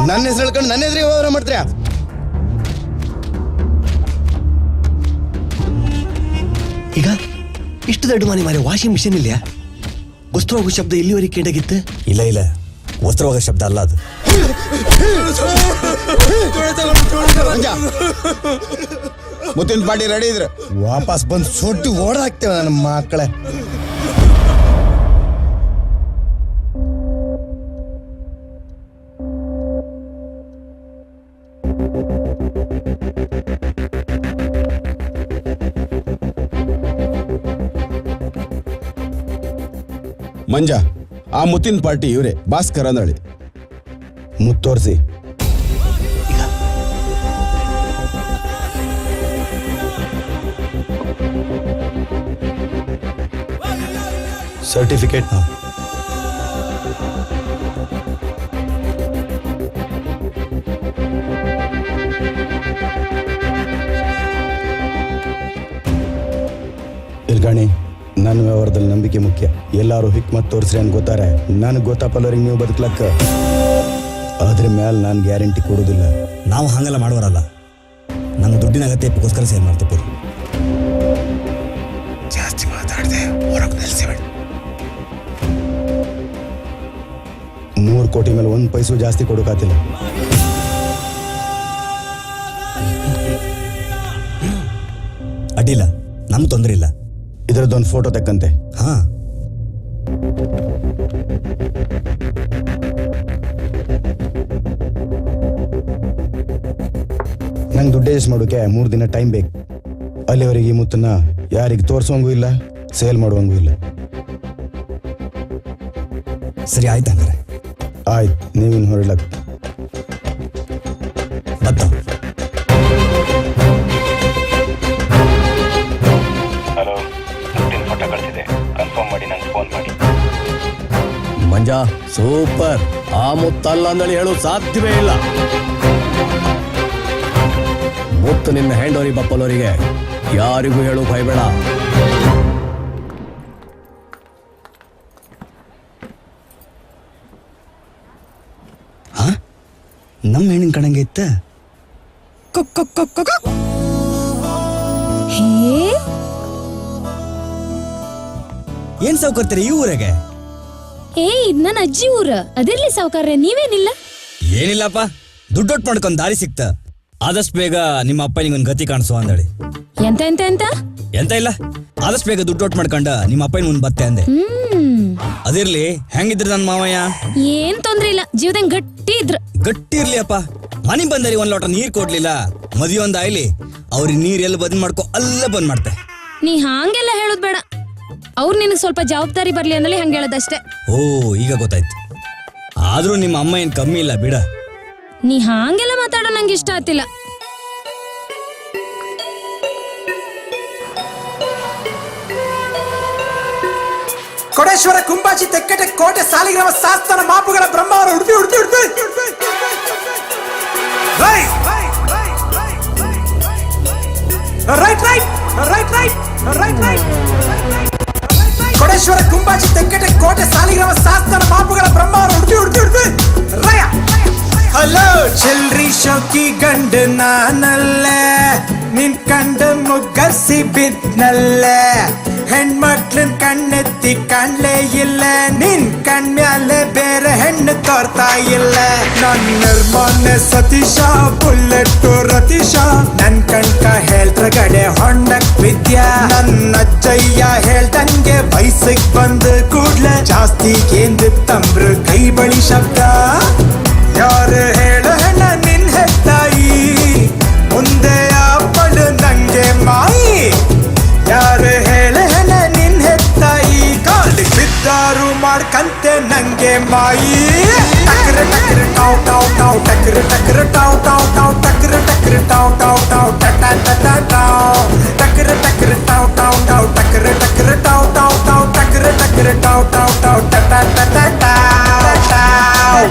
ನನ್ನ ಹೆಸರು ಹೇಳ್ಕೊಂಡು ನನ್ನ ಎದುರಿಗೆ ವ್ಯವಹಾರ ಮಾಡ್ತೀರಾ? ಈಗ ಇಷ್ಟು ದೊಡ್ಡ ಮನೆ ಮಾರಿ ವಾಷಿಂಗ್ ಮಿಷಿನ್ ಇಲ್ಲ. ವಸ್ತು ಹೋಗೋ ಶಬ್ದ ಇಲ್ಲಿವರೆಗೆ ಕೇಟಾಗಿತ್ತು. ಇಲ್ಲ ವಸ್ತ್ರ ಹೋಗೋ ಶಬ್ದ ಅಲ್ಲ ಅದು. ಮುತ್ತಿನ ಪಾರ್ಟಿ ರೆಡಿ ಇದ್ರೆ ವಾಪಸ್ ಬಂದು ಸೊಟ್ಟು ಓಡಾಕ್ತೇವೆ ನನ್ನ ಮಕ್ಕಳೇ. ಮಂಜ, ಆ ಮುತ್ತಿನ ಪಾರ್ಟಿ ಇವರೇ, ಭಾಸ್ಕರ್ ಅಂದಳಿ. ಮುತ್ತೋರ್ಸಿ. ಸರ್ಟಿಫಿಕೇಟ್ ಇಲ್ಗಾಣಿ. ನನ್ನ ವ್ಯವಹಾರದಲ್ಲಿ ನಂಬಿಕೆ ಮುಖ್ಯ. ಎಲ್ಲಾರು ಹಿಕ್ಮತ್ ತೋರಿಸ್ರಿ ಅಂತ ಗೊತ್ತಾರೆ. ನನಗೆ ಗೊತ್ತಾಪಲ್ಲರಿಗೆ ನೀವು ಬದುಕ್ಲಕ್ಕ. ಅದ್ರ ಮೇಲೆ ನಾನು ಗ್ಯಾರಂಟಿ ಕೊಡೋದಿಲ್ಲ. ನಾವು ಹಂಗೆಲ್ಲ ಮಾಡುವರಲ್ಲ. ನಮ್ಮ ದುಡ್ಡಿನ ಅಗತ್ಯಕ್ಕೋಸ್ಕರ ಸೇಲ್ ಮಾಡ್ತೀವಿ. ಜಾಸ್ತಿ ಮಾತಾಡಿದೆ ಹೊರಗೆ ನಿಲ್ಸಿಬೇಡ. 100 ಕೋಟಿ ಮೇಲೆ 1 ಪೈಸು ಜಾಸ್ತಿ ಕೊಡೋಕಾತಿಲ್ಲ. ಅಡ್ಡಿಲ್ಲ, ನಮ್ಗೆ ತೊಂದರೆ ಇಲ್ಲ. ಇದರದ್ದೊಂದು ಫೋಟೋ ತೆಕ್ಕಂತೆ. ನಂಗೆ ದುಡ್ಡು ಅಡ್ಜಸ್ಟ್ ಮಾಡೋಕೆ 3 ದಿನ ಟೈಮ್ ಬೇಕು. ಅಲ್ಲಿವರೆಗೆ ಈ ಮುತ್ತನ್ನ ಯಾರಿಗೆ ತೋರಿಸೋಂಗೂ ಇಲ್ಲ, ಸೇಲ್ ಮಾಡುವಂಗೂ ಇಲ್ಲ. ಸರಿ ಆಯ್ತು ಹಂಗಾರೆ. ಆಯ್ತು, ನೀವಿನ್ ಹೊರಡ್ಲಕ್ಕ. ಹಲೋ, ಮುತ್ತಿನ ಫೋಟೋ ಕಳಿಸಿದೆ. ಕನ್ಫರ್ಮ್ ಮಾಡಿ ನಂಗೆ ಫೋನ್ ಮಾಡಿ. ಮಂಜ ಸೂಪರ್. ಆ ಮುತ್ತಲ್ಲ ಅಂದೇಳಿ ಹೇಳೋದು ಸಾಧ್ಯವೇ ಇಲ್ಲ. ಮುತ್ತು ನಿನ್ನ ಹೆಂಡೋರಿ ಬಪ್ಪಲೋರಿಗೆ ಯಾರಿಗೂ ಹೇಳೋಕೆ ಭಯಬೇಡ. ನಮ್ಮ ಹೆಣ್ಣಿನ ಕಣಂಗೆ ಇತ್ತ. ಏನ್ ಸಾವುಕಾರ್ತೀರಿ ಈ ಊರಾಗೆ? ಇದ್ ನನ್ನ ಅಜ್ಜಿ ಊರ. ಅದಿರ್ಲಿ ಸಾವುಕಾರ್ರೆ, ನೀವೇನಿಲ್ಲ? ಏನಿಲ್ಲಪ್ಪ, ದುಡ್ಡೊಟ್ಟು ಮಾಡ್ಕೊಂಡ್ ದಾರಿ ಸಿಕ್ತ. ಆದಷ್ಟು ಬೇಗ ನಿಮ್ಮ ಅಪ್ಪ ನಿಗೊಂದು ಗತಿ ಕಾಣಿಸು ಅಂದಳಿ. ಎಂತ ಎಂತ ಎಂತ ಎಂತ ಇಲ್ಲ, ಆದಷ್ಟು ಬೇಗ ದುಡ್ಡೊಟ್ಟು ಮಾಡ್ಕೊಂಡ ನಿಮ್ಮ ಅಪ್ಪ ಮುಂದೆ ಬತ್ತೆ ಅಂದೆ. ಅದಿರ್ಲಿ, ಹೆಂಗಿದ್ರಿ ನನ್ ಮಾವಯ್ಯ? ಏನ್ ತೊಂದ್ರೆ ಇಲ್ಲ, ಜೀವದಂಗ್ ಗಟ್ಟಿ ಇದ್ರ. ಗಟ್ಟಿ ಇರ್ಲಿ ಅಪ್ಪ. ಮನಿ ಬಂದರಿ ಒಂದ್ ಲೋಟ ನೀರ್ ಕೊಡ್ಲಿಲ್ಲ. ಮದ್ವೆ ಒಂದ್ ಆಯ್ಲಿ, ಅವ್ರಿಗೆ ನೀರ್ ಎಲ್ಲ ಬಂದ್ ಮಾಡ್ಕೊ ಅಲ್ಲ ಬಂದ್ ಮಾಡ್ತೆ. ನೀ ಹಾಂಗೆಲ್ಲ ಹೇಳೋದ್ ಬೇಡ. ಅವ್ರು ನಿನಗ್ ಸ್ವಲ್ಪ ಜವಾಬ್ದಾರಿ ಬರ್ಲಿ ಅನ್ನಲಿ ಹಂಗ ಹೇಳದಷ್ಟೇ. ಓ, ಈಗ ಗೊತ್ತಾಯ್ತು. ಆದ್ರೂ ನಿಮ್ಮ ಅಮ್ಮ ಏನ್ ಕಮ್ಮಿ ಇಲ್ಲ ಬಿಡ. ನೀ ಹಾಂಗೆಲ್ಲ ಮಾತಾಡೋ ನಂಗೆ ಇಷ್ಟ ಆತಿಲ್ಲ. Kodeshwara Kumbashi Tekkatte Kota Saligrama Sasthan Mabukala Brahmavar Udupi Udupi Udupi right right right right right right Koteshwara Kumbashi Tekkatte Kota Saligrama Sasthan Mabukala Brahmavar Udupi Udupi Udupi ರಯ. ಹಲೋ ಚಿಲ್ರಿ ಶೋಕಿ ಗಂಡ ನಾನಲ್ಲೇ, ನಿನ್ ಕಂಡ ಮುಗ್ಗಸಿ ಬಿದ್ನಲ್ಲೇ, ಹೆಣ್ಮಕ್ಳನ್ ಕಣ್ಣೆತ್ತಿ ಕಾಣ್ಲೇ ಇಲ್ಲ, ನಿನ್ ಕಣ್ಮ್ಯಾಲೆ ಬೇರೆ ಹೆಣ್ಣು ತೋರ್ತಾ ಇಲ್ಲ. ನನ್ನ ಮೊನ್ನೆ ಸತೀಶ ಬುಲ್ಲೆಟ್ ರತೀಶ ನನ್ ಕಣ್ಕ ಹೇಳ್ತ್ರಗಡೆ ಹೊಂಡಕ್ ವಿದ್ಯಾ. ನನ್ನ ಅಜ್ಜಯ್ಯ ಹೇಳ್ದಂಗೆ ವಯಸ್ಸಿಗೆ ಬಂದ ಕೂಡ್ಲೆ ಜಾಸ್ತಿ ಕೇಂದ್ರ ತಂಬ್ರ ಕೈ ಬಳಿ ಶಬ್ದ. ಯಾರು ಹೇಳ ಹೆಣ್ಣ ನಿನ್ ಹೆತ್ತಾಯಿ, ಮುಂದೆ ಅಪ್ಪಳು ನಂಗೆ ಮಾಯಿ. ಯಾರು ಹೇಳ ಹೆಣ್ಣ ನಿನ್ ಹೆತ್ತಾಯಿ, ಕಾಲಿ ಬಿದ್ದಾರು ಮಾಡ್ಕಂತೆ ನಂಗೆ ಮಾಯಿ. ಟಕ್ರ ಟಕ್ರ ಟಾವ್ ಟಾವ್ ಟಾವ್ ಟಕ್ರ ಟಕ್ರ ಟಾವ್ ಟಾವ್ ಟಾವ್ ಟಕ್ರ ಟಕ್ರ ಟಾವ್ ಟಾವ್ ಟಾವ್ ಟಟ ಟಟ ಟಾವ್ ಟಕ್ರ ಟಕ್ರ ಟಾವ್ ಟಾವ್ ಟಾವ್ ಟಕ್ರ ಟಕ್ರ ಟಾವ್ ಟಾವ್ ಟಾವ್ ಟಕ್ರ ಟಕ್ರ ಟಾವ್ ಟಾವ್ ಟಾವ್ ಟಟ ಟಟ ಟಾವ್ ಟಾವ್.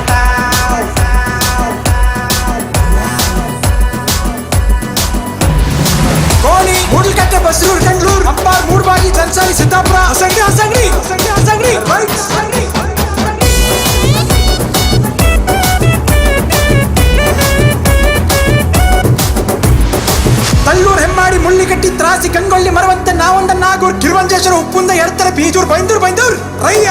ಕೋಳಿ ಮೂಡ್ಲಕಟ್ಟೆ ಬಸ್ರೂರ್ ಬೆಂಗಳೂರು ಅಂಬಾರ್ ಮೂಡ್ಬಾಗಿ ಜನ್ಸಾಲಿ ಸಿದ್ದಾಪುರ ಹಸಂಗಿ ಹಸಂಗಿ ಹಸಂಗಿ ರೈಟ್. ತಲ್ಲೂರ್ ಹೆಮ್ಮಾಡಿ ಮುಳ್ಳಿಗಟ್ಟಿ ತ್ರಾಸಿ ಗಂಗೊಳ್ಳಿ ಮರವಂತೆ ನಾವೊಂದ ನಾಗೂರ್ ಕಿರುವಂಜೇಶ್ವರ ಉಪ್ಪುಂದ ಎಡ್ತರ ಬೀಜೂರ್ ಬೈಂದೂರ್ ಬೈಂದೂರ್ ರಯ್ಯ.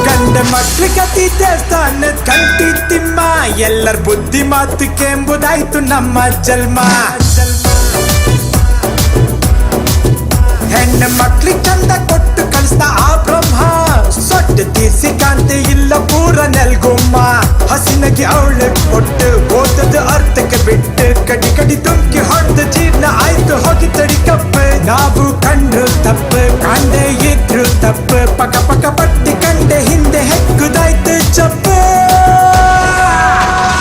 ಗಂಡ ಮಕ್ಳ ಕತಿ ದೇವಸ್ಥಾನದ ಕಂಟಿ ತಿಮ್ಮ, ಎಲ್ಲರ ಬುದ್ಧಿ ಮಾತು ಕೆಂಬುದಾಯ್ತು ನಮ್ಮ ಜನ್ಮ. ಹೆಣ್ಣು ಮಕ್ಳಿಗೆ ಚಂದ ಕೊಟ್ಟು ಕಳಿಸ್ದ ಆ ಬ್ರಹ್ಮ, ಸೊಟ್ಟು ತೀರ್ಸಿ ಕಾಂತಿ ಇಲ್ಲ ಪೂರ ನೆಲ್ಗುಮ್ಮ. ಹಸಿನಗೆ ಅವಳು ಕೊಟ್ಟು ಓದದ ಅರ್ಥಕ್ಕೆ ಬಿಟ್ಟು ಕಡಿ ಕಡಿ ತುಮ್ಕಿ ಹೊಡೆದ ಜೀರ್ಣ ಆಯ್ತು ಹೋಗಿ ತಡಿ ಕಪ್ಪು. ನಾವು ಕಂಡ್ರು ತಪ್ಪು ಕಾಂಡೆ ಇದ್ರು ತಪ್ಪು, ಪಕ ಪಕ ಪಟ್ಟಿ ಕಂಡೆ ಹಿಂದೆ ಹೆಕ್ಕುದಾಯ್ತು ಚಪ್ಪು.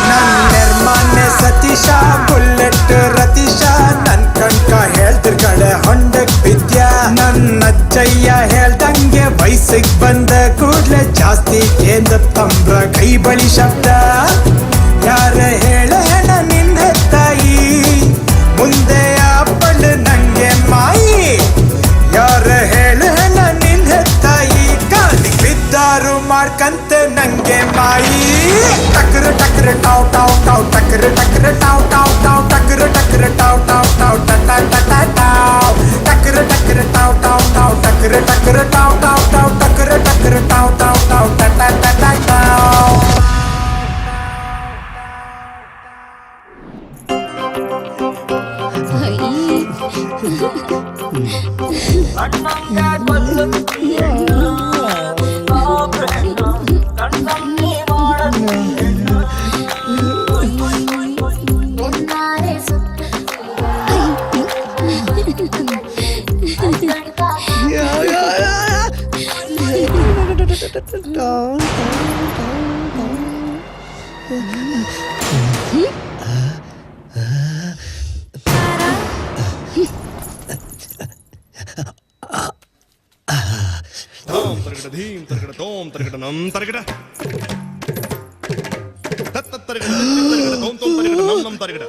ನನ್ನ ನಿರ್ಮಾನ್ಯ ಸತೀಶ ಬುಲ್ಲೆಟ್ ರತೀಶ ನನ್ ಕಣ್ಕ ಹೇಳ್ತಿರ್ ಕಡೆ ಹೊಂಡಕ್ ಬಿದ್ಯಾ. ನನ್ನ ಅಜ್ಜಯ್ಯ ಹೇಳ್ದಂಗೆ ವಯಸ್ಸಿಗೆ ಬಂದ ಕೂಡ್ಲೆ ಜಾಸ್ತಿ ಕೇಂದ್ರ ತಂಬ್ರ ಕೈ ಬಳಿ ಶಬ್ದ. ಯಾರ ಹೇಳ ಹೆಣ ನಿನ್ ಹೆತ್ತಾಯಿ, ಮುಂದೆ ಅಪ್ಪಳು ನಂಗೆ ಮಾಯಿ. ಯಾರ ಹೇಳ ಹೆಣ ನಿನ್ ಹೆತ್ತಾಯಿ, ಕಾಲಿ ಬಿದ್ದಾರು ಮಾಡ್ಕಂತೆ ನಂಗೆ ಮಾಯಿ. ಟಕ್ರ ಟಕ್ರ ಟಾವ್ ಟಾವ್ ಟಾವ್ ಟಕ್ರ ಟಕ್ರ ಟಾವ್ ಟಾವ್ ಟಾವ್ ಟಕ್ರ ಟಕ್ರ ಟಾವ್ ಟಾವ್ ಟಾವ್ ಟಟ ಟಟ ಟಾವ್ ಟಕ್ರ ಟಕ್ರ ಟಾವ್ ಟಾವ್ ಟಾವ್ ಟಕ್ರ ಟಕ್ರ ಟಾವ್ ಟಾವ್ ಟಾವ್ ಟಕ್ರ ಟಕ್ರ ಟಾವ್ ಟಾವ್ ಟಾವ್ ಟಟ ಟಟ ಟಾವ್. ಧೀಂ ತರಗಡ ತೋಂ ತರಗಡ ನಂ ತರಗಡ ತತ್ತ ತರಗಡ ತೋಂ ತೋಂ ತರಗಡ ನಂ ನಂ ತರಗಡ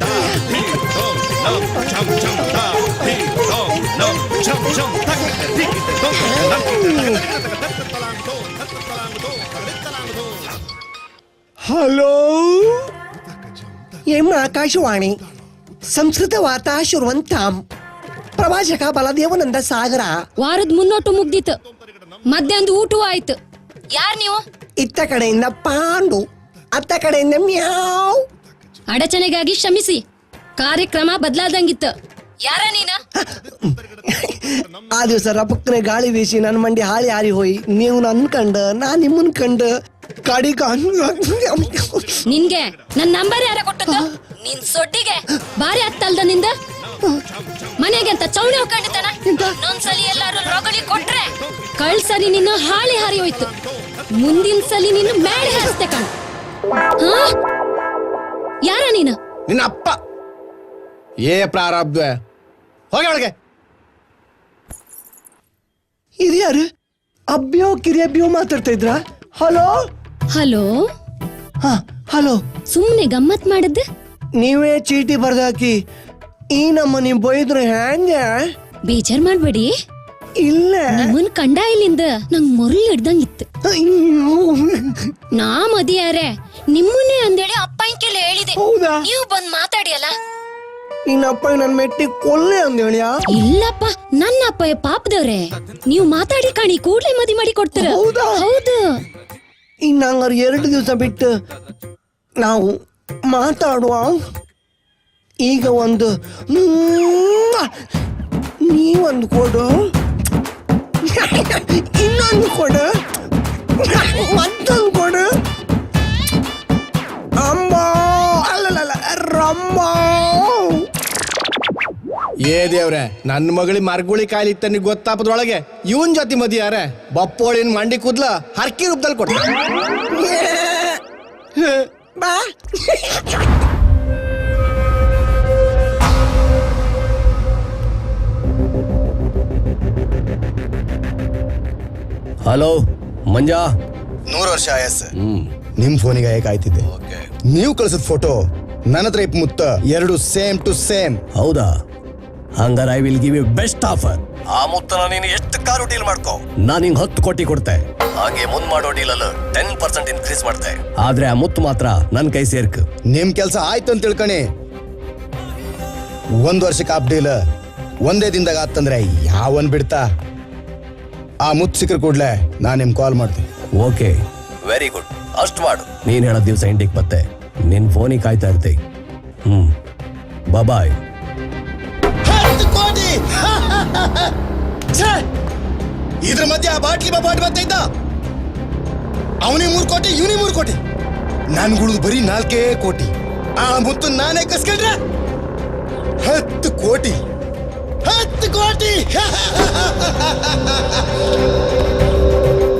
ತಾ ಧೀಂ ತೋಂ ನಂ ಛಂ ಛಂ ತಾ ಧೀಂ ತೋಂ ನಂ ಛಂ ಛಂ ತರಗಡ ಧೀಂ ತೋಂ ನಂ ತತ್ತ ತಲಾಂಗ್ ತೋಂ ತತ್ತ ತಲಾಂಗ್ ತೋಂ ತರಗಡ ತಲಾಂಗ್ ತೋಂ. ಹಲೋ, ಎಂ ಆಕಾಶವಾಣಿ ಸಂಸ್ಕೃತ ವಾರ್ತಾ ಶುರುವಂತಾಂ. ಪ್ರವಾಚಕ ಬಲದೇವನಂದ ಸಾಗರ. ವಾರದ ಮುನ್ನೋಟು ಮುಗ್ದಿತ್ತು, ಮಧ್ಯಾಹ್ನದ ಊಟವೂ ಆಯ್ತು. ಯಾರ್ ನೀವು? ಇತ್ತ ಕಡೆಯಿಂದ ಪಾಂಡು, ಅತ್ತ ಕಡೆಯಿಂದ ಮ್ಯಾವ್. ಅಡಚಣೆಗಾಗಿ ಕ್ಷಮಿಸಿ. ಕಾರ್ಯಕ್ರಮ ಬದಲಾದಂಗಿತ್ತು. ಯಾರ ನೀನ? ಆ ದಿವಸ ರಪಕ್ಕನೆ ಗಾಳಿ ಬೀಸಿ ನನ್ನ ಮಂಡಿ ಹಾಳಿ ಹಾರಿ ಹೋಯಿ ನೀವು ನನ್ ಕಂಡ ನಾ ನಿಮ್ಮನ್ ಕಂಡ ಕಡಿಕ ನಿನ್ಗೆ ನನ್ ನಂಬರ್ ಯಾರ ಕೊಟ್ಟದ್ದು? ನಿನ್ ಸೊಡ್ಡಿಗೆ ಬಾರಿ ಹತ್ತಲ್ದ ನಿಂದ. ಮನೆಗೆ ಅಂತ ಚೌಣಿ ಹೋಗ್ಕೊಂಡಿದ್ದಾನ. ಇನ್ನೊಂದ್ಸಲಿ ಎಲ್ಲಾರು ರೊಗಳಿ ಕೊಟ್ರೆ ಕಳ್ಸರಿ ನಿನ್ನ ಹಾಳಿ ಹಾರಿ ಹೋಯ್ತು. ಮುಂದಿನ ಸಲಿ ನಿನ್ನ ಮೇಲೆ ಹಾರಿಸ್ತೆ ಕಣ್. ಯಾರ ನೀನು? ನಿನ್ನ ಅಪ್ಪ. ಏ ಪ್ರಾರಬ್ಧ, ಹೋಗಿ ಒಳಗೆ. ಹಿರಿಯರು ಅಬ್ಬಿಯೋ ಕಿರಿಯಬ್ಬಿಯೋ ಮಾತಾಡ್ತಾ ಇದ್ರ? Hello hello. ಹಲೋ. ಸುಮ್ನೆ ಗಮ್ಮತ್ ಮಾಡದ್ದೆ? ನೀವೇ ಚೀಟಿ ಬರ್ದಾಕಿ ಈ ನಮ್ಮನಿ ಬೈದ್ರೆ ಹ್ಯಾಂಗೆ? ಬೇಜಾರ್ ಮಾಡ್ಬೇಡಿ. ಇಲ್ಲ ನಿಮ್ಮನ್ ಕಂಡ ಇಲ್ಲಿಂದ ನಂಗ್ ಮೊರ್ಲ್ ಹಿಡ್ದಂಗಿತ್ತು. ನಾ ಮದಿಯಾರೆ ನಿಮ್ಮನ್ನೇ ಅಂದೇಳಿ ಅಪ್ಪ ಇಂಕೆಲ್ಲ ಹೇಳಿದೆ. ನೀವು ಬಂದ್ ಮಾತಾಡಿಯಲ್ಲ. ನಿನ್ನಪ್ಪ ನನ್ ಮೆಟ್ಟಿ ಕೊಲ್ಲೆ ಅಂದೇಳಿಯಾ? ಇಲ್ಲಪ್ಪ, ನನ್ನ ಅಪ್ಪ ಪಾಪದವ್ರೆ. ನೀವು ಮಾತಾಡಿ ಕಾಣಿ ಕೂಡ್ಲೆ ಮದಿ ಮಾಡಿ ಕೊಡ್ತೀರ. ಹೌದು. ಇನ್ನ ಹಂಗಾರ 2 ದಿವಸ ಬಿಟ್ಟು ನಾವು ಮಾತಾಡುವ. ಈಗ ಒಂದು ನೀವೊಂದು ಕೊಡು, ಇನ್ನೊಂದು ಕೊಡು, ಮತ್ತೊಂದು ಕೊಡು. ಅಮ್ಮ ಅಲ್ಲಲ್ಲ ರಮ್ಮ. ಏ ದೇವ್ರೆ, ನನ್ನ ಮಗಳಿ ಮರ್ಗುಳಿ ಕಾಯಿಲೆ ಇತ್ತ ನೀ ಗೊತ್ತಾಪದ್ರೊಳಗೆ ಇವನ್ ಜೊತೆ ಮದಿಯಾರೆ ಬಪ್ಪೋಳಿನ ಮಂಡಿ ಕೂದ್ಲ ಹರ್ಕಿ ರೂಪದಲ್ಲಿ ಕೊಟ್ಟ. ಬಾ. ಹಲೋ ಮಂಜಾ. 100 ವರ್ಷ ಆಯಸ್. ನಿಮ್ ಫೋನಿಗೆ ಕಾಯ್ತಿದ್ದೆ. ನೀವು ಕಳಿಸಿದ ಫೋಟೋ ನನ್ನ ಹತ್ರ ಮುತ್ತ 2 ಸೇಮ್ ಟು ಸೇಮ್. ಹೌದಾ? ಹಂಗಾರ I will give you best offer. ಆ ಮುತ್ತನ ನೀನು ಎಷ್ಟು ಕಾರು ಡೀಲ್ ಮಾಡ್ಕೋ, ನಾನು ನಿಂಗೆ 10 ಕೋಟಿ ಕೊಡ್ತೆ. ಹಾಗೆ ಮುಂದ್ ಮಾಡೋ ಡೀಲ್ ಅಲ್ಲ 10% ಇನ್ಕ್ರೀಸ್ ಮಾಡ್ತೆ. ಆದ್ರೆ ಆ ಮುತ್ತು ಮಾತ್ರ ನನ್ ಕೈ ಸೇರ್ಕ. ನಿಮ್ ಕೆಲ್ಸ ಆಯ್ತು ಅಂತ ತಿಳ್ಕಣಿ. 1 ವರ್ಷಕ್ಕೆ ಆಪ್ ಡೀಲ್ ಒಂದೇ ದಿನದಾಗ ಆತಂದ್ರೆ ಯಾವನ್ ಬಿಡ್ತಾ? ಆ ಮುತ್ತು ಸಿಕ್ಕರ ಕೂಡ್ಲೆ ನಾನು ನಿಮ್ ಕಾಲ್ ಮಾಡ್ತೀನಿ. Okay, very good. ಅಷ್ಟು ಮಾಡು. ನೀನ್ ಹೇಳೋ ದಿವಸ ಇಂಡಿಗೆ ಮತ್ತೆ ನಿನ್ ಫೋನಿಗೆ ಕಾಯ್ತಾ ಇರ್ತಿ. ಬಾಯ್. 10 ಕೋಟಿ. ಇದ್ರ ಮಧ್ಯೆ ಆ ಬಾಟ್ಲಿ ಬಾಟ್ ಬರ್ತಾ ಇದ್ದ. ಅವನಿಗೆ 3 ಕೋಟಿ, ಇವನಿಗೆ 3 ಕೋಟಿ. ನನ್ಗುಳುದು ಬರೀ 4 ಕೋಟಿ. ಆ ಮುತ್ತು ನಾನೇ ಕಸ್ಕೊಂಡ್ರೆ 10 ಕೋಟಿ. 10 ಕೋಟಿ.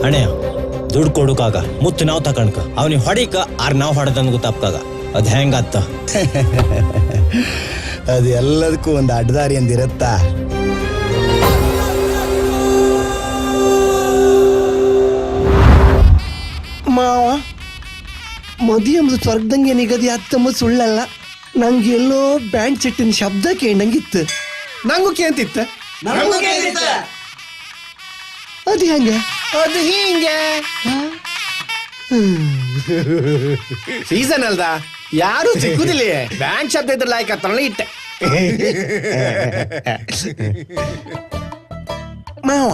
ಅಣ್ಣಯ್ಯ, ದುಡ್ಡು ಕೊಡುಕಾಗ ಮುತ್ತು ನಾವ್ ತಕಣ್ಕ ಅವನಿಗೆ ಹೊಡಿಕ ಆರ್ ನಾವ್ ಹೊಡೆದಂಗ ಗೊತ್ತಾಗ್ತಾಗ ಅದ್ ಹೆಂಗಾತ್ತ? ಅದು ಎಲ್ಲದಕ್ಕೂ ಒಂದು ಅಡ್ಡದಾರಿ ಅಂದಿರತ್ತಾ? ಮಾವ, ಮದಿ ಎಂಬುದು ಸ್ವರ್ಗದಂಗೆ ನಿಗದಿ ಅತ್ತಂಬ ಸುಳ್ಳಲ್ಲ. ನಂಗೆ ಎಲ್ಲೋ ಬ್ಯಾಂಡ್ ಸೆಟ್ಟಿನ ಶಬ್ದ ಕೇಳಂಗಿತ್ತು. ನಂಗೂ ಕೇಂತಿತ್ತ. ಅದು ಹೆಂಗೆ? ಅದು ಹಿಂಗೆ ಸೀಸನ್ ಅಲ್ದ, ಯಾರು ಸಿಕ್ಕುದಿಲ್ಲ. ಬ್ಯಾಂಡ್ ಶಬ್ದ ಇದ್ರ ಲಾಯ್ಕ ತರಲಿ ಇಟ್ಟೆ. ಮಾವ,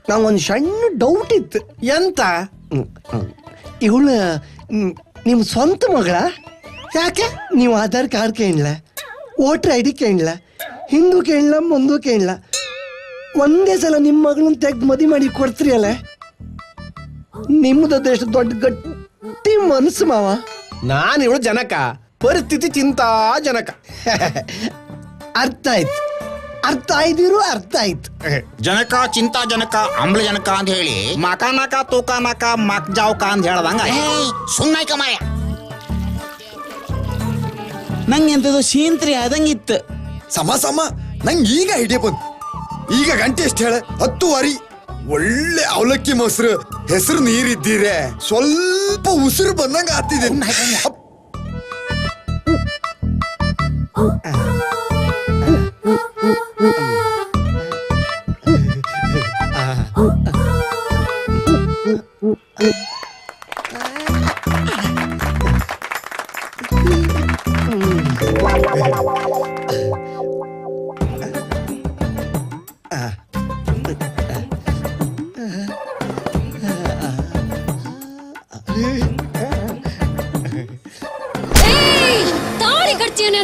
ನಂಗೊಂದು ಸಣ್ಣ ಡೌಟ್ ಇತ್ತು. ಎಂತ? ಇವಳು ನಿಮ್ಮ ಸ್ವಂತ ಮಗಳ? ಯಾಕೆ ನೀವು ಆಧಾರ್ ಕಾರ್ಡ್ ಕೇಳಲ್ಲ, ವೋಟರ್ ಐ ಡಿ ಕೇಳಲ್ಲ, ಹಿಂದೂ ಕೇಳಲ್ಲ, ಮುಂದೂ ಕೇಳಲ್ಲ, ಒಂದೇ ಸಲ ನಿಮ್ಮ ಮಗಳನ್ನ ತೆಗ್ದು ಮದಿ ಮಾಡಿ ಕೊಡ್ತೀರಿ ಅಲ್ಲ? ನಿಮ್ಮದು ಎಷ್ಟು ದೊಡ್ಡ ಗಟ್ಟಿ ಮನಸ್ಸು ಮಾವ. ನಾನು ಇವಳು ಜನಕ, ಪರಿಸ್ಥಿತಿ ಚಿಂತಾ ಜನಕ. ಅರ್ಥ ಆಯ್ತು, ಅರ್ಥ ಆಯ್ದಿರು, ಅರ್ಥ ಆಯ್ತು. ಜನಕ ಚಿಂತಾ ಜನಕ ಅಮ್ಲಜನಕ ಅಂತ ಹೇಳಿ ಮಕಾನಕ ತೂಕಾನಕ ಮಕ್ ಜಾವ್ಕ ಅಂತ ಹೇಳ್ದಂಗ ಸುಮ್ನಾಯ್ಕ ಮಾಯ. ನಂಗೆ ಎಂತದು ಶೀಂತ್ರಿ ಆದಂಗಿತ್ತು. ಸಮ ನಂಗೆ ಈಗ ಐಡಿಯಾ ಬಂತು. ಈಗ ಗಂಟೆ ಎಷ್ಟು ಹೇಳ? 10 ಒಳ್ಳೆ ಅವಲಕ್ಕಿ ಮೊಸರು, ಹೆಸರು ನೀರಿದ್ದೀರೆ, ಸ್ವಲ್ಪ ಉಸಿರು ಬಂದಂಗ ಆಗ್ತಿದೆ.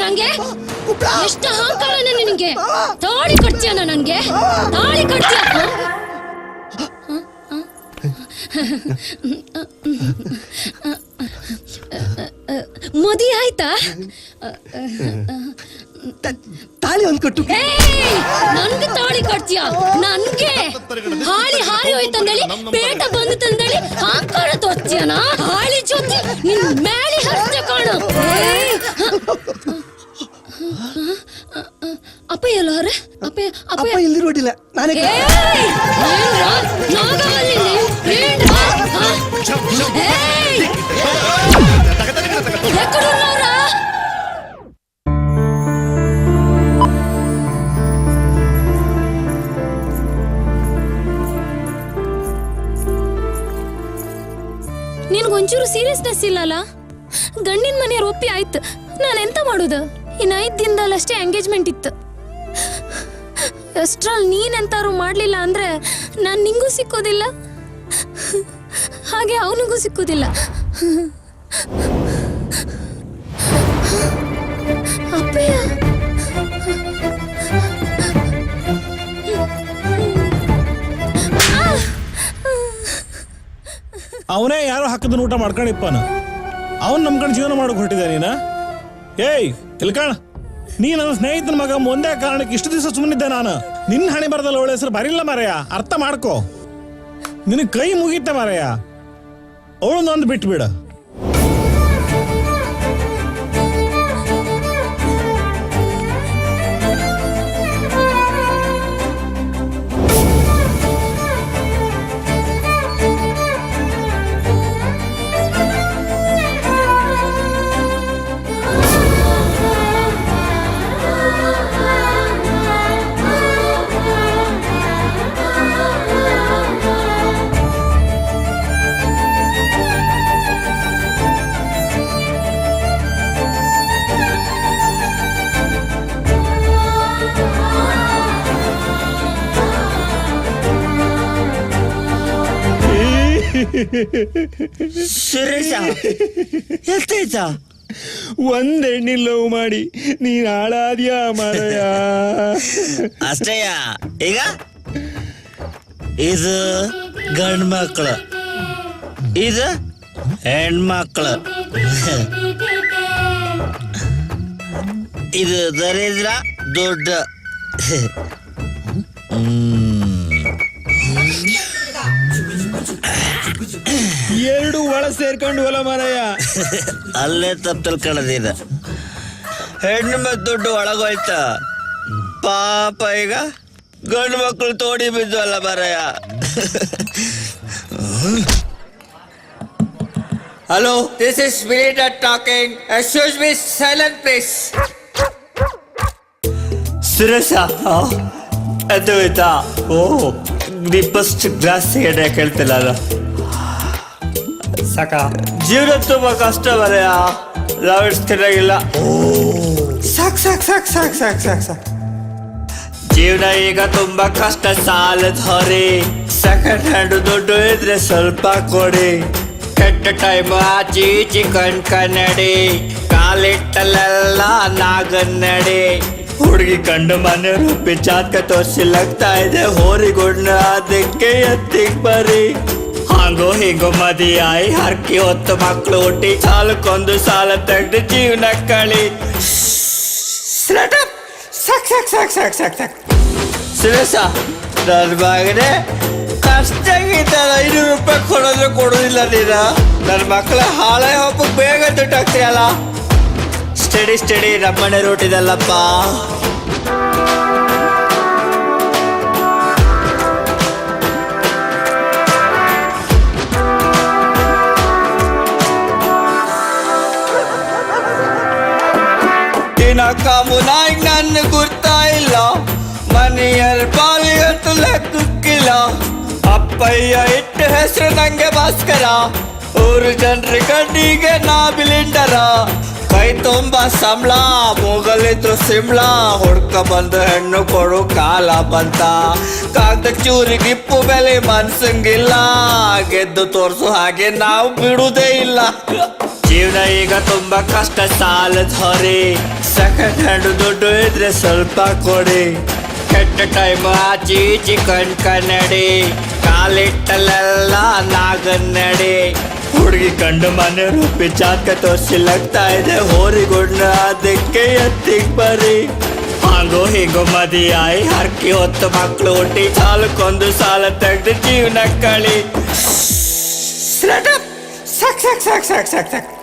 ನಂಗೆ ಎಷ್ಟು ಅಹಂಕಾರ ನಿನಗೆ. ತಾಳಿ ಕಟ್ತೀಯನ ನನ್ಗೆ, ತಾಳಿ ಕಟ್ತೀಯ. ಮದಿ ಆಯ್ತಾ? ತಾಳಿ ಒಂದ್ ಕೊಟ್ಟು ನನ್ಗೆ ತಾಳಿ ಕಟ್ತೀಯ? ನನ್ಗೆ ಹಾಳಿ ಹೋಯ್ತಂದೇಳಿ, ಪೇಟ ಬಂದು ತಂದೇಳಿ ಅಹಂಕಾರ ತೋರ್ತೀಯನ? ಹಾಳಿ ಜೊತೆ ನಿನ್ ಮೇಲೆ ಹರ್ತೆ ಕಾಣು. ಅಪ್ಪ ಎಲ್ಲಾರ? ಅಪ್ಪ ಇಲ್ಲಿ ರೋಡಿಲ್ಲ. ನಾನೇ ನಿನ್ಗೊಂಚೂರು ಸೀರಿಯಸ್ನೆಸ್ ಇಲ್ಲಲ್ಲ? ಗಂಡಿನ ಮನೆಯವ್ರು ಒಪ್ಪಿ ಆಯ್ತು, ನಾನು ಎಂತ ಮಾಡುದು? ಇನ್ನು 5 ದಿನದಲ್ಲಷ್ಟೇ ಎಂಗೇಜ್ಮೆಂಟ್ ಇತ್ತು. ಅಷ್ಟ್ರಲ್ಲಿ ನೀನೆಂತಾರು ಮಾಡ್ಲಿಲ್ಲ ಅಂದ್ರೆ ನಾನು ನಿಂಗೂ ಸಿಕ್ಕೋದಿಲ್ಲ, ಹಾಗೆ ಅವನಿಗೂ ಸಿಕ್ಕೋದಿಲ್ಲ. ಅಪ್ಪಯ್ಯ, ಅವನೇ ಯಾರೋ ಹಾಕಿದ ಊಟ ಮಾಡ್ಕೊಂಡಿಪ್ಪನ, ಅವನ್ ನಮ್ಕೊಂಡು ಜೀವನ ಮಾಡೋಕೆ ಹೊರಟಿದ್ದೆ ನೀನ? ಏಯ್ ತಿಳ್ಕಣ, ನೀ ನನ್ನ ಸ್ನೇಹಿತನ ಮಗ, ಒಂದೇ ಕಾರಣಕ್ಕೆ ಇಷ್ಟು ದಿವಸ ಸುಮ್ಮನಿದ್ದೆ ನಾನು. ನಿನ್ನ ಹಣೆ ಬರದಲ್ಲ ಒಳ್ಳೆ ಹೆಸರು ಬರಿಲ್ಲ ಮಾರಯ್ಯ, ಅರ್ಥ ಮಾಡ್ಕೋ. ನಿನಗೆ ಕೈ ಮುಗೀತೆ ಮಾರಯ್ಯ, ಅವಳನ್ನೊಂದು ಬಿಟ್ಬಿಡ. ಸುರೇಶ ಎಷ್ಟೈತ? ಒಂದ್ ಹೆಣ್ಣಿ ಲವ್ ಮಾಡಿ ನೀನ್ ಹಾಳಾದ್ಯ ಮಾರಯ್ಯ. ಅಷ್ಟಯ್ಯ. ಈಗ ಇದು ಗಂಡ್ ಮಕ್ಳು, ಇದು ಹೆಣ್ಮಕ್ಳು. ಇದು ದರಿದ್ರ ದುಡ್ಡು. ಎರಡು ಒಳ ಸೇರ್ಕೊಂಡು ಹೊಲ ಮಾರಯ್ಯ. ಅಲ್ಲೇ ತಪ್ಪು ತಿಳ್ಕೊಳ್ಳೋದಿದ. ಹೆಣ್ಣು ಮತ್ ದುಡ್ಡು ಒಳಗೋಯ್ತ, ಪಾಪ ಈಗ ಗಂಡು ಮಕ್ಕಳು ತೋಡಿ ಬಿದ್ದು ಅಲ್ಲ ಮಾರಯ್ಯ. Hello, this is military talking. Excuse me, silent please. Suresh ಅದು ಆಯ್ತಾ? ಓ, ನೀ ಫಸ್ಟ್ ಗ್ಲಾಸ್ ಸಿಗಡೆ ಕೇಳ್ತಿಲ್ಲ ಅಲ್ಲ? ಸಾಕ, ಜೀವನ ತುಂಬಾ ಕಷ್ಟ ಬರೆಯ, ನಾವು ಇಡ್ಸ್ತಿರಾಗಿಲ್ಲ. ಸಾಕ್ ಸಾಕ್ ಸಾಕ್ ಸಾಕ್ ಸಾಕ್ ಸಾಕ್ ಸಾಕ್. ಜೀವನ ಈಗ ತುಂಬಾ ಕಷ್ಟ, ಸಾಲದ ಹೊರೆ. ಸೆಕೆಂಡ್ ಹ್ಯಾಂಡ್ ದುಡ್ಡು ಇದ್ರೆ ಸ್ವಲ್ಪ ಕೊಡಿ. ಕೆಟ್ಟ ಟೈಮ್ ಆಚಿ ಈಚಿ ಕನ್ನಡಿ, ಕಾಲಿಟ್ಟಲ್ಲೆಲ್ಲ ನಾಗನ್ನಡಿ. ಹುಡುಗಿ ಕಂಡು ಮನೆ ರೂಪಿ ಜಾತಕ ತೋರ್ಸಿಲಾಗ್ತಾ ಇದೆ, ಹೋರಿಗುಡ್ನ ಅದಕ್ಕೆ ಎತ್ತಿಗ್ ಬರಿ. ಹಾಂಗೋ ಹೀಗೋ ಮದಿ ಆಯಿ ಹರ್ಕಿ ಹೊತ್ತು ಮಕ್ಕಳು ಹುಟ್ಟಿ, ಸಾಲಕ್ಕೊಂದು ಸಾಲ ತೆಗ್ದು ಜೀವನ ಕಳಿ. ಸಾಕ್ ಸಾಕ್ ಸಾಕ್ ಸಾಕ್ ಸಾಕ್ ಸಾಕ್. ಸುರೇಶ, ನನ್ನ ಮಗನೇ ಕಷ್ಟ ಆಗಿದ್ದಲ್ಲ, 500 ರೂಪಾಯಿ ಕೊಡೋದ್ರೆ ಕೊಡೋದಿಲ್ಲ ನೀನ. ನನ್ನ ಮಕ್ಕಳ ಹಾಳೆ ಹೋಗಕ್ಕೆ ಬೇಗ ದುಡ್ಡು ಹಾಕ್ತೀಯಲ್ಲ. ಸ್ಟಡಿ ಸ್ಟಡಿ, ನಮ್ಮನೆ ರೂಟಿದಲ್ಲಪ್ಪ. ಮುನಾಗ್ ನನ್ನ ಗುರ್ತಾ ಇಲ್ಲ, ಮನೆಯರ್ ಪಾಲಿಗಂತೂ ಲೆಕ್ಕಕ್ಕಿಲ್ಲ. ಅಪ್ಪಯ್ಯ ಇಟ್ಟ ಹೆಸರು ನಂಗೆ ಭಾಸ್ಕರ, ಊರು ಜನರ ಕಣ್ಣಿಗೆ ನಾ ಬಿಲಿಂಡರ. ಕೈ ತುಂಬ ಸಂಬಳ, ಮೂಗಲಿದ್ರು ಸಿಂಬಳ, ಹುಡ್ಕ ಬಂದು ಹೆಣ್ಣು ಕೊಡು ಕಾಲ ಬಂತ. ಕಾಗ್ದ ಚೂರಿಗಿಪ್ಪು ಬೆಲೆ ಮನ್ಸಂಗಿಲ್ಲ, ಗೆದ್ದು ತೋರ್ಸು ಹಾಗೆ ನಾವು ಬಿಡುವುದೇ ಇಲ್ಲ. ಜೀವನ ಈಗ ತುಂಬಾ ಕಷ್ಟ, ಸಾಲದ ಹೊರೆ. ಸೆಕೆಂಡ್ ಹ್ಯಾಂಡ್ ದುಡ್ಡು ಇದ್ರೆ ಸ್ವಲ್ಪ ಕೊಡಿ. ಕೆಟ್ಟ ಟೈಮ್ ಆಚಿ ಈಚಿ ಕನ್ನಡಿ, ಕಾಲಿಟ್ಟಲೆಲ್ಲ ನಾಗನ್ನಡಿ. ಹುಡುಗಿ ಕಂಡು ಮನೆ ರೂಪಿ ಚಾಕ ತೋರ್ಸಿಲಾಗ್ತಾ ಇದೆ, ಹೋರಿಗುಡ್ನ ಅದಕ್ಕೆ ಎತ್ತಿಗ್ ಬರಿ. ಹಾಗೋ ಹೀಗೋ ಮದಿ ಆಯಿ ಹರ್ಕಿ ಹೊತ್ತು ಮಕ್ಳು ಹುಟ್ಟಿ, ಸಾಲಕ್ಕೊಂದು ಸಾಲ ತೆಗ್ದು ಜೀವನ ಕಳಿ. ಸಾಕ್ ಸಾಕ್ ಸಾಕ್ ಸಾಕ್ ಸಾಕ್ ಸಾಕ್.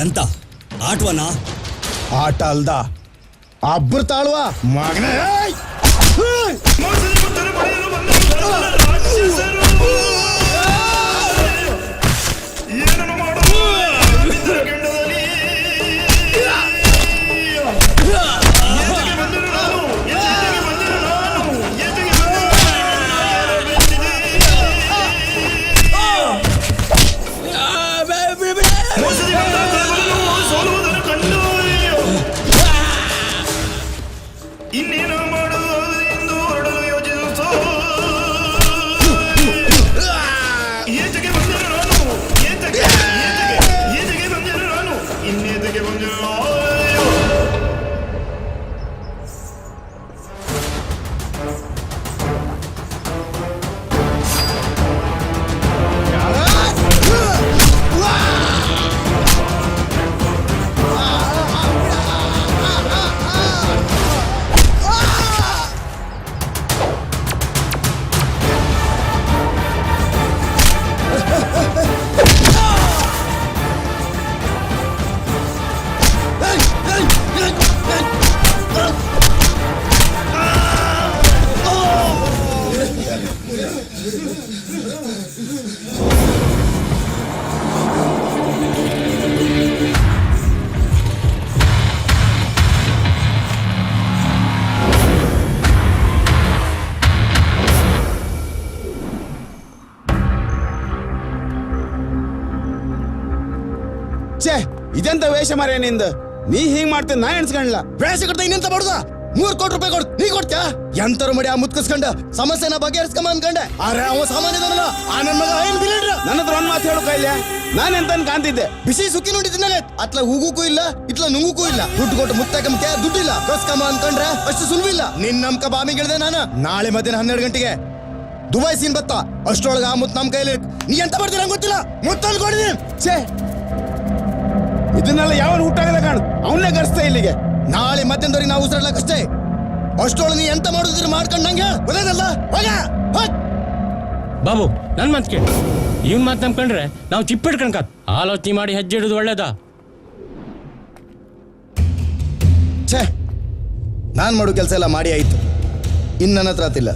ಎಂತ ಆಟವನಾ? ಆಟ ಅಲ್ದ ಅಬ್ಬರು ತಾಳುವ ಮಗನೇ. ಛೇ, ಇದೆಂತ ವೇಷ ಮಾರೇ ನಿಂದ? ನೀ ಹಿಂಗ್ ಮಾಡ್ತೀನಿ ನಾ ಎಣ್ಸ್ಕೊಂಡ್ಲ. ವೇಷ ಕೊಡ್ತಾ ಇನ್ನೆಂತ ಮಾಡುದ? 3 ಕೋಟಿ ರೂಪಾಯಿ ಕೊಡ್, ನೀ ಕೊಡ್ತ್ಯಾ? ಎಂತರು ಮಾಡಿ ಆ ಮುತ್ಕಸ್ಕೊಂಡ ಸಮಸ್ಯೆನ ಬಗೆಹರಿಸ್ಕೊಂಬ ಅನ್ಕಂಡೆ. ಅರೆ ಅವ ಸಾಮಾನ್ಯದಲ್ಲ, ಆ ನನ್ ಮಗ ಏನ್ ಬಿಲಿಡ್ರ. ನನ್ನ ಹತ್ರ ಒಂದ್ ಮಾತು ಹೇಳೋ ಕೈಲ್ಯ, ನಾನ್ ಎಂತ ಕಾಣ್ತಿದ್ದೆ. ಬಿಸಿ ಸುಕ್ಕಿ ನೋಡಿದ್ನಾಗ ಅತ್ಲ ಹೂಗುಕ್ಕೂ ಇಲ್ಲ, ಇತ್ಲ ನುಂಗುಕ್ಕೂ ಇಲ್ಲ. ದುಡ್ಡು ಕೊಟ್ಟು ಮುತ್ತಕ್ಕೆ ದುಡ್ಡಿಲ್ಲ, ಕಸ್ಕಮ್ಮ ಅನ್ಕೊಂಡ್ರೆ ಅಷ್ಟು ಸುಲಭ ಇಲ್ಲ. ನಿನ್ ನಮ್ಕ ಬಾಮಿ ಗಿಳ್ದೆ ನಾನು. ನಾಳೆ ಮಧ್ಯಾಹ್ನ 12 ಗಂಟೆಗೆ ದುಬೈ ಸೀನ್ ಬತ್ತ. ಅಷ್ಟೊಳಗ ಆ ಮುತ್ ನಮ್ ಕೈಲಿ. ನೀ ಎಂತ ಮಾಡ್ತೀರ ನಂಗೆ ಗೊತ್ತಿಲ್ಲ. ಮುತ್ತಲ್ಲಿ ಕೊಡಿದೀನಿ. ಛೇ, ಇದನ್ನೆಲ್ಲ ಯಾವ ಹುಟ್ಟಾಗದ ಕಾಣು, ಅವನ್ನೇ ಕರೆಸ್ತಾ ಇಲ್ಲಿಗೆ. ನಾಳೆ ಮಧ್ಯಾಹ್ನದವರೆಗೆ ನಾವು ಉಸಿರಾಡ್ಲಕ್ಕಷ್ಟೇ. ಅಷ್ಟೊಳಗೆ ನೀ ಎಂತ ಮಾಡುದಿದ್ರೆ ಮಾಡ್ಕೊಂಡು ನಂಗೆ ಗೊತ್ತಾಗಲ್ಲ. ಬಾಬು ನನ್ ಮಾತು ಕೇಳಿ, ಇವನ್ ಮಾತು ನಂಬ್ಕೊಂಡ್ರೆ ನಾವು ಚಿಪ್ಪಿಡ್ಕೊಂಡ್ ಆಲೋಚನೆ ಮಾಡಿ ಹೆಜ್ಜೆ ಇಡುದು ಒಳ್ಳೇದಾ? ಛೇ, ನಾನ್ ಮಾಡೋ ಕೆಲಸ ಎಲ್ಲ ಮಾಡಿ ಆಯ್ತು. ಇನ್ನು ನನ್ನ ಹತ್ರ ಆತಿಲ್ಲ.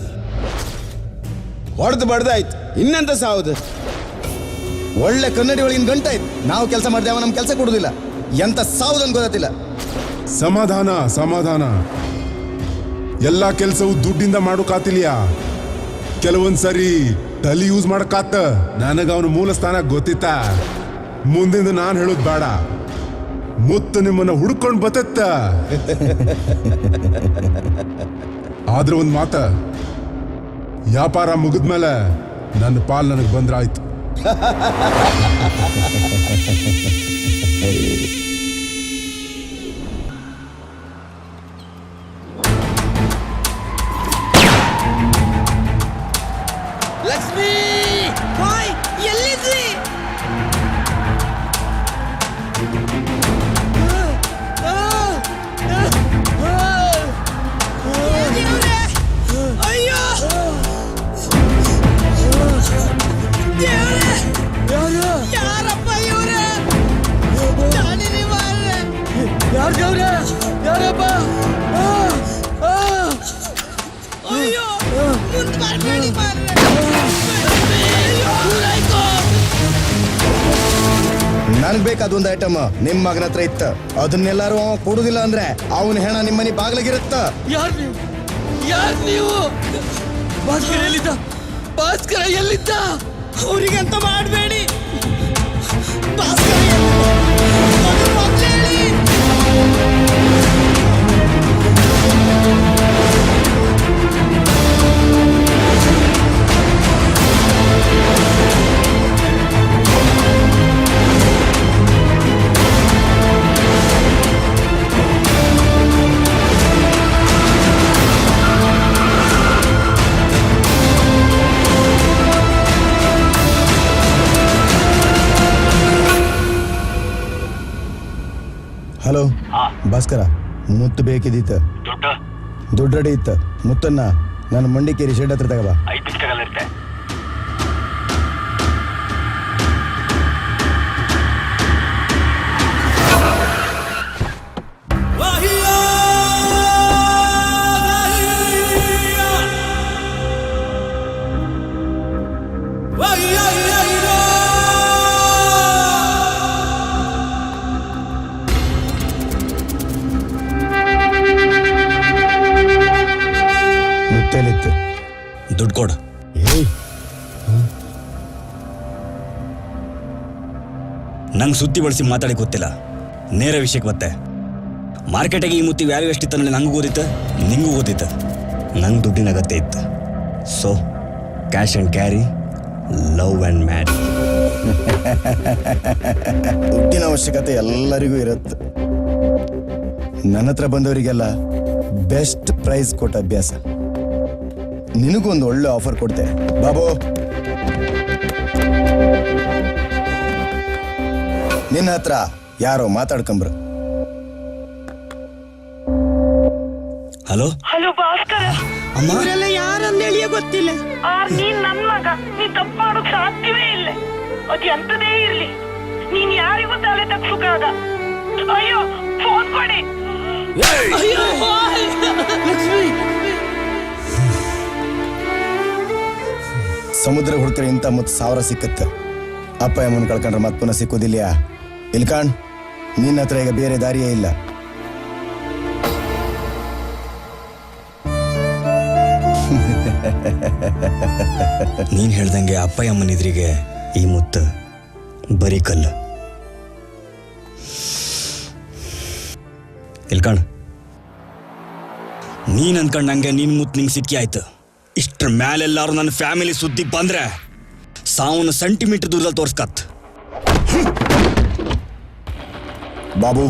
ಹೊಡೆದು ಬಡ್ದಾಯ್ತು, ಇನ್ನೆಂತ ಸಾವುದು? ಒಳ್ಳೆ ಕನ್ನಡಿ ಒಳಗಿನ ಗಂಟಾಯ್ತು. ನಾವು ಕೆಲಸ ಮಾಡಿದೆ, ಅವ ನಮ್ ಕೆಲಸ ಕೊಡುದಿಲ್ಲ. ಎಂತ ಸಾವುದನ್ ಗೊತ್ತಿಲ್ಲ. ಸಮಾಧಾನ ಸಮಾಧಾನ. ಎಲ್ಲ ಕೆಲಸವು ದುಡ್ಡಿಂದ ಮಾಡೋಕಾತಿಲ್ಯಾ? ಕೆಲವೊಂದ್ ಸರಿ ತಲಿ ಯೂಸ್ ಮಾಡಕಾತ. ನನಗ ಅವನ ಮೂಲ ಸ್ಥಾನ ಗೊತ್ತಿತ್ತ. ಮುಂದಿಂದ ನಾನು ಹೇಳೋದ್ ಬೇಡ, ಮುತ್ತು ನಿಮ್ಮನ್ನ ಹುಡ್ಕೊಂಡ್ ಬತ್ತ. ಆದ್ರೆ ಒಂದ್ ಮಾತ, ವ್ಯಾಪಾರ ಮುಗಿದ್ಮೇಲೆ ನನ್ನ ಪಾಲ್ ನನಗೆ ಬಂದ್ರಾಯ್ತು. ಲಕ್ಷ್ಮಿ, ಹಾಯ್, ಎಲ್ಲಿದ್ರಿ? ನನಗ್ ಬೇಕಾದೊಂದು ಐಟಮ್ ನಿಮ್ ಮಗನ ಹತ್ರ ಇತ್ತ ಅದನ್ನೆಲ್ಲಾರು ಅವ ಕೊಡುದಿಲ್ಲ ಅಂದ್ರೆ ಅವನ ಹೆಣ ನಿಮ್ಮನಿ ಬಾಗ್ಲಾಗಿರುತ್ತ. ಯಾರ್ ನೀವು? ಭಾಸ್ಕರ ಎಲ್ಲಿದ್ದ? ಭಾಸ್ಕರ ಎಲ್ಲಿದ್ದ? ಅವರಿಗಂತ ಮಾಡಬೇಡಿ. ಹಲೋ ಭಾಸ್ಕರ, ಮುತ್ತು ಬೇಕಿದ್ದಿತ್ತ. ದುಡ್ಡು ರೆಡಿ ಇತ್ತ. ಮುತ್ತನ್ನ ನನ್ನ ಮಂಡಿಕೇರಿ ಶೆಡ್ ಹತ್ರ ತಗಬಾ. ದುಡ್ಡು ಕೊಡು. ನಂಗೆ ಸುತ್ತಿ ಬಳಸಿ ಮಾತಾಡಿ ಗೊತ್ತಿಲ್ಲ, ನೇರ ವಿಷಯಕ್ಕೆ ಬತ್ತೆ. ಮಾರ್ಕೆಟಿಗೆ ಈ ಮುತ್ತಿ ವ್ಯಾಲ್ಯೂ ಎಷ್ಟಿತ್ತು ಅನ್ನೋದು ನಂಗೂ ಓದಿತ್ತು, ನಿಂಗೂ ಓದಿತ್ತು. ನಂಗೆ ದುಡ್ಡಿನ ಅಗತ್ಯ ಇತ್ತು. So cash and carry, love and marry. ದುಡ್ಡಿನ ಅವಶ್ಯಕತೆ ಎಲ್ಲರಿಗೂ ಇರುತ್ತೆ. ನನ್ನ ಹತ್ರ ಬಂದವರಿಗೆಲ್ಲ ಬೆಸ್ಟ್ ಪ್ರೈಸ್ ಕೊಟ್ಟ ಅಭ್ಯಾಸ. ನಿನಗೊಂದು ಒಳ್ಳೆ ಆಫರ್ ಕೊಡ್ತೆ ಬಾಬು. ನಿನ್ನ ಹತ್ರ ಯಾರೋ ಮಾತಾಡ್ಕೊಂಬ್ರು. ಹಲೋ ಹಲೋ ಭಾಸ್ಕರ, ಇವರೆಲ್ಲ ಯಾರಂದೇಳಿಯ ಗೊತ್ತಿಲ್ಲ. ನೀನ್ ನನ್ ಮಗ, ನೀ ತಪ್ಪು ಮಾಡೋಕ್ ಸಾಧ್ಯವೇ ಇಲ್ಲ. ಅದ್ ಎಂತದೇ ಇರ್ಲಿ, ನೀನ್ ಯಾರಿಗೂ ತಲೆ ತಗ್ಸುಕಾಗ. ಅಯ್ಯೋ ಫೋನ್ ಕೊಡಿ. ಸಮುದ್ರ ಹುಡುಕರೆ ಇಂಥ ಮುತ್ತು 1000 ಸಿಕ್ಕತ್ತ. ಅಪ್ಪ ಅಮ್ಮನ ಕಳ್ಕೊಂಡ್ರೆ ಮತ್ತೆ ಪುನಃ ಸಿಕ್ಕೋದಿಲ್ಲ. ಇಲ್ಕಾಣ್, ನಿನ್ನ ಹತ್ರ ಈಗ ಬೇರೆ ದಾರಿಯೇ ಇಲ್ಲ. ನೀನ್ ಹೇಳ್ದಂಗೆ ಅಪ್ಪ ಅಮ್ಮನ ಎದುರಿಗೆ ಈ ಮುತ್ತು ಬರೀ ಕಲ್ಲು. ಇಲ್ಕಣ್, ನೀನ್ ಅನ್ಕೊಂಡಂಗೆ ನಿನ್ ಮುತ್ತು ನಿಂಗೆ ಸಿಕ್ಕಿ ಆಯ್ತು. ಇಷ್ಟ್ರ ಮ್ಯಾಲೆಲ್ಲಾರು ನನ್ನ ಫ್ಯಾಮಿಲಿ ಸುದ್ದಿಗೆ ಬಂದ್ರೆ ಸಾವನ್ನ ಸೆಂಟಿಮೀಟರ್ ದೂರದಲ್ಲಿ ತೋರ್ಸ್ಕತ್. ಬಾಬು,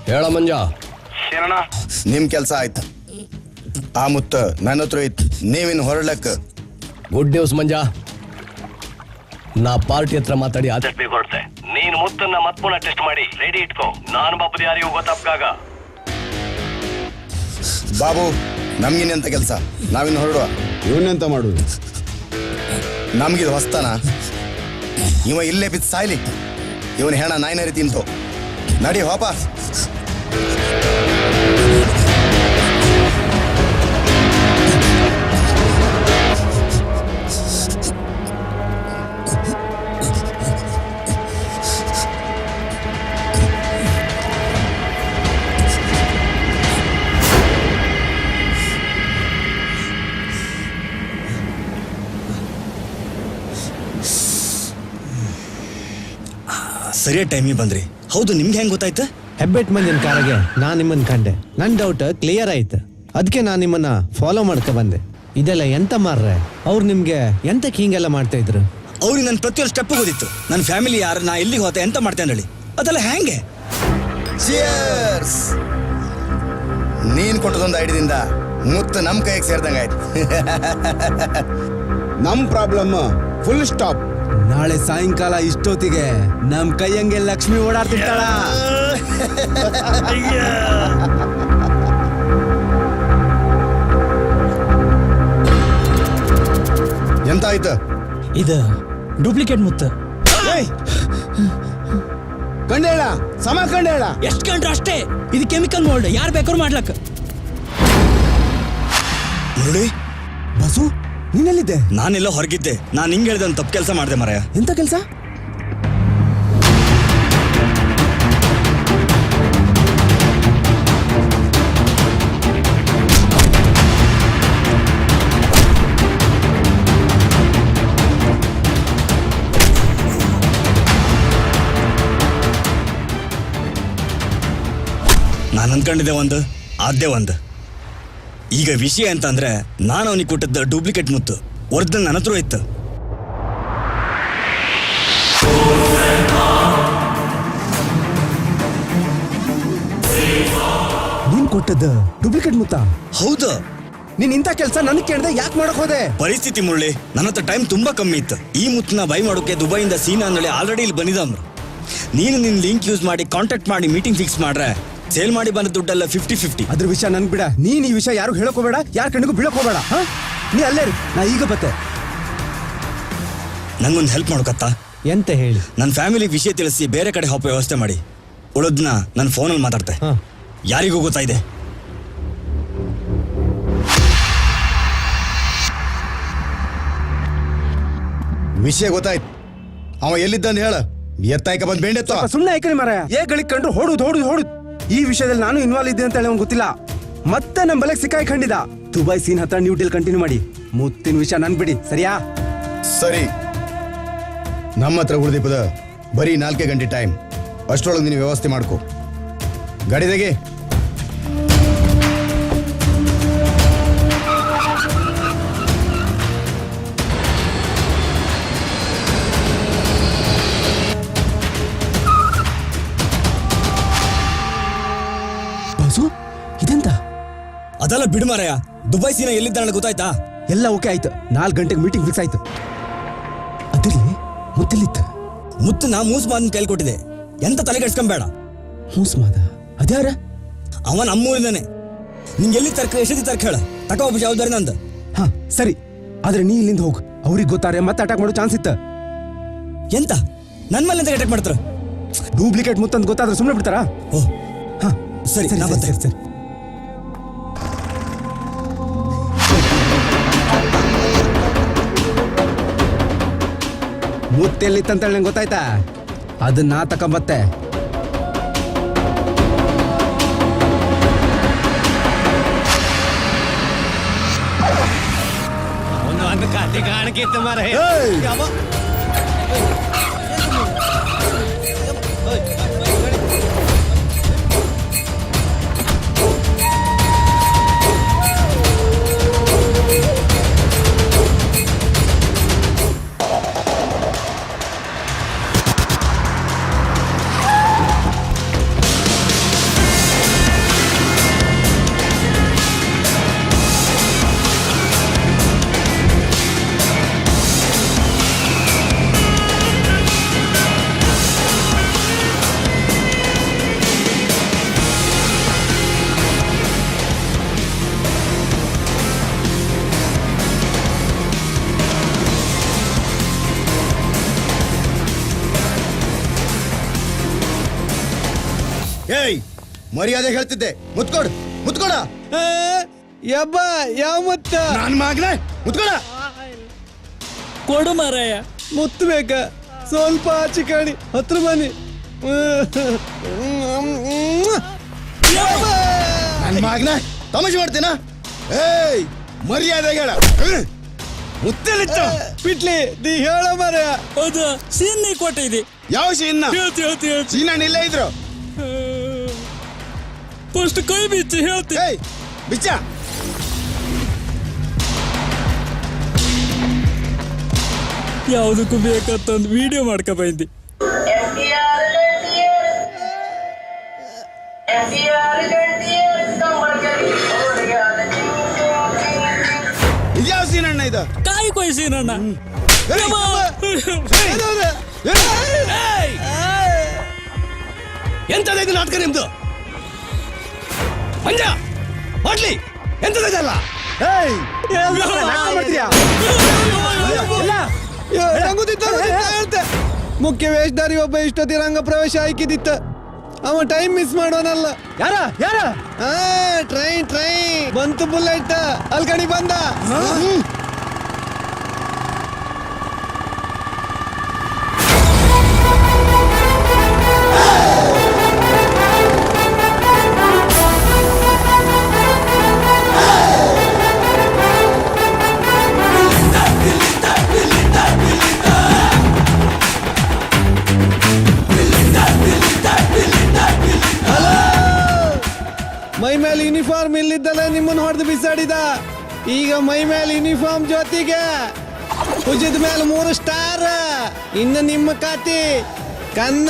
ಹೇಳ ಮಂಜ. ನಿಮ್ ಕೆಲ್ಸ ಆಯ್ತು. ಆ ಮುತ್ತ ನನ್ನ ಹತ್ರ ಇತ್ತು, ನೀವಿನ್ ಹೊರಡ್ಲಕ್ಕ. ಗುಡ್ ನ್ಯೂಸ್ ಮಂಜ, ನಾ ಪಾರ್ಟಿ ಹತ್ರ ಮಾತಾಡಿ ಆದಷ್ಟು ಕೊಡ್ತೆ. ನೀನು ಮುತ್ತನ್ನ ಮತ್ ಪುನಃ ಟೆಸ್ಟ್ ಮಾಡಿ ರೆಡಿ ಇಟ್ಕೋ. ನಾನು ಬಾಪದ ಯಾರಿಗೂ ಗೊತ್ತಾಗ. ಬಾಬು, ನಮ್ಗಿನ್ನೆಂತ ಕೆಲ್ಸ, ನಾವಿನ್ ಹೊರಡುವ. ಇವನ್ನೆಂತ ಮಾಡುದು? ನಮ್ಗಿದು ಹೊಸ್ತಾನ? ಇವ ಇಲ್ಲೇ ಬಿದ್ದು ಸಾಯ್ಲಿ. ಇವನ್ ಹೆಣ ನಾಯಿನರಿ ತಿಂತು. ನಡಿ ವಾಪಸ್. ಸರಿಯಾದ ಟೈಮಿಗೆ ಬಂದ್ರಿ. ಹೌದು, ನಿಮ್ಗೆ ಹೆಂಗ್ ಗೊತ್ತಾಯ್ತು? ಹೆಬ್ಬೆಟ್ ಮಂದಿನ ಕಾರಿಗೆ ನಾನ್ ನಿಮ್ಮನ್ನ ಕಂಡೆ. ನನ್ ಡೌಟ್ ಕ್ಲಿಯರ್ ಆಯ್ತು. ಅದಕ್ಕೆ ನಾನ್ ನಿಮ್ಮನ್ನ ಫಾಲೋ ಮಾಡ್ಕೊ ಬಂದೆ. ಇದೆಲ್ಲ ಎಂತ ಮಾರ್ರೆ? ಅವ್ರು ನಿಮ್ಗೆ ಎಂತಕ್ಕೆ ಹಿಂಗೆಲ್ಲ ಮಾಡ್ತಾ ಇದ್ರು? ಅವ್ರಿಗೆ ನನ್ನ ಪ್ರತಿಯೊಂದು ಸ್ಟೆಪ್ ಗೊತ್ತಿತ್ತು. ನನ್ನ ಫ್ಯಾಮಿಲಿ ಯಾರು, ನಾ ಎಲ್ಲಿಗೆ ಹೋತೆ, ಎಂತ ಮಾಡ್ತೇನೆ ಹೇಳಿ. ಅದೆಲ್ಲ ಹೆಂಗೆ? ಚಿಯರ್ಸ್. ನೀನ್ ಕೊಟ್ಟದೊಂದು ಐಡಿಯಿಂದ ಮುತ್ತು ನಮ್ ಕೈಗೆ ಸೇರ್ದಂಗಾಯ್ತು. ನಮ್ ಪ್ರಾಬ್ಲಮ್ ಫುಲ್ ಸ್ಟಾಪ್. ನಾಳೆ ಸಾಯಂಕಾಲ ಇಷ್ಟೊತ್ತಿಗೆ ನಮ್ ಕೈಯಂಗೆ ಲಕ್ಷ್ಮಿ ಓಡಾಡ್ತಿರ್ತಾಳ. ಎಂತ ಆಯ್ತು? ಇದು ಡೂಪ್ಲಿಕೇಟ್ ಮುತ್ತು. ಕಂಡೇಳ ಸಮ ಕಂಡೇಳ. ಎಷ್ಟು ಕಂಡ್ರು ಅಷ್ಟೇ. ಇದು ಕೆಮಿಕಲ್ ಮೋಲ್ಡ್, ಯಾರು ಬೇಕಾದ್ರೂ ಮಾಡ್ಲಕ್ಕ. ನೋಡಿ ಬಸು, ನೀನೆಲ್ಲಿದ್ದೆ? ನಾನೆಲ್ಲ ಹೊರಗಿದ್ದೆ. ನಾನು ಹಿಂಗೆ ಹೇಳ್ದೆ ಒಂದು ತಪ್ಪು ಕೆಲಸ ಮಾಡಿದೆ ಮರೆಯ. ಎಂತ ಕೆಲಸ? ನಾನು ಅನ್ಕೊಂಡಿದ್ದೆ ಒಂದು, ಆದ್ದೇ ಒಂದು. ಈಗ ವಿಷಯ ಅಂತ ಅಂದ್ರೆ, ನಾನು ಅವನಿಗೆ ಕೊಟ್ಟದ್ದು ಡೂಪ್ಲಿಕೇಟ್ ಮುತ್ತು, ಒರಿಜಿನಲ್ ನನ್ನ ಹತ್ರ ಇತ್ತು. ನೀನ್ ಕೊಟ್ಟದ್ದು ಡೂಪ್ಲಿಕೇಟ್ ಮುತ್ತ? ಹೌದು. ನೀನ್ ಇಂಥ ಕೆಲಸ ನನಗೆ ಕೇಳ್ದೆ ಯಾಕೆ ಮಾಡಕ್ ಹೋದೆ? ಪರಿಸ್ಥಿತಿ ಮುರಳಿ, ನನ್ನ ಹತ್ರ ಟೈಮ್ ತುಂಬಾ ಕಮ್ಮಿ ಇತ್ತು. ಈ ಮುತ್ತನ್ನ ಬೈ ಮಾಡೋಕೆ ದುಬೈಯಿಂದ ಸೀನಾ ಅಂದಳಿ ಆಲ್ರೆಡಿ ಇಲ್ಲಿ ಬಂದಿದ್ದವ್ರು. ನೀನು ನಿನ್ ಲಿಂಕ್ ಯೂಸ್ ಮಾಡಿ ಕಾಂಟ್ಯಾಕ್ಟ್ ಮಾಡಿ ಮೀಟಿಂಗ್ ಫಿಕ್ಸ್ ಮಾಡ್ರೆ ಸೇಲ್ ಮಾಡಿ ಬಂದ ದುಡ್ಡೆಲ್ಲ 50-50. ಅದ್ರ ವಿಷಯ ನನ್ಗೆ ಬಿಡ. ನೀನ್ ಈ ವಿಷಯ ಯಾರು ಹೇಳಕ್ ಹೋಗ್ಬೇಡ, ಯಾರ ಕಣ್ಣಿಗೂ ಬೀಳಕ್ ಹೋಗ್ಬೇಡ. ನೀ ಅಲ್ಲೇ ಇರು, ನಾ ಈಗ ಬತ್ತೆ. ನಂಗೊಂದು ಹೆಲ್ಪ್ ಮಾಡೋಕತ್ತಾ? ಎಂತ ಹೇಳಿ? ನನ್ನ ಫ್ಯಾಮಿಲಿ ವಿಷಯ ತಿಳಿಸಿ ಬೇರೆ ಕಡೆ ಹಾಪೋ ವ್ಯವಸ್ಥೆ ಮಾಡಿ. ಉಳಿದ್ನ ನನ್ನ ಫೋನಲ್ಲಿ ಮಾತಾಡ್ತೆ. ಯಾರಿಗೂ ಗೊತ್ತಾಯಿದೆ? ವಿಷಯ ಗೊತ್ತಾಯ್ತು. ಅವ ಎಲ್ಲಿದ್ದಂತ ಹೇಳ. ಎತ್ತಾಯ್ಕ ಬಂದ್ ಬೇಂಡೆತ್ತ. ಸುಮ್ಮನೆ ಐಕನಿ ಮಾರಾಯ. ಗಳಿಗೆ ಕಂಡ್ರು ಹೊಡುದು. ಈ ವಿಷಯದಲ್ಲಿ ನಾನು ಇನ್ವಾಲ್ವ್ ಇದ್ದೆ ಅಂತ ಹೇಳಿ ಅವ್ನು ಗೊತ್ತಿಲ್ಲ. ಮತ್ತೆ ನಮ್ಮ ಬಲೆಗೆ ಸಿಕ್ಕಾಯಿ ಖಂಡಿತ. ದುಬೈ ಸೀನ್ ಹತ್ರ ನ್ಯೂ ಡೀಲ್ ಕಂಟಿನ್ಯೂ ಮಾಡಿ. ಮುತ್ತಿನ ವಿಷಯ ನನ್ ಬಿಡಿ, ಸರಿಯಾ? ಸರಿ. ನಮ್ಮ ಹತ್ರ ಉಳಿದಿಪ್ಪದ ಬರೀ 4 ಗಂಟೆ ಟೈಮ್. ಅಷ್ಟರೊಳಗೆ ನೀನು ವ್ಯವಸ್ಥೆ ಮಾಡ್ಕೋ. ಗಾಡಿದಾಗೆ ಇದೆಂತ? ಅದೆಲ್ಲ ಬಿಡು ಮಾರಾಯ. ದುಬೈ ಸೀನಾ ಎಲ್ಲಿದ್ದಾಳೆ ಗೊತ್ತಾಯ್ತಾ? ಎಲ್ಲ ಓಕೆ ಆಯ್ತು. 4 ಗಂಟೆಗೆ ಮೀಟಿಂಗ್ ಫಿಕ್ಸ್ ಆಯ್ತು. ಅದಿರ್ಲಿ, ಮುತ್ತಲಿತ್ತ ಮುತ್ತು ನಾ ಮೂಸ್ ಮಾದನ್ ಕೈಲಿ ಕೊಟ್ಟಿದೆ. ಎಂತ ತಲೆ ಕೆಡ್ಸ್ಕೊಂಬೇಡ. ಮೂಸ್ ಮಾದ ಅದ್ಯಾರ? ಅವ ನಮ್ಮೂರಿಂದಾನೆ. ನಿಂಗೆ ಎಲ್ಲಿ ತರ್ಕ ಎಷ್ಟೊತ್ತಿ ತರ್ಕ ಹೇಳ. ತಕ ಒಬ್ಬ ಜವಾಬ್ದಾರಿ ನಂದು. ಹಾ ಸರಿ, ಆದ್ರೆ ನೀ ಇಲ್ಲಿಂದ ಹೋಗು. ಅವ್ರಿಗೆ ಗೊತ್ತಾರೆ ಮತ್ತೆ ಅಟ್ಯಾಕ್ ಮಾಡೋ ಚಾನ್ಸ್ ಇತ್ತ. ಎಂತ ನನ್ ಮೇಲೆ ಎಂತ ಅಟ್ಯಾಕ್ ಮಾಡ್ತಾರ? ಡೂಪ್ಲಿಕೇಟ್ ಮುತ್ತಂತ ಗೊತ್ತಾದ್ರೆ ಸುಮ್ಮನೆ ಬಿಡ್ತಾರಾ? ಓ ಹಾ ಸರಿ, ನಾ ಬರ್ತೆ. ಸರಿ. ಮುತ್ತೆಲ್ಲಿತ್ತಂತೇಳಿ ನಂಗೆ ಗೊತ್ತಾಯ್ತಾ? ಅದನ್ನ ತಕೊಂಬತ್ತೆ. ಒಂದು ಕತೆ ಕಾಣಕ್ಕಿತ್ತು ಮಾರಾಯ. ಏಯ್, ಮರ್ಯಾದೆ ಹೇಳ್ತಿದ್ದೆ. ಮುತ್ಕೊಡು, ಮುತ್ಕೊಡ. ಯಬ್ಬ, ಯಾವ ಮುತ್ತ? ನನ್ ಮಗನೇ, ಮುತ್ಕೊಡ. ಕೊಡು ಮಾರಾಯ. ಮುತ್ತು ಬೇಕ? ಸ್ವಲ್ಪ ಚಿಕಣಿ ಹತ್ರ ಬನ್ನಿ. ನನ್ ಮಗನೇ ತಮಾಷೆ ಮಾಡ್ತೀನ? ಏಯ್, ಮರ್ಯಾದೆ ಹೇಳ. ಮುತ್ತಲಿತ್ತು ಬಿಟ್ಲಿ ನೀ ಹೇಳ ಮರ ಹೌದು ಸೀನ್ ನೀ ಕೊಟ್ಟಿದ್ದಿ. ಯಾವ ಸೀನ್ ಹೇಳ್ತಿ ಸೀನ ಇಲ್ಲೇ ಇದ್ರು ಫಸ್ಟ್ ಕೈ ಬಿಚ್ಚಿ ಹೇಳ್ತಿ. ಬಿಚ್ಚ ಯಾವುದಕ್ಕೂ ಬೇಕಂತಂದು ವಿಡಿಯೋ ಮಾಡ್ಕೊ ಬಂದಿ. ಯಾವ ಸೀನ್ ಅಣ್ಣ ಇದು? ಕಾಯಿ ಕೊಯ್ಸೀನ್ ಅಣ್ಣ. ಎಂತದ ಇದು ನಾಟಕ ನಿಮ್ದು? ಮಂಜ ಮಾಡ್ಲಿ ಎಂತದಲ್ಲ ಮುಖ್ಯ ವೇಷಧಾರಿ ಒಬ್ಬ ಇಷ್ಟೊತ್ತಿ ರಂಗ ಪ್ರವೇಶ ಆಯ್ಕಿದಿತ್ತ. ಅವ ಟೈಮ್ ಮಿಸ್ ಮಾಡೋನಲ್ಲ. ಯಾರ ಟ್ರೈನ್ ಬಂತು ಬುಲೆಟ್ ಅಲ್ಕಣಿ ಬಂದ. ಮೈ ಮೇಲೆ ಯೂನಿಫಾರ್ಮ್ ಇಲ್ಲಿದ್ದಲ್ಲ ನಿಮ್ಮನ್ನು ಹೊಡೆದು ಬಿಸಾಡಿದ. ಈಗ ಮೈ ಮೇಲೆ ಯೂನಿಫಾರ್ಮ್ ಜೊತೆಗೆ ಭುಜದ ಮೇಲೆ 3 ಸ್ಟಾರ್. ಇನ್ನು ನಿಮ್ಮ ಖಾತಿ ಕನ್ನ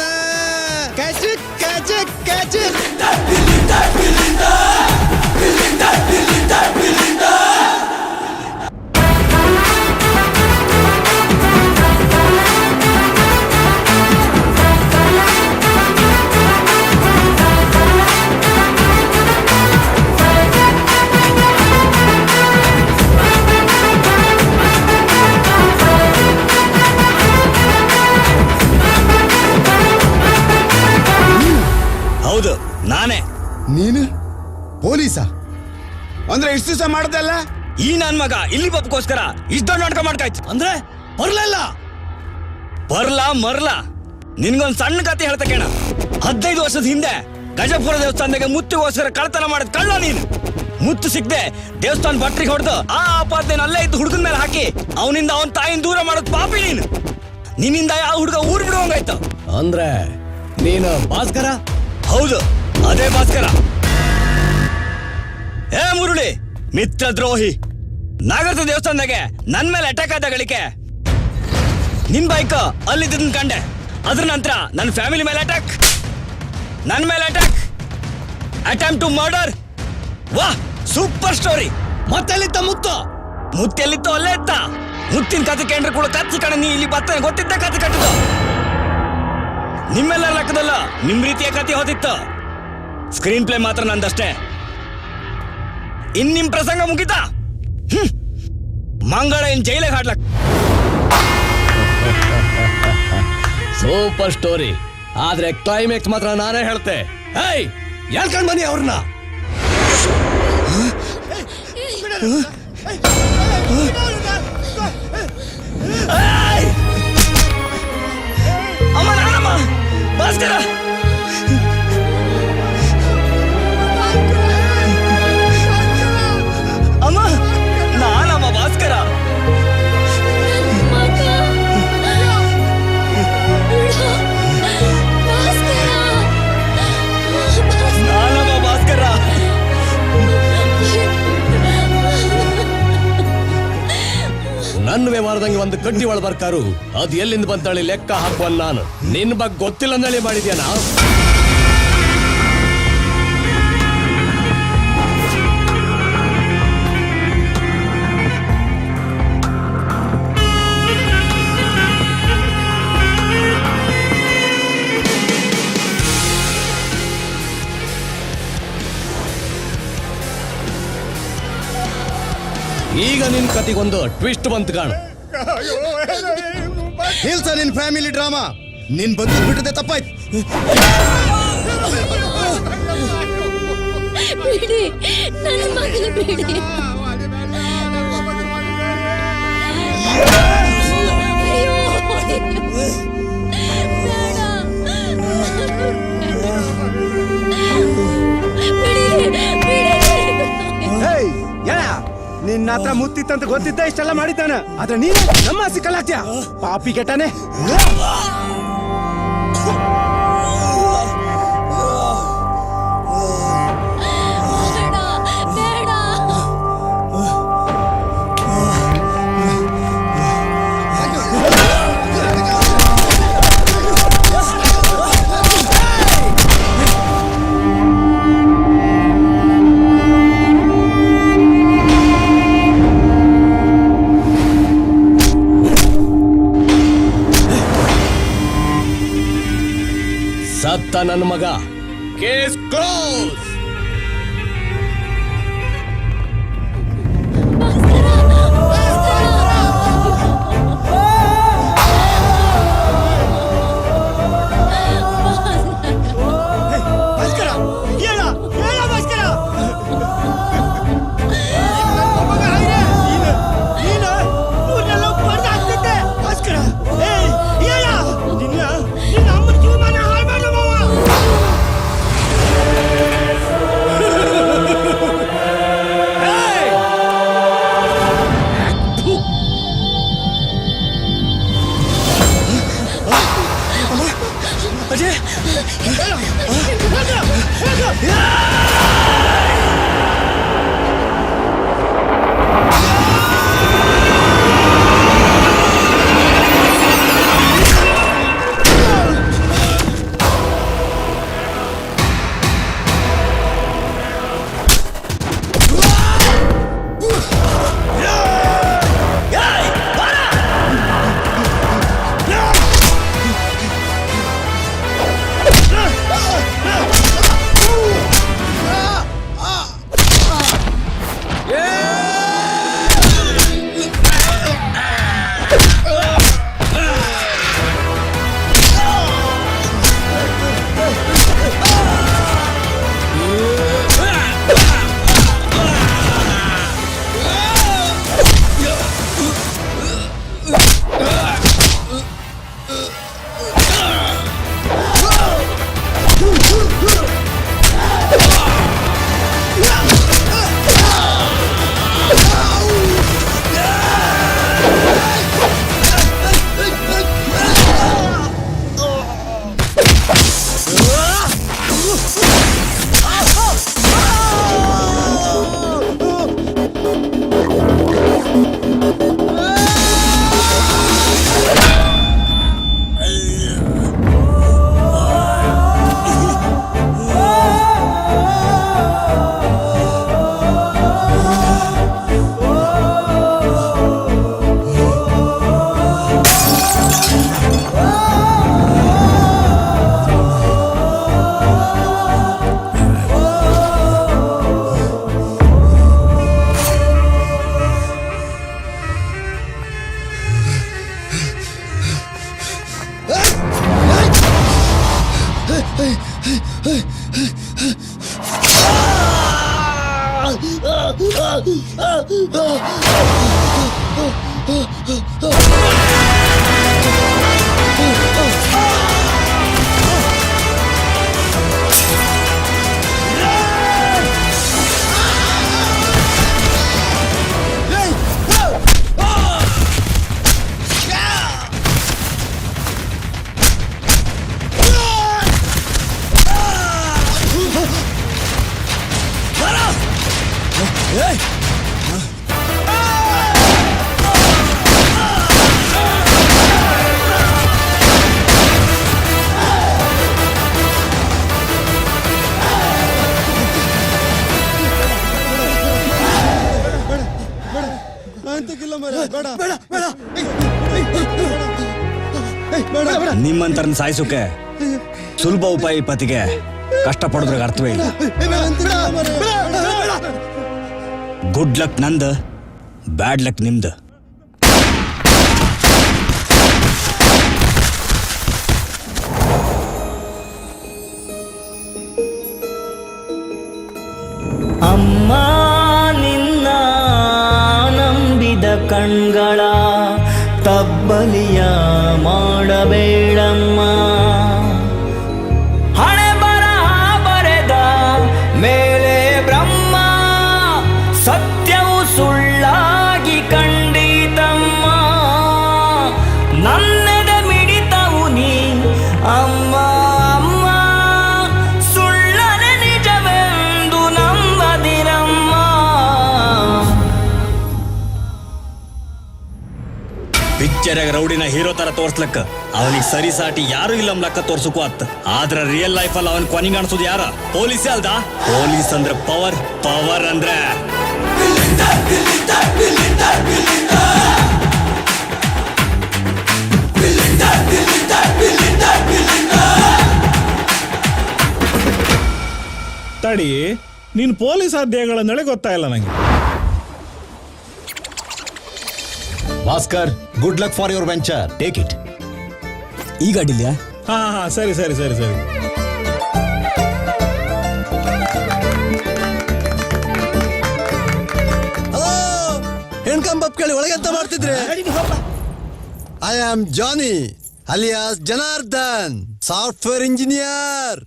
ಕ್ಯಾಚಕ್ ಕ್ಯಾಚಕ್ ಕ್ಯಾಚಕ್. ಹೌದು ನಾನೇ. ನೀನು ಪೊಲೀಸಾ? ಅಂದ್ರೆ ಇಷ್ಟು ದಿವಸ ಮಾಡ್ದಲ್ಲ ಈ ನನ್ ಮಗ ಇಲ್ಲಿ ಬಪ್ಪಗೋಸ್ಕರ ಇಷ್ಟ ದೊಡ್ಡ ನಾಟಕ ಮಾಡ್ಕಾಯ್ತು ಅಂದ್ರೆ ಬರ್ಲಾ ನಿನ್ಗೊಂದ್ ಸಣ್ಣ ಕತೆ ಹೇಳ್ತಾ ಕೇಳ. 15 ವರ್ಷದ ಹಿಂದೆ ಗಜಪುರ ದೇವಸ್ಥಾನದಾಗ ಮುತ್ತಿಗೋಸ್ಕರ ಕಳ್ತನ ಮಾಡಿದ ಕಳ್ಳ ನೀನು. ಮುತ್ತು ಸಿಕ್ದೆ ದೇವಸ್ಥಾನ ಭಟ್ರಿಗೆ ಹೊಡೆದು ಆ ಆಪಾದನೆ ಅಲ್ಲೇ ಇದ್ದು ಹುಡುಗನ ಮೇಲೆ ಹಾಕಿ ಅವನಿಂದ ಅವನ ತಾಯಿನ ದೂರ ಮಾಡೋದು ಪಾಪಿ ನೀನು. ನಿನ್ನಿಂದ ಯಾವ ಹುಡುಗ ಊರ್ ಬಿಡುವಂಗಾಯ್ತು. ಅಂದ್ರೆ ನೀನು ಭಾಸ್ಕರ? ಹೌದು ಅದೇ ಭಾಸ್ಕರ. ಏ ಮುರುಳಿ ಮಿತ್ರ ದ್ರೋಹಿ, ನಾಗರದ ದೇವಸ್ಥಾನದಾಗೆ ನನ್ ಮೇಲೆ ಅಟ್ಯಾಕ್ ಆದ ಗಳಿಕೆ ನಿನ್ ಬೈಕ್ ಅಲ್ಲಿದ್ದನ್ ಕಂಡೆ. ಅದ್ರ ನಂತರ ನನ್ನ ಫ್ಯಾಮಿಲಿ ಮೇಲೆ ಅಟ್ಯಾಕ್, ನನ್ ಮೇಲೆ ಅಟ್ಯಾಕ್, ಅಟೆಂಪ್ಟ್ ಟು ಮರ್ಡರ್. ವಾಹ್ ಸೂಪರ್ ಸ್ಟೋರಿ. ಮತ್ತೆಲ್ಲಿತ್ತ ಮುತ್ತೆಲ್ಲಿತ್ತು ಅಲ್ಲೇ ಇತ್ತ. ಮುತ್ತಿನ ಕತೆ ಕೇಂದ್ರ ಕೂಡ ಕತ್ತಿ ಕಣ ನೀ ಇಲ್ಲಿ ಬತ್ತ ಗೊತ್ತಿದ್ದ ಕತೆ ಕಟ್ಟದ. ನಿಮ್ಮೆಲ್ಲ ಲೆಕ್ಕದಲ್ಲ ನಿಮ್ ರೀತಿಯ ಕತೆ ಹೋದಿತ್ತು. ಸ್ಕ್ರೀನ್ ಪ್ಲೇ ಮಾತ್ರ ನಂದಷ್ಟೇ. ನಿಮ್ ಪ್ರಸಂಗ ಮುಗಿತಾ ಮಂಗಳ ಇನ್ ಜೈಲಿಗೆ ಹಾಡ್ಲಕ್. Super story. ಆದ್ರೆ ಕ್ಲೈಮ್ಯಾಕ್ಸ್ ಮಾತ್ರ ನಾನೇ ಹೇಳ್ತೆ. ಹೇಯ್ ಹೇಳ್ಕೊಂಡ್ ಬನ್ನಿ ಅವ್ರನ್ನ. ಅಮ್ಮ ನಾನಮ್ಮ ಭಾಸ್ಕರ. ಅಮ್ಮ ನಾನಮ್ಮ ಭಾಸ್ಕರ. ನಾನಮ್ಮ ಭಾಸ್ಕರ. ನನ್ನ ವ್ಯವಹಾರದಂಗೆ ಒಂದು ಕಡ್ಡಿ ಒಳ ಬರ್ಕಾರು ಅದು ಎಲ್ಲಿಂದ ಬಂತಳಿ ಲೆಕ್ಕ ಹಾಕುವನ್ ನಾನು. ನಿನ್ ಬಗ್ಗೆ ಗೊತ್ತಿಲ್ಲ ಅಂದಳಿ ಮಾಡಿದ್ಯಾನ. ಈಗ ನಿನ್ ಕತಿಗೊಂದು ಟ್ವಿಸ್ಟ್ ಬಂತು ಕಾಣು. ನಿಲ್ಸ ನಿನ್ ಫ್ಯಾಮಿಲಿ ಡ್ರಾಮಾ. ನಿನ್ ಬಂದು ಬಿಟ್ಟದೆ ತಪ್ಪಾಯ್ತು. ಬಿಡಿ ನನ್ನ ಮಗನ ಬಿಡಿ. ನಿನ್ ನಿನ್ನ ಹತ್ರ ಮುತ್ತಿತ್ತಂತ ಗೊತ್ತಿದ್ದ ಇಷ್ಟೆಲ್ಲ ಮಾಡಿದ್ದಾನ ಆದ್ರೆ ನೀನು ನಮ್ಮ ಸಿಕ್ಕಲಾತ್ಯ ಪಾಪಿ ಕೆಟ್ಟನೆ. ಸತ್ತ ನನ್ನ ಮಗ. Case close. ನಿಮ್ಮಂತರನ್ನ ಸಾಯಿಸೋಕೆ ಸುಲಭ ಉಪಾಯ ಪತಿಗೆ ಕಷ್ಟ ಪಡೋದ್ರಾಗ ಅರ್ಥವೇ ಇಲ್ಲ. ಗುಡ್ ಲಕ್ ನಂದು, ಬ್ಯಾಡ್ ಲಕ್ ನಿಮ್ದು. ಅಮ್ಮ ನಿನ್ನ ನಂಬಿದ ಕಣ್ಗಳ ತಬ್ಬಲಿಯ ಮಾಡಬೇಡಮ್ಮ. ಹಣೆ ಬರಹ ಬರೆದ ಮೇಲೆ ಬ್ರಹ್ಮ ಸತ್ಯವು ಸುಳ್ಳ ಪಿಕ್ಚರ್ಯಾಗ ರೌಡಿನ ಹೀರೋ ತರ ತೋರ್ಸ್ಲಕ್ಕ ಅವನಿಗೆ ಸರಿ ಸಾಟಿ ಯಾರು ಇಲ್ಲ ಲಕ್ಕ ತೋರ್ಸಕ್ಕೂ ಆತ್ ಆದ್ರ ರಿಯಲ್ ಲೈಫ್ ಅಲ್ಲಿ ಅವನ್ ಕೊನಿಗೆ ಅನ್ಸೋದು ಯಾರ ಪೊಲೀಸೇ ಅಲ್ದ ಪೊಲೀಸ್ ಅಂದ್ರೆ ಪವರ್ ಪವರ್ ಅಂದ್ರೆ ತಡಿ ನೀನ್ ಪೊಲೀಸ್ ಅಧ್ಯಾಯಗಳ ನಡೆ ಗೊತ್ತಾಯಿಲ್ಲ ನಂಗೆ. Bhaskar, good luck for your venture, take it. ಈಗ ಅಡ್ಡಿಲ್ಯಾ? ಹಾ ಹಾ ಸರಿ ಸರಿ ಸರಿ ಸರಿ. ಹಲೋ, ಹೆಣ್ಕಂಬಪ್ ಕೇಳಿ ಒಳಗೆ ಎಂತ ಮಾಡ್ತಿದ್ರೆ? I am Johnny alias Janardhan, software engineer.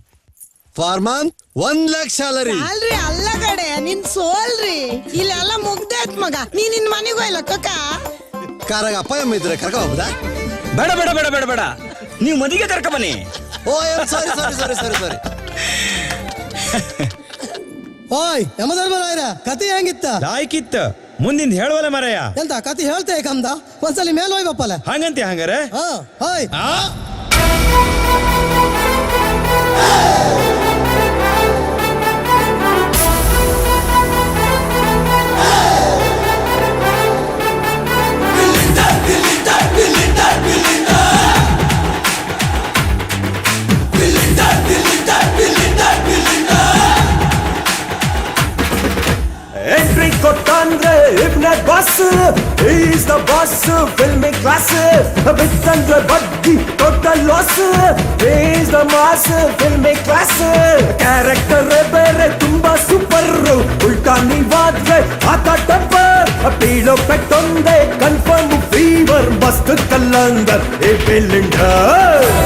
For month 1 lakh salary. ಅಲ್ರಿ ಅಲ್ಲ ಕಡೆ ನಿನ್ ಸೋಲ್ರಿ ಇಲ್ಲೆಲ್ಲ ಮುಗ್ದಾಯ್ತ್ ಮಗ. ನೀನ್ ನಿನ್ ಮನೆಗೂ ಇಲ್ಲ ಕಕ್ಕ. ಕಾರಾಗ ಅಪ್ಪ ಅಮ್ಮ ಇದ್ರೆ ಕರ್ಕ ಹೋಗ್ಬೋದಾ? ಬೇಡ ಬೇಡ ಬೇಡ ಬೇಡ ಬೇಡ, ನೀವು ಮದಿಗೆ ಕರ್ಕ ಬನ್ನಿ. ಓ ಸಾರಿ ಸಾರಿ ಸಾರಿ ಸಾರಿ ಸಾರಿ. ಓಯ್ ಯಮಧರ್ಮರಾಯರ ಕತೆ ಹೆಂಗಿತ್ತ? ಲಾಯ್ಕಿತ್ತ ಮುಂದಿನ ಹೇಳುವಲ್ಲ ಮರಯ್ಯ. ಎಂತ ಕತೆ ಹೇಳ್ತೇ ಕಮ್ದ? ಒಂದ್ಸಲಿ ಮೇಲೆ ಹೋಯ್ಬಪ್ಪಲ್ಲ. ಹಂಗಂತೆ ಹಂಗಾರೆ ಹೋಯ್. ಎಂಟ್ರಿ ಕೊಟ್ಟಂದ್ರೆ ಇಬ್ನೆ boss, is the boss, filming class. ಬಿತ್ತಂದ್ರೆ ಬಡ್ಡಿ total loss, is the mass, filming class. Character ಬೇರೆ ತುಂಬಾ ಸೂಪರ್, ಉಲ್ಟಾ ನೀವಾದ್ರೆ ಆತ ಟಪ್ಪರ್. ಪೀಳೋ ಪೆಟ್ಟೊಂದೆ ಕನ್ಫರ್ಮ್ ಫೀವರ್, ಮಸ್ತ್ ಕಲ್ಲಂದರ್ ಎ ಬಿಲಿಂಡರ್.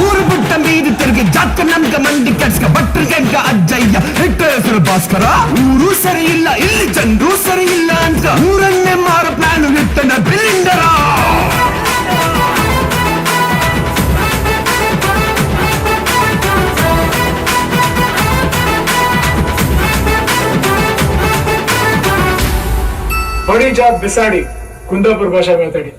ಊರು ಬಿಟ್ಟ ಮೀರಿ ತಿರುಗಿ ಜಾತ ನಮ್ಗ ಮಂದಿ ಕೆಡ್ಸ್ಕ ಭಟ್ರಿಗೆಡ್ಗ ಅಜ್ಜಯ್ಯ ಇಟ್ಟ ಹೆಸರು ಭಾಸ್ಕರ. ಊರು ಸರಿ ಇಲ್ಲ, ಇಲ್ಲಿ ಜನರು ಸರಿ ಇಲ್ಲ ಅಂತ ಊರನ್ನೇ ಮಾರೋ ಪ್ಲಾನ್ ಇಟ್ಟನ ಬಿಲಿಂಡರ. बड़ी जात बिसाड़ी कुंदापुर भाषा में तड़ी